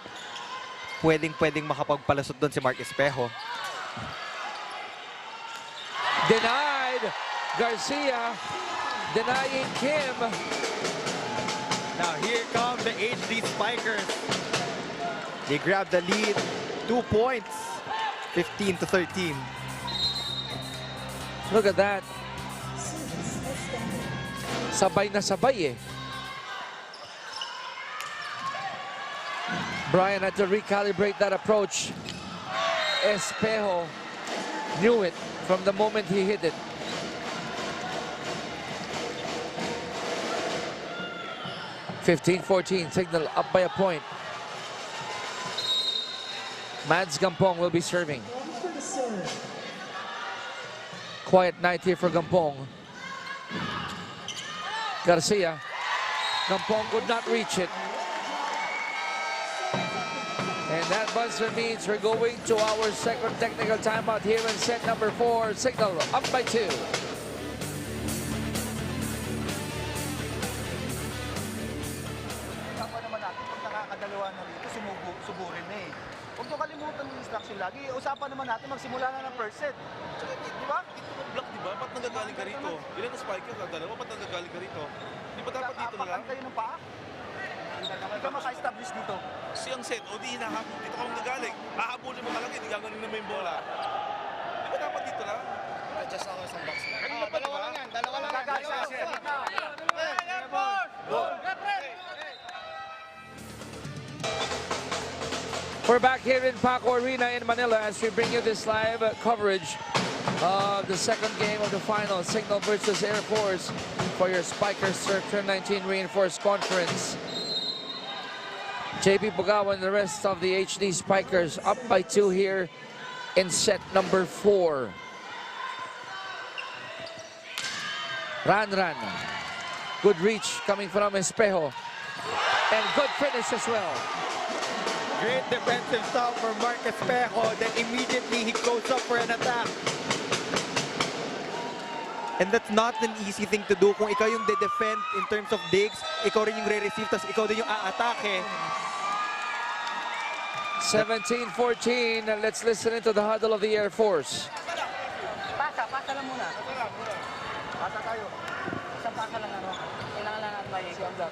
pwedeng makapagpalasot doon si Mark Espejo. Denied. Garcia denying Kim. Now here come the HD Spikers. They grab the lead, 2 points, 15 to 13. Look at that. Sabay na sabay eh. Brian had to recalibrate that approach. Espejo knew it from the moment he hit it. (15-14), Cignal up by a point. Mads Gampong will be serving. Quiet night here for Gampong. Garcia. Gampong could not reach it. And that buzzer means we're going to our second technical timeout here in set number 4. Cignal up by 2. Nakakadalawa na rito, suburin na eh. Huwag nyo kalimutan yung instruction lagi. Usapan naman natin, magsimula na ng first set. Di ba? Dito ka block, di ba? Ba't nagagaling ka rito? Ilan na spiker ka? Dalawa, ba't nagagaling ka rito? Di ba dapat dito na lang? Kayo ng paa? Hindi ka maka-establish dito. Siyang set, o di hinahabol. Dito ka magagaling. Hahabulin mo talaga, hindi gagaling naman yung bola. Di ba naman dito lang? Adjust ako isang box. Dalawa lang yan. Dalawa lang yan. We're back here in Paco Arena in Manila as we bring you this live coverage of the second game of the final, Cignal versus Airforce, for your Spikers Surf 2019 Reinforced Conference. JP Bugawa and the rest of the HD Spikers up by 2 here in set number 4. Ran. Good reach coming from Espejo. And good finish as well. Great defensive stop for Mark Espejo. Then immediately he goes up for an attack. And that's not an easy thing to do. Kung ikaw yung de-defend in terms of digs, ikaw rin yung re-receive, tapos ikaw din yung a-atake. 17-14. Let's listen into the huddle of the Air Force. Pasa lang muna. Pasa tayo. Isang pasa lang ano. Kailangan lang natin may ikon daw.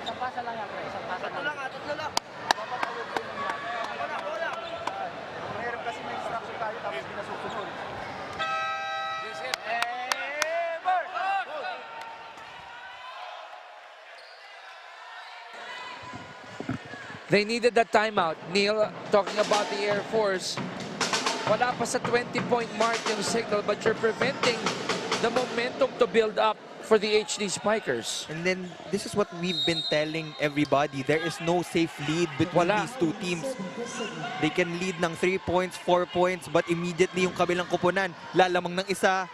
Isang pasa lang yan, pre. Isang pasa lang. Tatlo lang. Wala. Mahirap kasi may instruction tayo tapos pinasusunod. They needed that timeout. Neil, talking about the Air Force, wala pa sa 20-point mark yung Cignal, but you're preventing the momentum to build up for the HD Spikers. And then, this is what we've been telling everybody. There is no safe lead between these two teams. They can lead ng 3 points, 4 points, but immediately yung kabilang kupunan, lalamang ng isa.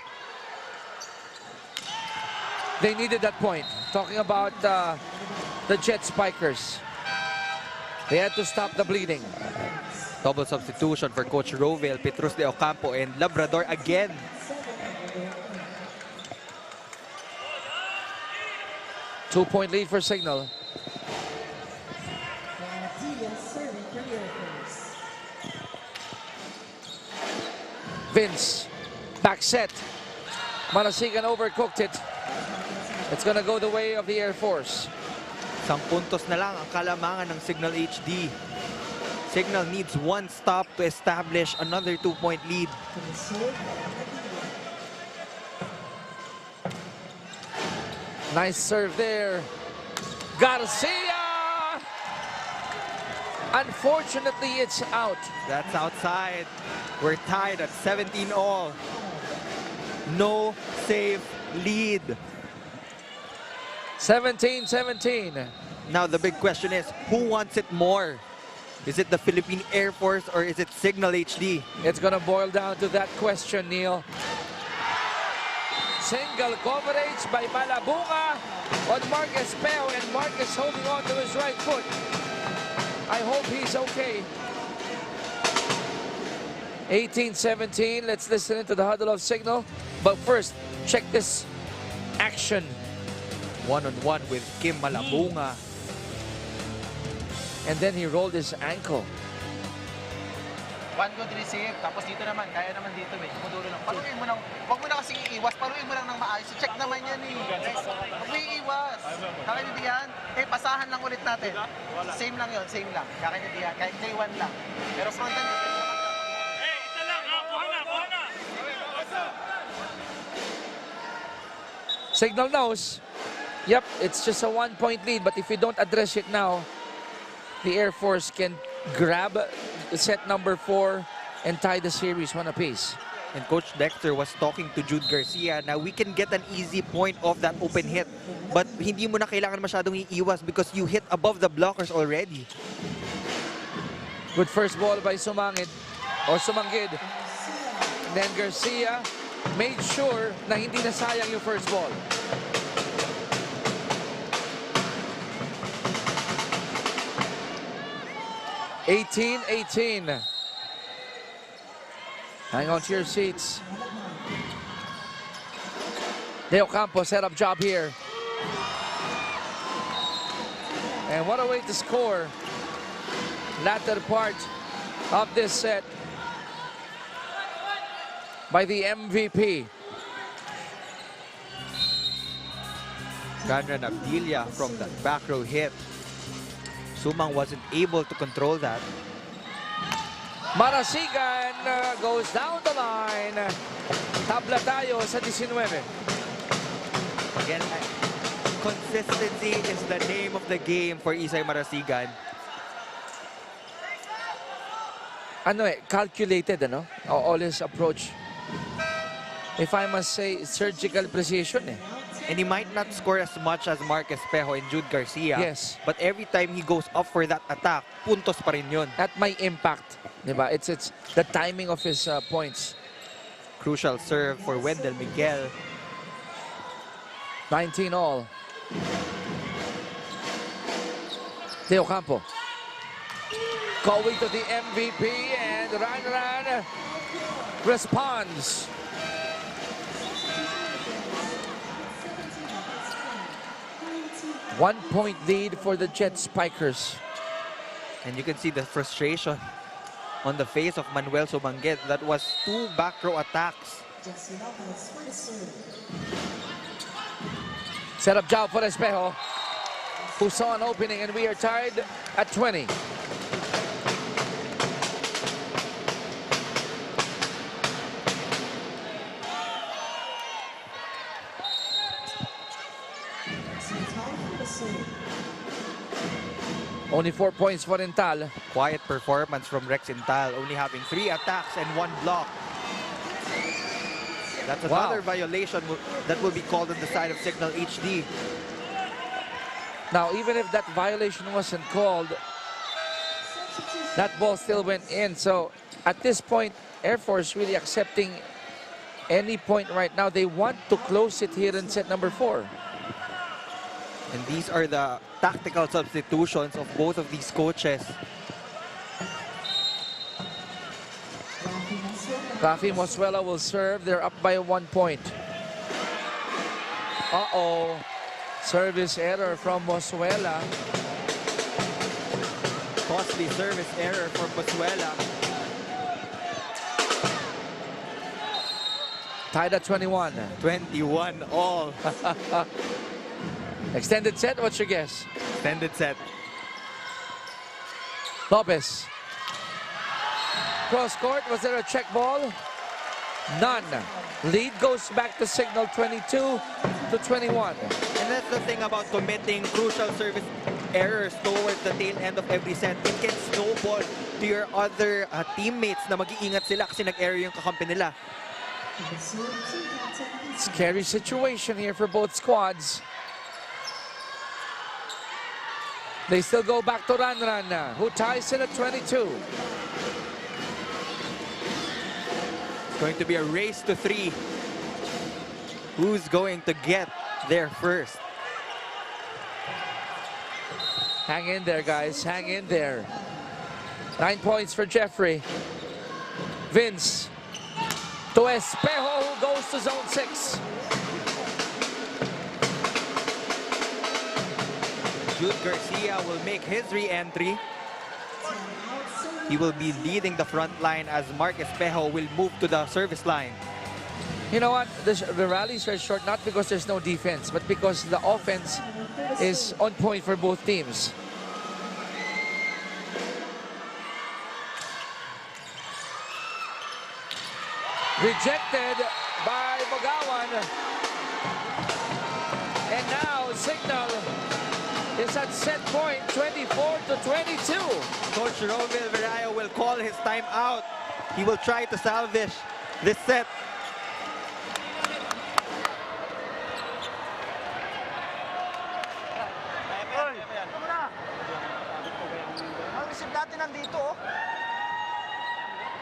They needed that point. Talking about the Jet Spikers. They had to stop the bleeding. Double substitution for Coach Rovell, Petrus de Ocampo, and Labrador again. Two-point lead for Cignal. Vince, back set. Marasigan overcooked it. It's gonna go the way of the Air Force. 10 puntos na lang ang kalamangan ng Cignal HD. Cignal needs 1 stop to establish another 2-point lead. Nice serve there. Garcia! Unfortunately, it's out. That's outside. We're tied at 17 all. No safe lead. 17-17. Now the big question is, who wants it more? Is it the Philippine Air Force or is it Cignal HD? It's gonna boil down to that question, Neil. Single coverage by Malabunga on Marcus Peo, and Marcus holding on to his right foot. I hope he's okay. 18-17. Let's listen into the huddle of Cignal. But first, check this action. One-on-one with Kim Malabunga. And then he rolled his ankle. One good receive, tapos dito naman, kaya naman dito eh. Kumudulo lang. Paluin mo lang, huwag mo na kasi iiwas, paluin mo lang ng maayos. Check naman yan eh. Huwag mo iiwas. Kakaintindihan? Pasahan lang ulit natin. Same lang yun, same lang. Kakaintindihan, kahit day one lang. Pero frontan yun. Isa lang ha, buha na. Cignal knows. Yep, it's just a 1-point lead, but if you don't address it now, the Air Force can grab set number 4 and tie the series 1 apiece. And Coach Dexter was talking to Jude Garcia. Now we can get an easy point off that open hit, but hindi mo na kailangan masyadong iiwas because you hit above the blockers already. Good first ball by Sumanggid. And then Garcia made sure na hindi nasayang yung first ball. 18-18. Hang on to your seats. De Ocampo set up job here. And what a way to score. Latter part of this set by the MVP. Ganran Abdilia from that back row hit. Sumang wasn't able to control that. Marasigan goes down the line. Tabla tayo sa 19. Again, consistency is the name of the game for Isay Marasigan. Calculated, all his approach. If I must say, surgical precision, And he might not score as much as Mark Espejo and Jude Garcia. Yes. But every time he goes up for that attack, puntos pa rin yun. At may impact, diba? It's the timing of his points. Crucial serve for Wendell Miguel. 19 all. Teo Campo. Going to the MVP, and Ran responds. One-point lead for the Jet Spikers. And you can see the frustration on the face of Manuel Sumanguet. That was 2 back row attacks. Set up job for Espejo, who saw an opening, and we are tied at 20. Only 4 points for Intal. Quiet performance from Rex Intal, only having 3 attacks and 1 block. That's another violation that will be called on the side of Cignal HD. Now, even if that violation wasn't called, that ball still went in. So, at this point, Airforce really accepting any point right now. They want to close it here in set number 4. And these are the tactical substitutions of both of these coaches. Rafi Mosuela will serve. They're up by 1 point. Uh-oh. Service error from Mosuela. Costly service error from Mosuela. Tied at 21. 21 all. Extended set, what's your guess? Extended set. Lopez. Cross court, was there a check ball? None. Lead goes back to Cignal 22-21. And that's the thing about committing crucial service errors towards the tail end of every set. It can snowball to your other teammates na mag-iingat sila kasi nag-error yung kakampi nila. Scary situation here for both squads. They still go back to Ran, who ties it at 22. It's going to be a race to 3. Who's going to get there first? Hang in there, guys. Hang in there. 9 points for Jeffrey. Vince to Espejo, who goes to zone 6. Jude Garcia will make his re-entry. He will be leading the front line as Mark Espejo will move to the service line. You know what? The rallies are short not because there's no defense, but because the offense is on point for both teams. Rejected by Bogawan. And now Cignal is at set point 24-22. Coach Romel Verayo will call his time out. He will try to salvage this set. Ang receive natin nandito, oh.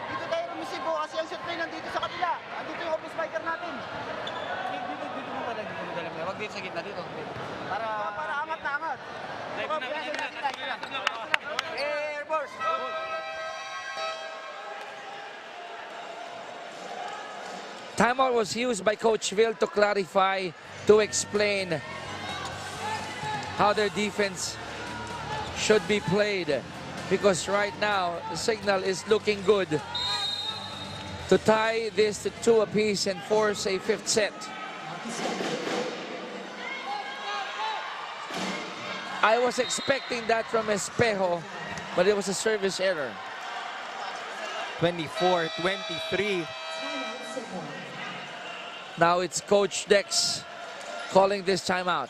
Dito tayo receive, oh, kasi ang set play nandito sa kabila. Andito yung office spiker natin. Dito mo talaga. Wag dito sa gitna dito. Para angat na angat. Airforce. Timeout was used by Coach Will to clarify, to explain how their defense should be played. Because right now, Cignal is looking good to tie this to 2 apiece and force a 5th set. I was expecting that from Espejo, but it was a service error. 24-23. Now it's Coach Dex calling this timeout.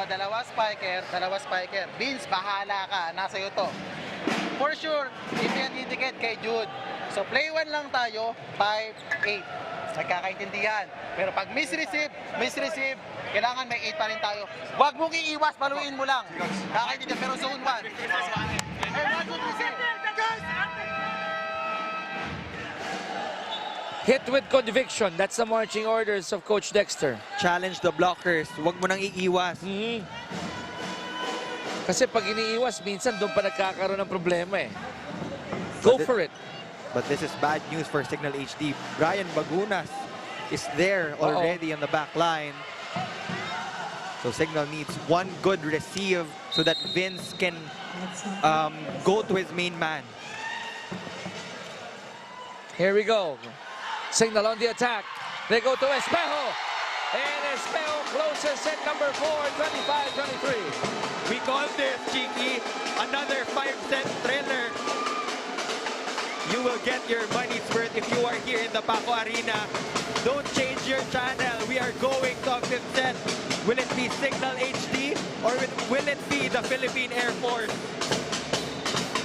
Dalawa spiker. Vince, bahala ka. Nasa iyo to. For sure, hindi yan indicate kay Jude. So play 1 lang tayo, 5-8. Nagkakaintindihan. Pero pag misreceive, kailangan may 8 pa rin tayo. Huwag mong iiwas, baluin mo lang. Kakaintindihan, pero zone 1. Hit with conviction. That's the marching orders of Coach Dexter. Challenge the blockers. Huwag mo nang iiwas. Kasi pag iniiwas, minsan doon pa nagkakaroon ng problema eh. Go for it. But this is bad news for Cignal HD. Brian Bagunas is there already on the back line. So Cignal needs one good receive so that Vince can go to his main man. Here we go. Cignal on the attack. They go to Espejo. And Espejo closes set number 4, 25-23. We call this, Cheeky, another 5-set thriller. You will get your money's worth if you are here in the Paco Arena. Don't change your channel. We are going to a 5th set. Will it be Cignal HD or will it be the Philippine Air Force?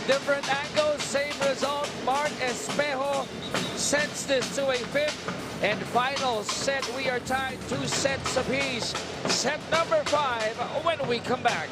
Different angles, same result. Mark Espejo sends this to a 5th and final set. We are tied 2 sets apiece. Set number 5 when we come back.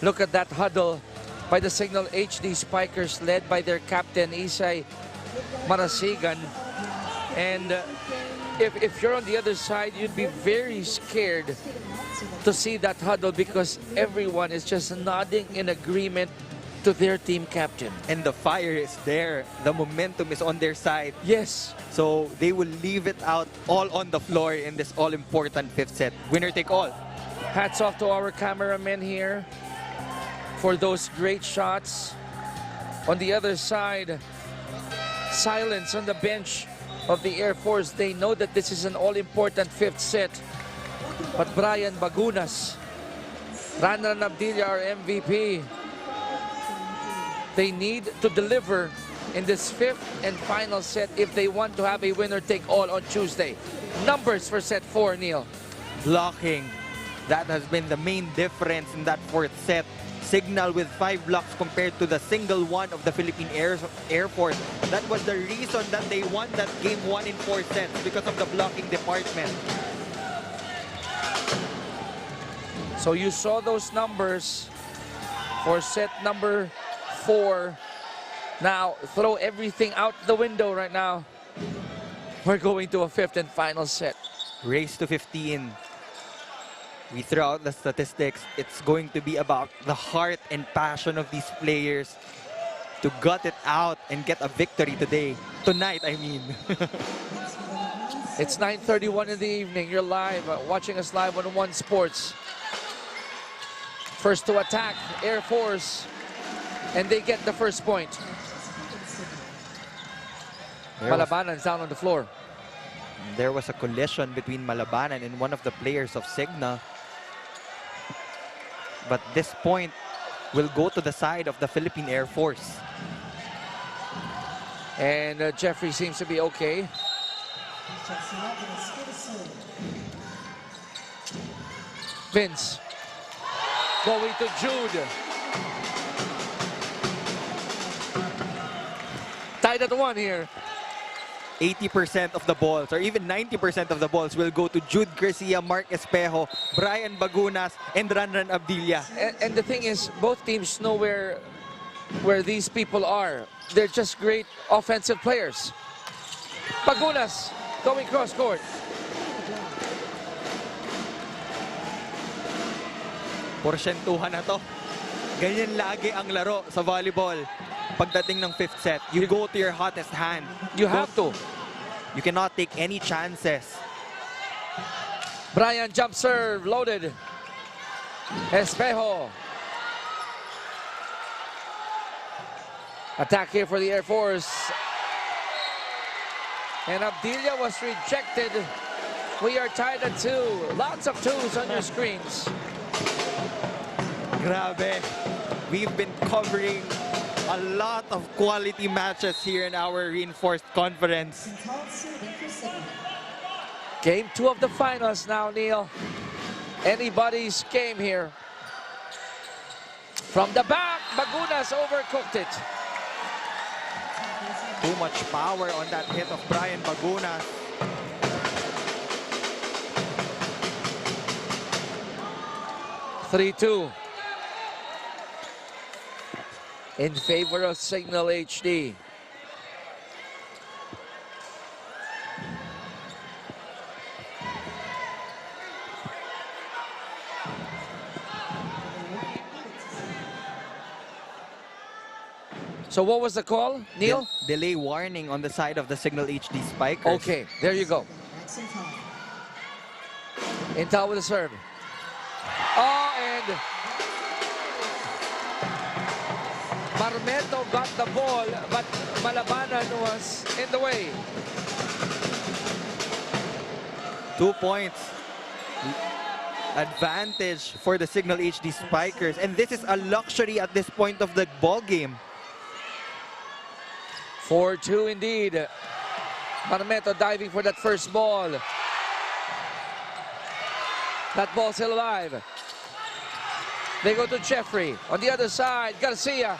Look at that huddle by the Cignal HD Spikers led by their captain Isay Marasigan. And if you're on the other side, you'd be very scared to see that huddle because everyone is just nodding in agreement to their team captain. And the fire is there. The momentum is on their side. Yes. So they will leave it out all on the floor in this all-important 5th set. Winner take all. Hats off to our cameramen here for those great shots. On the other side, silence on the bench of the Air Force. They know that this is an all-important 5th set. But Brian Bagunas, Rana Nabdilla, our MVP, they need to deliver in this 5th and final set if they want to have a winner-take-all on Tuesday. Numbers for set 4, Neil. Blocking. That has been the main difference in that 4th set. Cignal with 5 blocks compared to the single one of the Philippine Air Force. That was the reason that they won that game 1 in 4 sets because of the blocking department. So you saw those numbers for set number 4. Now throw everything out the window right now. We're going to a 5th and final set. Race to 15. We throw out the statistics. It's going to be about the heart and passion of these players to gut it out and get a victory today. Tonight, I mean. It's 9:31 in the evening. You're live, watching us live on One Sports. First to attack, Air Force. And they get the first point. Malabanan's down on the floor. There was a collision between Malabanan and one of the players of Cignal. But this point will go to the side of the Philippine Air Force. And Jeffrey seems to be okay. Vince going to Jude. Tied at 1 here. 80% of the balls, or even 90% of the balls, will go to Jude Garcia, Mark Espejo, Brian Bagunas, and Ranran Abdilla. And the thing is, both teams know where these people are. They're just great offensive players. Bagunas going cross court. Porsyentuhan na to. Ganyan lagi ang laro sa volleyball. Pagdating ng 5th set, you go to your hottest hand. You have to. You cannot take any chances. Brian jump serve, loaded. Espejo. Attack here for the Air Force. And Abdilla was rejected. We are tied at 2. Lots of 2s on your screens. Grabe. We've been covering a lot of quality matches here in our reinforced conference. Game 2 of the finals now, Neil. Anybody's game here. From the back, Bagunas overcooked it. Too much power on that hit of Brian Bagunas. (3-2) in favor of Cignal HD. So what was the call, Neil? Delay warning on the side of the Cignal HD spikers. Okay, there you go. Intel with the serve. Oh, and Marmeto got the ball, but Malabanan was in the way. 2 points. Advantage for the Cignal HD spikers. And this is a luxury at this point of the ball game. 4-2 indeed. Marmeto diving for that first ball. That ball still alive. They go to Jeffrey. On the other side, Garcia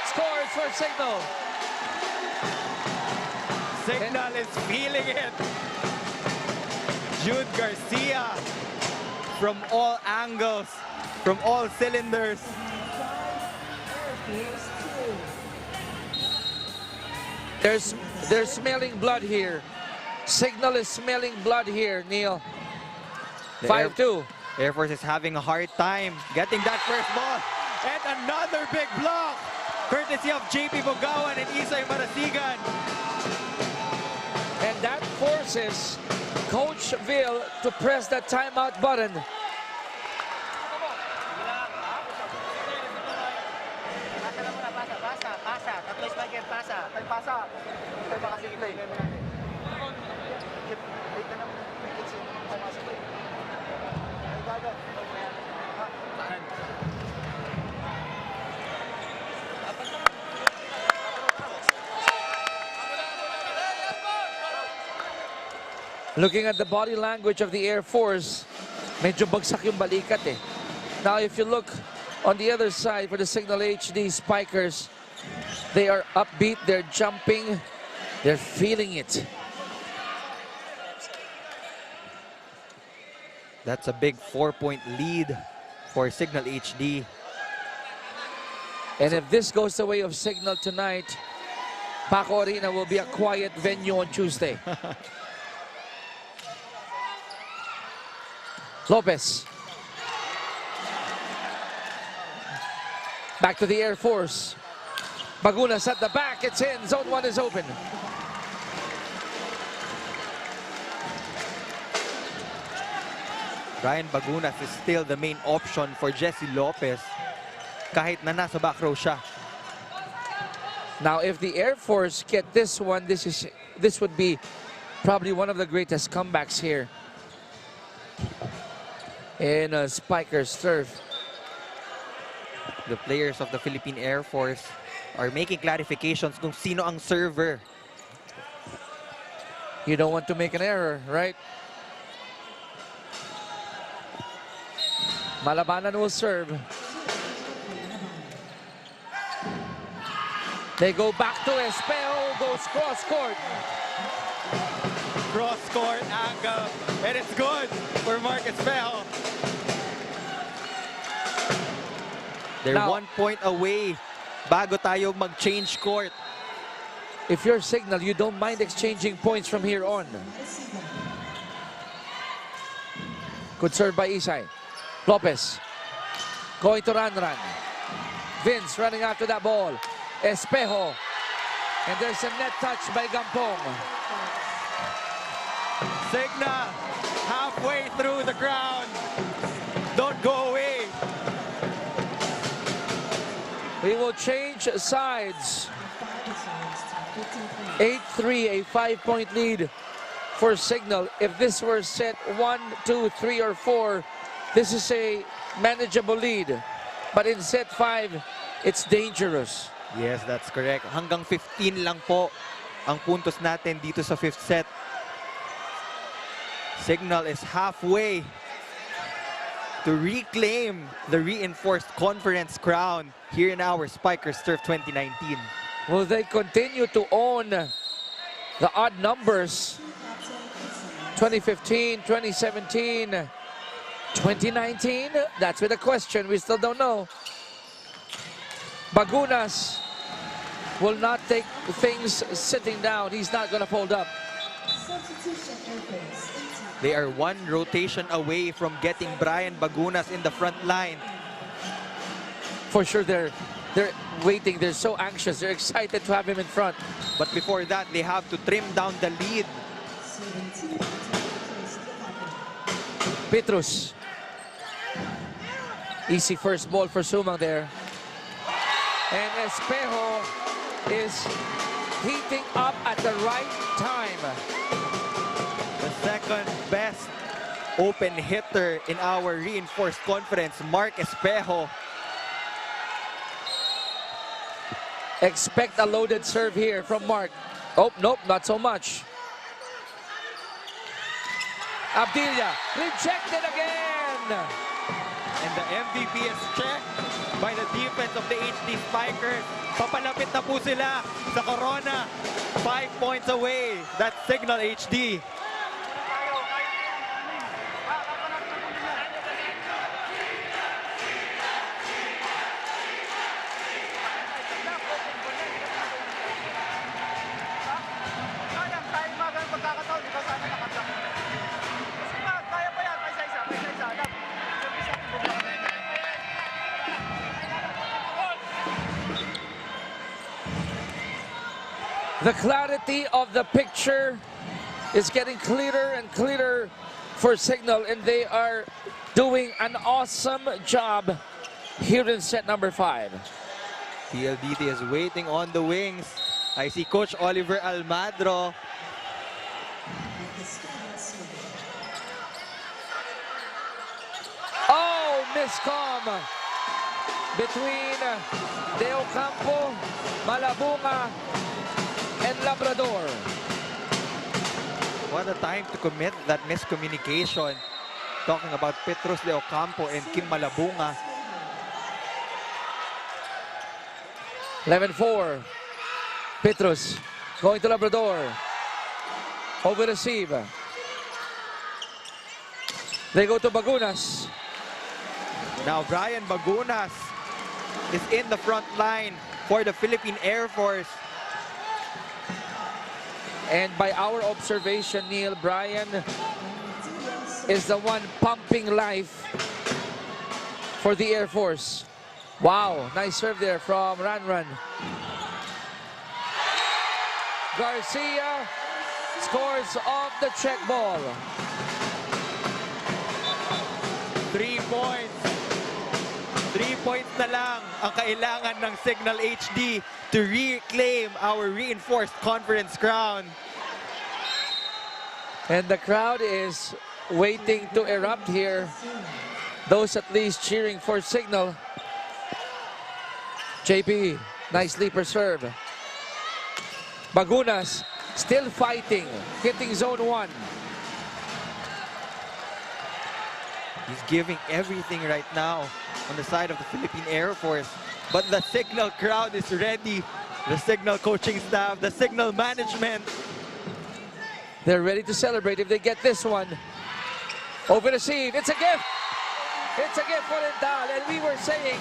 scores for Cignal. Cignal is feeling it. Jude Garcia from all angles, from all cylinders. They're smelling blood here. Cignal is smelling blood here, Neil. 5-2. Air Force is having a hard time getting that first ball. And another big block, courtesy of JP Bogawan and Isay Marasigan. And that forces Coach Vil to press that timeout button. Looking at the body language of the Air Force, medyo bagsak yung balikat eh. Now if you look on the other side for the Cignal HD spikers, they are upbeat, they're jumping, they're feeling it. That's a big 4-point lead for Cignal HD. And if this goes the way of Cignal tonight, Paco Arena will be a quiet venue on Tuesday. Lopez. Back to the Air Force. Bagunas at the back, it's in. Zone 1 is open. Brian Bagunas is still the main option for Jesse Lopez, kahit na nasa back row siya. Now, if the Air Force get this one, this would be probably one of the greatest comebacks here in Spikers turf. The players of the Philippine Air Force are making clarifications kung sino ang server. You don't want to make an error, right? Malabanan will serve. They go back to Espejo, goes cross-court. Cross-court angle. And it's good for Mark Espejo. They're Now, 1 point away bago tayo mag-change court. if you're Cignal, you don't mind exchanging points from here on. Good serve by Isay. Lopez going to run. Vince running after that ball. Espejo. And there's a net touch by Gampong. Cignal halfway through the ground. Don't go away. We will change sides. 8-3, a 5-point lead for Cignal. If this were set 1, 2, 3, or 4, this is a manageable lead. But in set 5, it's dangerous. Yes, that's correct. Hanggang 15 lang po ang puntos natin dito sa 5th set. Cignal is halfway to reclaim the reinforced conference crown here in our Spikers Turf 2019. Will they continue to own the odd numbers? 2015, 2017, 2019? That's with a question. We still don't know. Bagunas will not take things sitting down. He's not going to fold up. They are 1 rotation away from getting Brian Bagunas in the front line. For sure, they're waiting. They're so anxious. They're excited to have him in front. But before that, they have to trim down the lead. Petrus. Easy first ball for Sumang there. And Espejo is heating up at the right time. The second best open hitter in our reinforced conference, Mark Espejo. Expect a loaded serve here from Mark. Oh, nope, not so much. Abdilia, rejected again. And the MVP is checked by the defense of the HD Spikers. Papalapit na po sila sa Corona. 5 points away. That's Cignal HD. The clarity of the picture is getting clearer and clearer for Cignal, and they are doing an awesome job here in set number 5. PLDT is waiting on the wings. I see Coach Oliver Almadro. Oh, miscom between De Ocampo, Malabunga, and Labrador. What a time to commit that miscommunication. Talking about Petrus De Ocampo and Kim Malabunga. 11-4. Petrus going to Labrador. Over receive. They go to Bagunas. Now Brian Bagunas is in the front line for the Philippine Air Force. And by our observation, Neil, Brian is the one pumping life for the Air Force. Wow, nice serve there from Ranran. Garcia scores off the check ball. 3 points. 3 points na lang ang kailangan ng Cignal HD to reclaim our reinforced conference crown. And the crowd is waiting to erupt here. Those at least cheering for Cignal. JP, nice leaper serve. Bagunas still fighting, hitting zone 1. He's giving everything right now on the side of the Philippine Air Force. But the Cignal crowd is ready The Cignal coaching staff, the Cignal management. They're ready to celebrate if they get this one. Over the seam. It's a gift. It's a gift for Intal. And we were saying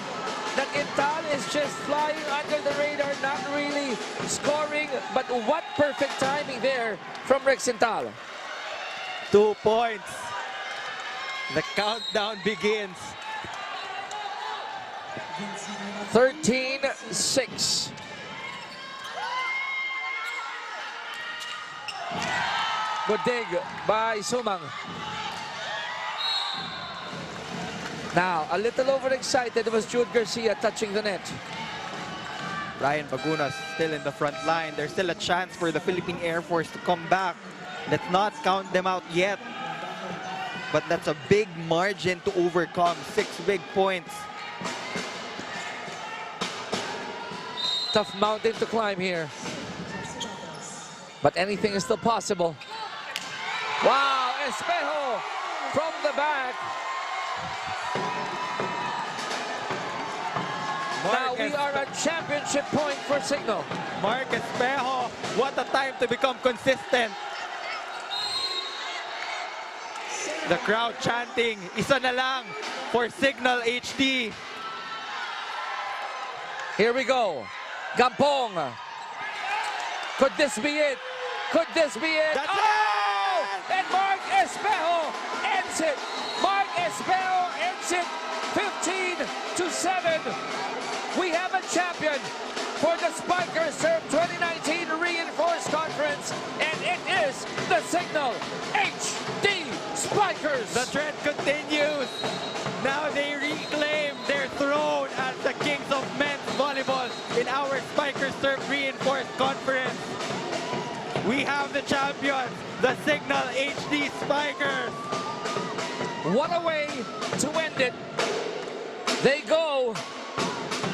that Intal is just flying under the radar, not really scoring. But what perfect timing there from Rex Intal. 2 points. The countdown begins. 13-6. Good dig by Sumang. Now, a little overexcited was Jude Garcia touching the net. Ryan Bagunas still in the front line. There's still a chance for the Philippine Air Force to come back. Let's not count them out yet. But that's a big margin to overcome. 6 big points. Tough mountain to climb here. But anything is still possible. Wow, Espejo from the back. Now we are at championship point for Cignal. Mark Espejo, what a time to become consistent. The crowd chanting, isa na lang for Cignal HD. Here we go. Gampong. Could this be it? Could this be it? That's And Mark Espejo ends it. Mark Espejo ends it 15-7. We have a champion for the Spikers Surf 2019 Reinforced Conference, and it is the Cignal HD Spikers. The trend continues. Now they reclaim their throne as the kings of men's volleyball in our Spikers Surf Reinforced Conference. We have the champions, the Cignal HD Spikers. What a way to end it. They go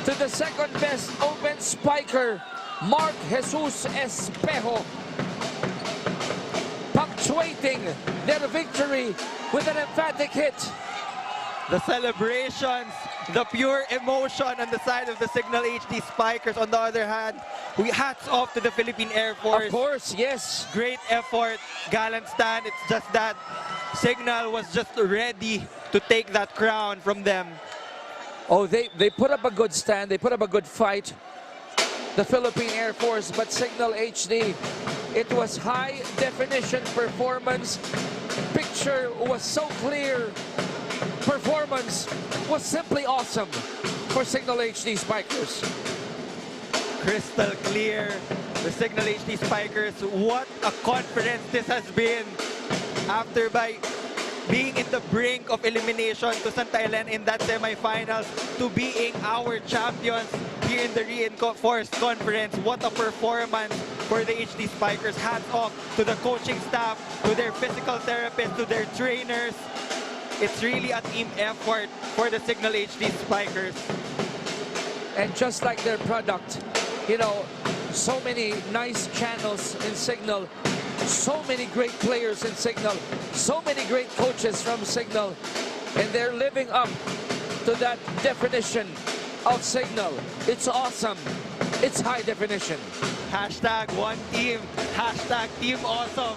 to the second best open spiker, Mark Jesus Espejo, punctuating their victory with an emphatic hit. The celebrations, the pure emotion on the side of the Cignal HD Spikers. On the other hand, we hats off to the Philippine Air Force. Of course, yes. Great effort, gallant stand. It's just that Cignal was just ready to take that crown from them. Oh, they put up a good stand. They put up a good fight. The Philippine Air Force, but Cignal HD, it was high definition performance. Picture was so clear. Performance was simply awesome for Cignal HD Spikers. Crystal clear. The Cignal HD Spikers, what a confidence this has been. After being in the brink of elimination to Santa Elena in that semifinals, to being our champions here in the Reinforced Conference. What a performance for the HD Spikers. Hats off to the coaching staff, to their physical therapists, to their trainers. It's really a team effort for the Cignal HD Spikers. And just like their product, you know, so many nice channels in Cignal, so many great players in Cignal, so many great coaches from Cignal, and they're living up to that definition of Cignal. It's awesome. It's high definition. Hashtag one team. Hashtag team awesome.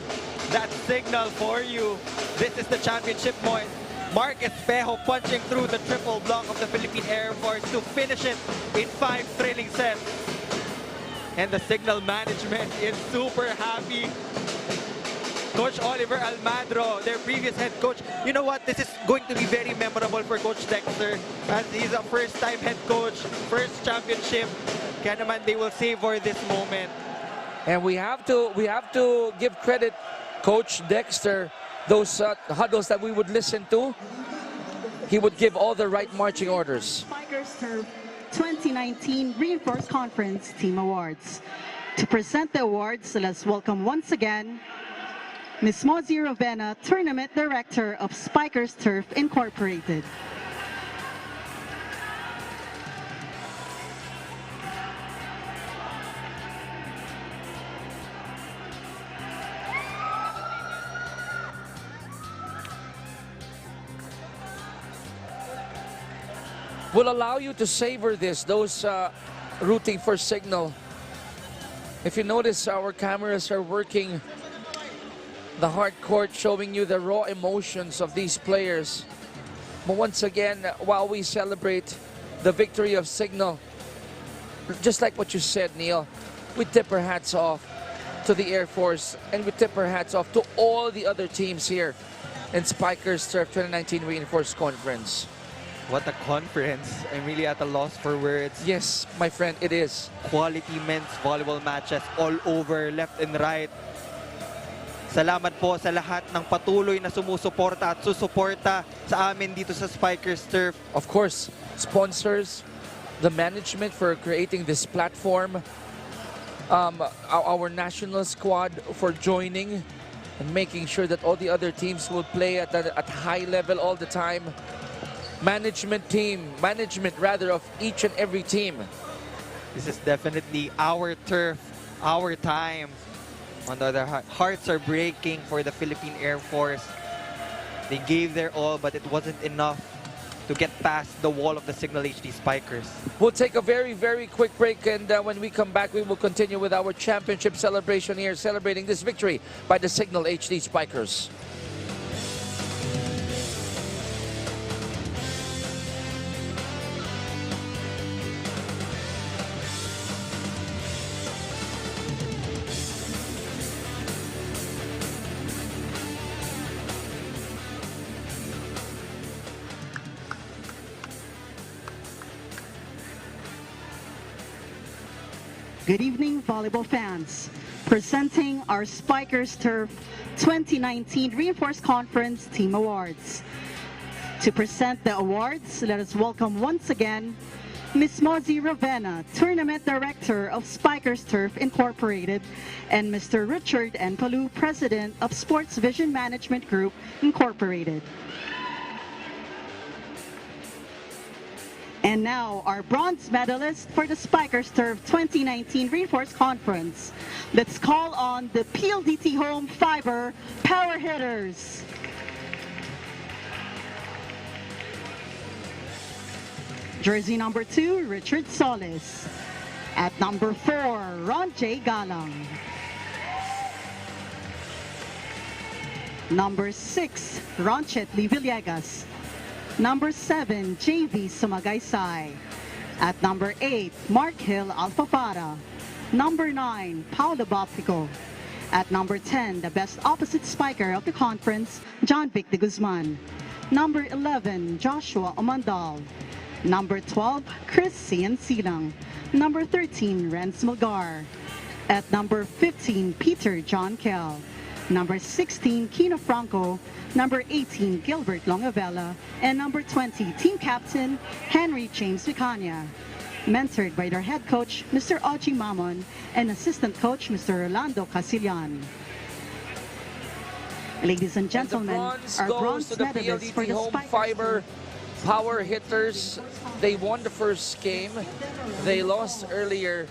That's Cignal for you. This is the championship point. Mark Espejo punching through the triple block of the Philippine Air Force to finish it in 5 thrilling sets. And the Cignal management is super happy. Coach Oliver Almadro, their previous head coach. You know what? This is going to be very memorable for Coach Dexter, as he's a first-time head coach, first championship. Kaya naman they will savor this moment. And we have to give credit, Coach Dexter. Those huddles that we would listen to, he would give all the right marching orders. Spikers Surf 2019 Reinforced Conference Team Awards. To present the awards, let's welcome once again Ms. Mozi Rovena, Tournament Director of Spikers Turf Incorporated. Will allow you to savor this, those rooting for Cignal. If you notice, our cameras are working the hard court, showing you the raw emotions of these players. But once again, while we celebrate the victory of Cignal, just like what you said, Neil, we tip our hats off to the Airforce, and we tip our hats off to all the other teams here in Spikers Turf 2019 Reinforced Conference. What a conference. I'm really at a loss for words. Yes, my friend, it is. Quality men's volleyball matches all over, left and right. Salamat po sa lahat ng patuloy na sumusuporta at susuporta sa amin dito sa Spikers Turf. Of course, sponsors, the management for creating this platform, our national squad for joining and making sure that all the other teams will play at high level all the time. Management of each and every team. This is definitely our turf, our time. On the other hand, hearts are breaking for the Philippine Air Force. They gave their all, but it wasn't enough to get past the wall of the Cignal HD Spikers. We'll take a very, very quick break, and when we come back, we will continue with our championship celebration here, celebrating this victory by the Cignal HD Spikers. Good evening, volleyball fans. Presenting our Spikers Turf 2019 Reinforced Conference Team Awards. To present the awards, let us welcome once again Ms. Mozi Ravenna, Tournament Director of Spikers Turf Incorporated, and Mr. Richard N. Palu, President of Sports Vision Management Group Incorporated. And now, our bronze medalist for the Spikers Turf 2019 Reinforced Conference. Let's call on the PLDT Home Fiber Power Hitters. Jersey number 2, Richard Solis. At number 4, Ron J. Galang. Number 6, Ronchet Lee Villegas. Number 7, JV Sumagaysay. At number 8, Mark Hill Alfafara. Number 9, Paolo Baptico. At number 10, the best opposite spiker of the conference, John Vic de Guzman. Number 11, Joshua Omandal. Number 12, Chris Cian Silang. Number 13, Renz Mulgar. At number 15, Peter John Kell. Number 16, Kino Franco. Number 18, Gilbert Longavella. And number 20, team captain, Henry James Vicania. Mentored by their head coach, Mr. Oji Mamon, and assistant coach, Mr. Rolando Casillan. Ladies and gentlemen, our bronze medalists for the Home Spikers Fiber Power Hitters. They won the first game. They lost earlier.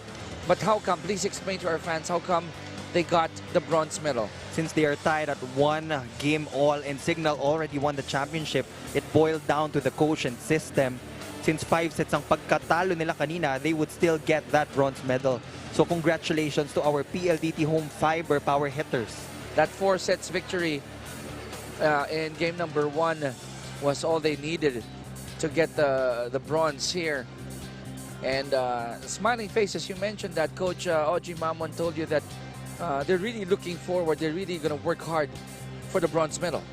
But how come? Please explain to our fans how come they got the bronze medal. Since they are tied at 1 game all and Cignal already won the championship, it boiled down to the quotient system. Since 5 sets ang pagkatalo nila kanina, they would still get that bronze medal. So congratulations to our PLDT Home Fiber Power Hitters. That 4 sets victory in game number 1 was all they needed to get the bronze here. And smiling faces, you mentioned that Coach Oji Mamon told you that they're really looking forward. They're really going to work hard for the bronze medal.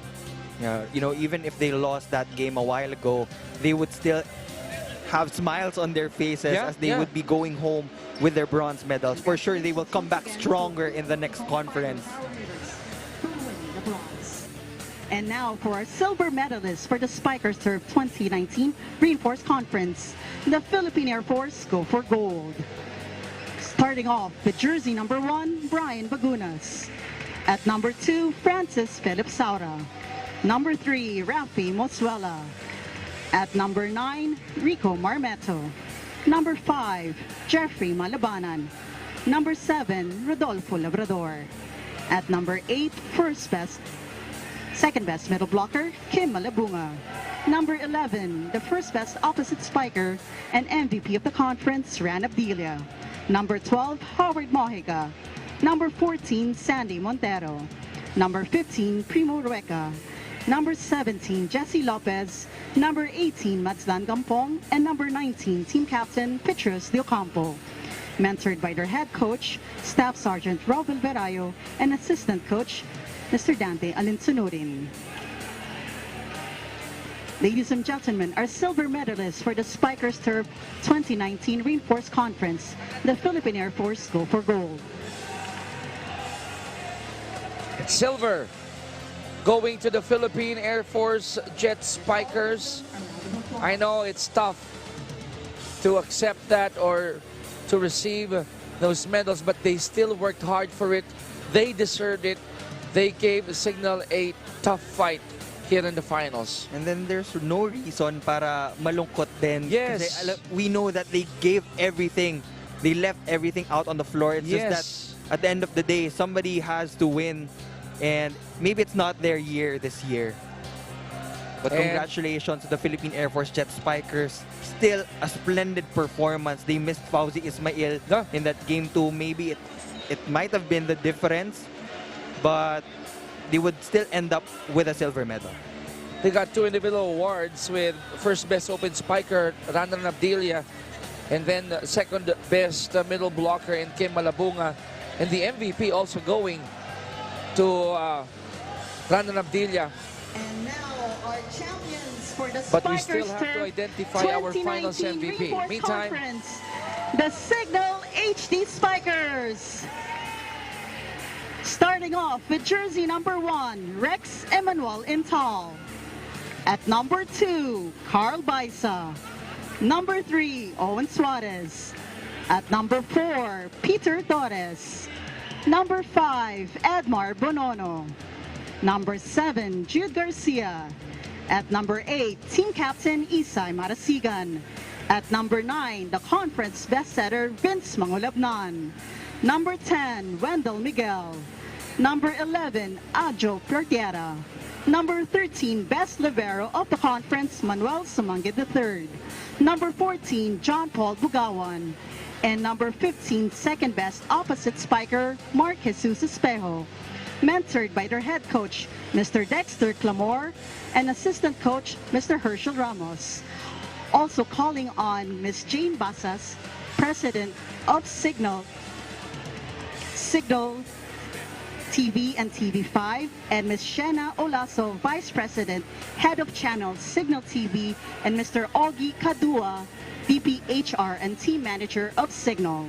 Yeah, you know, even if they lost that game a while ago, they would still have smiles on their faces as they would be going home with their bronze medals. For sure, they will come back stronger in the next conference. And now for our silver medalists for the Spikers Turf 2019 Reinforced Conference, the Philippine Air Force go for gold. Starting off with jersey number 1, Brian Bagunas. At number 2, Francis Philip Saura. Number 3, Rafi Mosuela. At number 9, Rico Marmeto. Number 5, Jeffrey Malabanan. Number 7, Rodolfo Labrador. At number 8, second best middle blocker, Kim Malabunga. Number 11, the first best opposite spiker and MVP of the conference, Ran Abdilia. Number 12, Howard Mojica. Number 14, Sandy Montero. Number 15, Primo Rueca. Number 17, Jesse Lopez. Number 18, Matzlan Gampong. And number 19, Team Captain Petrus De Ocampo. Mentored by their head coach, Staff Sergeant Robel Verayo, and assistant coach, Mr. Dante Alinsunurin. Ladies and gentlemen, our silver medalists for the Spikers Turf 2019 Reinforced Conference, the Philippine Air Force go for gold. Silver going to the Philippine Air Force Jet Spikers. I know it's tough to accept that or to receive those medals, but they still worked hard for it. They deserved it. They gave Cignal a tough fight here in the finals. And then there's no reason para malungkot din. Yes. Kasi we know that they gave everything. They left everything out on the floor. It's just that at the end of the day, somebody has to win. And maybe it's not their year this year. But congratulations to the Philippine Air Force Jet Spikers. Still a splendid performance. They missed Fauzi Ismail in that game too. Maybe it might have been the difference, but they would still end up with a silver medal. They got 2 individual awards with first best open spiker, Randan Abdilia, and then second best middle blocker in Kim Malabunga. And the MVP also going to Randan Abdilia. And now our champions for the But we Spikers still have to identify our finals MVP. Meantime, the Cignal HD Spikers. Starting off with jersey number 1, Rex Emmanuel Intal. At number 2, Carl Baisa. Number 3, Owen Suarez. At number 4, Peter Torres. Number 5, Edmar Bonono. Number 7, Jude Garcia. At number 8, Team Captain Isay Marasigan. At number 9, the conference bestsetter Vince Mangulabnan. Number 10, Wendell Miguel. Number 11, Ajo Pertiera. Number 13, best libero of the conference, Manuel Sumangit III. Number 14, John Paul Bugawan. And number 15, second best opposite spiker, Mark Jesus Espejo. Mentored by their head coach, Mr. Dexter Clamor, and assistant coach, Mr. Herschel Ramos. Also calling on Ms. Jane Basas, president of Cignal TV and TV5, and Ms. Shena Olaso, Vice President, Head of Channel, Cignal TV, and Mr. Augie Kadua, VP HR and Team Manager of Cignal.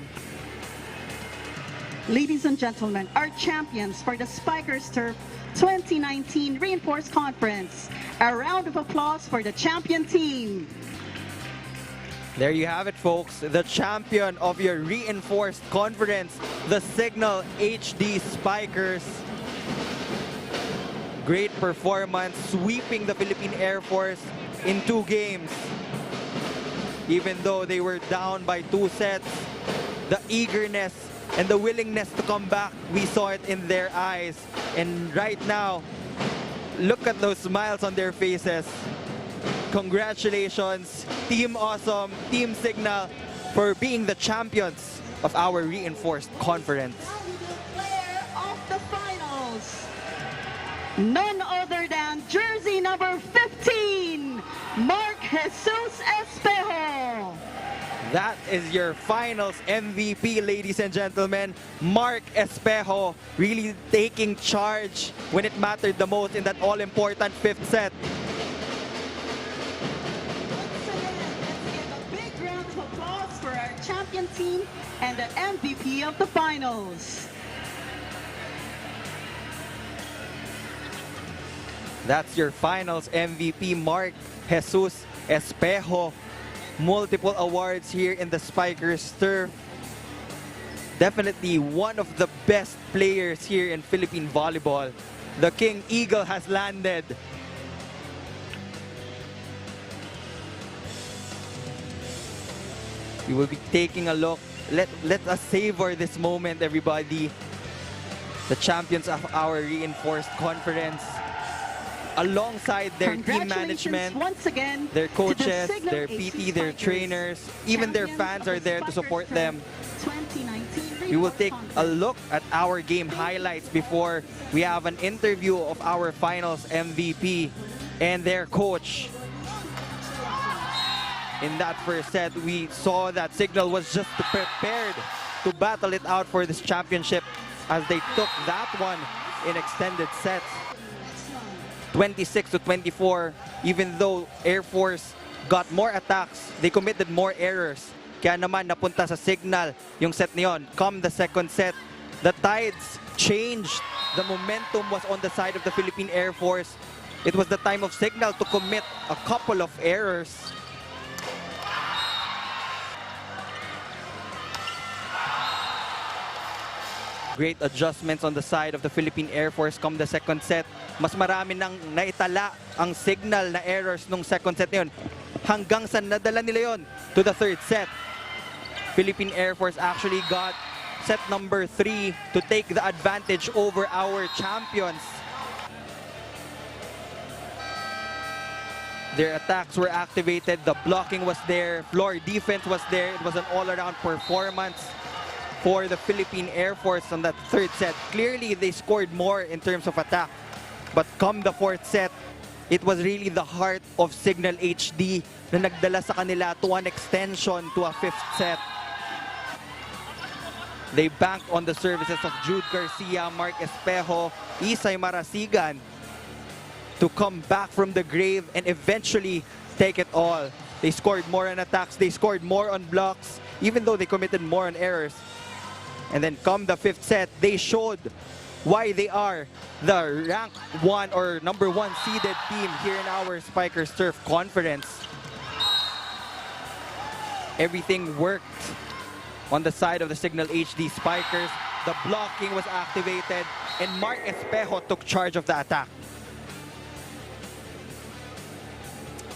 Ladies and gentlemen, our champions for the Spikers Turf 2019 Reinforced Conference. A round of applause for the champion team. There you have it, folks. The champion of your Reinforced Conference, the Cignal HD Spikers. Great performance, sweeping the Philippine Air Force in 2 games. Even though they were down by 2 sets, the eagerness and the willingness to come back, we saw it in their eyes. And right now, look at those smiles on their faces. Congratulations, Team Awesome, Team Cignal, for being the champions of our Reinforced Conference. Player of the finals, none other than jersey number 15, Mark Jesus Espejo. That is your finals MVP, ladies and gentlemen. Mark Espejo really taking charge when it mattered the most in that all-important 5th set. For our champion team and the MVP of the finals. That's your finals MVP, Mark Jesus Espejo. Multiple awards here in the Spikers Turf. Definitely one of the best players here in Philippine volleyball. The King Eagle has landed. We will be taking a look. Let us savor this moment, everybody. The champions of our Reinforced Conference. alongside their team Congratulations management, once again their to the coaches, Cignal their HC PT, their Spikers, trainers, even their champions fans of are the there to Spikers support Turf them. 2019 We will Regional take a Conference. look at our game highlights before we have an interview of our finals MVP and their coach. In that first set, we saw that Cignal was just prepared to battle it out for this championship as they took that one in extended sets. 26-24, even though Airforce got more attacks, they committed more errors. Kaya naman napunta sa Cignal yung set na yun. Come the second set, the tides changed. The momentum was on the side of the Philippine Air Force. It was the time of Cignal to commit a couple of errors. Great adjustments on the side of the Philippine Air Force come the second set. Mas marami nang naitala ang Cignal na errors nung second set na yun. Hanggang sa nadala nila yun to the third set. Philippine Air Force actually got set number 3 to take the advantage over our champions. Their attacks were activated, the blocking was there, floor defense was there. It was an all-around performance for the Philippine Air Force on that third set. Clearly, they scored more in terms of attack. But come the fourth set, it was really the heart of Cignal HD na nagdala sa kanila to an extension to a fifth set. They banked on the services of Jude Garcia, Mark Espejo, Isay Marasigan to come back from the grave and eventually take it all. They scored more on attacks, they scored more on blocks, even though they committed more on errors. And then come the fifth set, they showed why they are the rank 1 or number 1 seeded team here in our Spikers Turf Conference. Everything worked on the side of the Cignal HD Spikers. The blocking was activated and Mark Espejo took charge of the attack.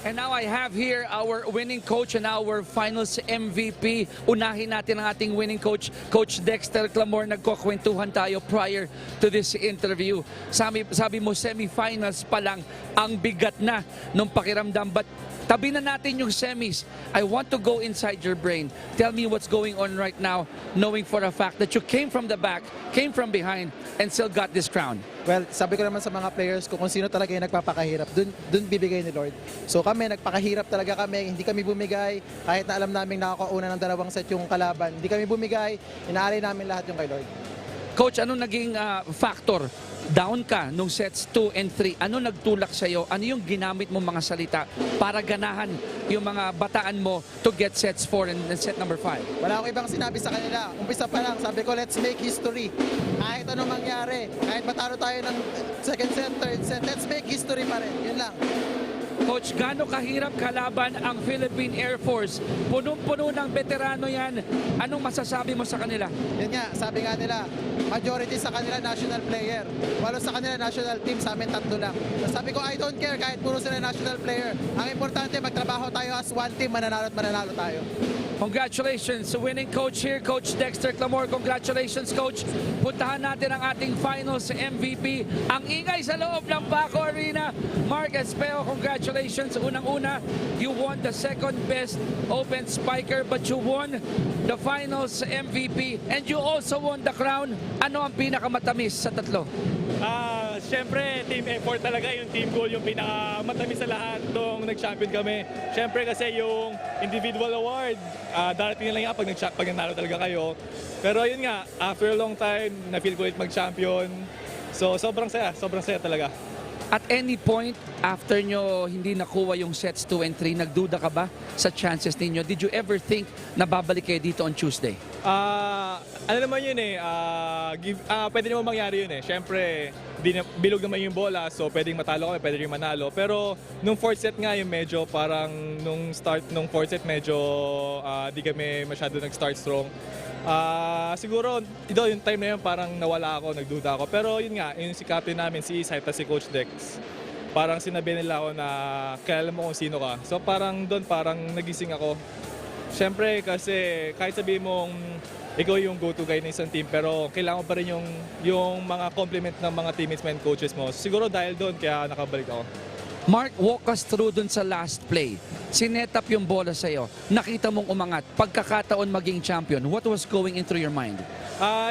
And now I have here our winning coach and our finals MVP. Unahin natin ang ating winning coach, Coach Dexter Clamor. Nagkukwentuhan tayo prior to this interview. Sabi mo, semifinals pa lang ang bigat na nung pakiramdam. But tabi na natin yung semis. I want to go inside your brain. Tell me what's going on right now, knowing for a fact that you came from the back, came from behind, and still got this crown. Well, sabi ko naman sa mga players ko kung sino talaga yung nagpapakahirap, dun bibigay ni Lord. So kami, nagpakahirap talaga kami, hindi kami bumigay, kahit na alam namin nakakauna ng 2 set yung kalaban, hindi kami bumigay, inaari namin lahat yung kay Lord. Coach, anong naging factor? Down ka nung sets 2 and 3. Ano nagtulak sa'yo? Ano yung ginamit mo mga salita para ganahan yung mga bataan mo to get sets 4 and set number 5? Wala akong ibang sinabi sa kanila. Umpisa pa lang, sabi ko, let's make history. Kahit anong mangyari, kahit matalo tayo ng second set, third set, let's make history pa rin. Yun lang. Coach, gaano kahirap kalaban ang Philippine Air Force? Punong-puno ng veterano yan. Anong masasabi mo sa kanila? Yun nga, sabi nga nila, majority sa kanila national player. 8 sa kanila national team, sa amin 3 lang. So sabi ko, I don't care kahit puro sila national player. Ang importante, magtrabaho tayo as one team, mananalo at mananalo tayo. Congratulations sa winning coach here, Coach Dexter Clamor. Congratulations, Coach. Puntahan natin ang ating finals MVP. Ang ingay sa loob ng Paco Arena. Mark Espejo, congratulations. Unang-una, you won the second best open spiker, but you won the finals MVP and you also won the crown. Ano ang pinakamatamis sa tatlo? Siyempre, team effort talaga, yung team goal, yung pinakamatamis sa lahat nung nag-champion kami. Siyempre kasi yung individual award, darating na lang yan pag nanalo talaga kayo. Pero yun nga, after a long time, na-feel ko ulit mag-champion. So sobrang saya talaga. At any point, after nyo hindi nakuha yung sets 2 and 3, nagduda ka ba sa chances ninyo? Did you ever think na babalik kayo dito on Tuesday? Ano naman yun pwede naman mangyari yun Siyempre, bilog naman yung bola, so pwedeng matalo kami, pwede rin manalo. Pero nung fourth set nga, yung medyo parang nung start nung fourth set, medyo di kami masyado nag-start strong. Siguro, yung time na yun parang nawala ako, nagduda ako. Pero yun nga, yung si captain namin, si Isay, si Coach Dex, parang sinabi nila ako na kilala mo kung sino ka. So parang doon, parang nagising ako. Siyempre kasi kahit sabihin mong ikaw yung go-to guy ng isang team, pero kailangan mo pa rin yung mga compliment ng mga teammates mo and coaches mo. Siguro dahil doon kaya nakabalik ako. Mark, walk us through dun sa last play. Sinet up yung bola sa'yo. Nakita mong umangat. Pagkakataon maging champion. What was going in through your mind?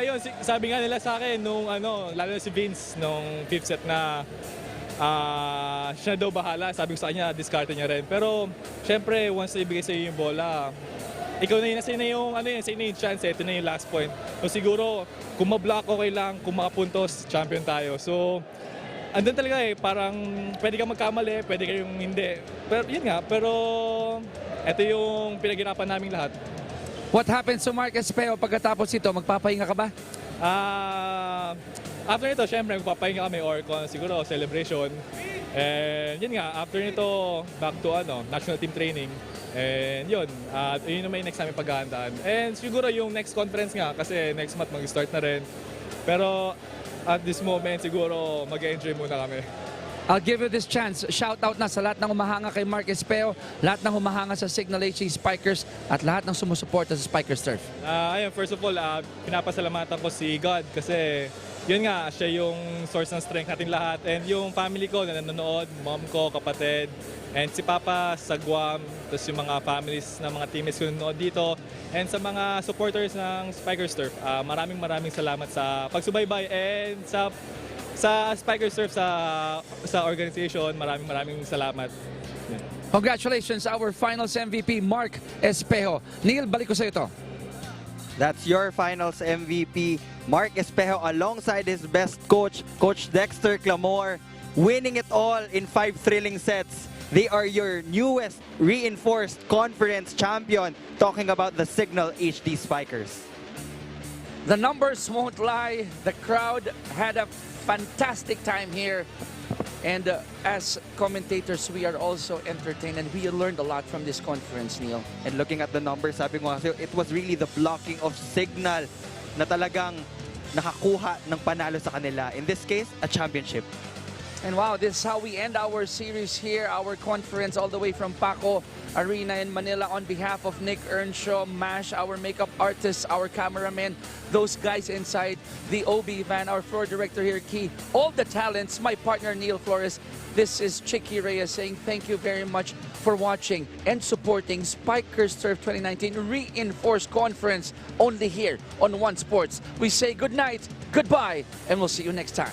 Yun, sabi nga nila sa akin nung lalo na si Vince nung fifth set na siya daw bahala. Sabi ko sa kanya, discard niya rin. Pero syempre, once na ibigay sa'yo yung bola, ikaw na yun, nasa na yung chance, ito na yung last point. So siguro, kung ma-block okay lang, kung makapuntos, champion tayo. So, andun talaga parang pwede kang magkamali, pwede kayong hindi. Pero yun nga, pero ito yung pinaghirapan namin lahat. What happens to Mark Espejo pagkatapos ito? Magpapahinga ka ba? After nito, syempre magpapahinga kami or siguro celebration. And yun nga, after nito, back to national team training. And yun, yun naman yung next namin paghahandaan. And siguro yung next conference nga, kasi next month mag-start na rin. Pero at this moment, siguro mag-enjoy muna kami. I'll give you this chance. Shout out na sa lahat ng humahanga kay Mark Espejo, lahat ng humahanga sa Cignal HD Spikers, at lahat ng sumusuporta sa Spikers Turf. Ayun, first of all, pinapasalamatan ko si God kasi yun nga, siya yung source ng strength natin lahat. And yung family ko na nanonood, mom ko, kapatid, and si Papa sa Guam, tapos yung mga families ng mga teammates ko nanonood dito, and sa mga supporters ng Spikers Turf, maraming salamat sa pagsubaybay and sa Spikers Turf sa organization, maraming salamat. Yeah. Congratulations, our finals MVP, Mark Espejo. Neil, balik ko sa ito. That's your finals MVP, Mark Espejo, alongside his best coach, Coach Dexter Clamor, winning it all in 5 thrilling sets. They are your newest reinforced conference champion, talking about the Cignal HD Spikers. The numbers won't lie. The crowd had a fantastic time here. And as commentators, we are also entertained and we learned a lot from this conference, Neil. And looking at the numbers, sabi ko kasi, it was really the blocking of Cignal na talagang nakakuha ng panalo sa kanila. In this case, a championship. And wow, this is how we end our series here, our conference all the way from Paco Arena in Manila. On behalf of Nick Earnshaw, Mash, our makeup artists, our cameramen, those guys inside the OB van, our floor director here, Key, all the talents, my partner Neil Flores. This is Chicky Reyes saying thank you very much for watching and supporting Spikers Turf 2019 Reinforced Conference only here on One Sports. We say good night, goodbye, and we'll see you next time.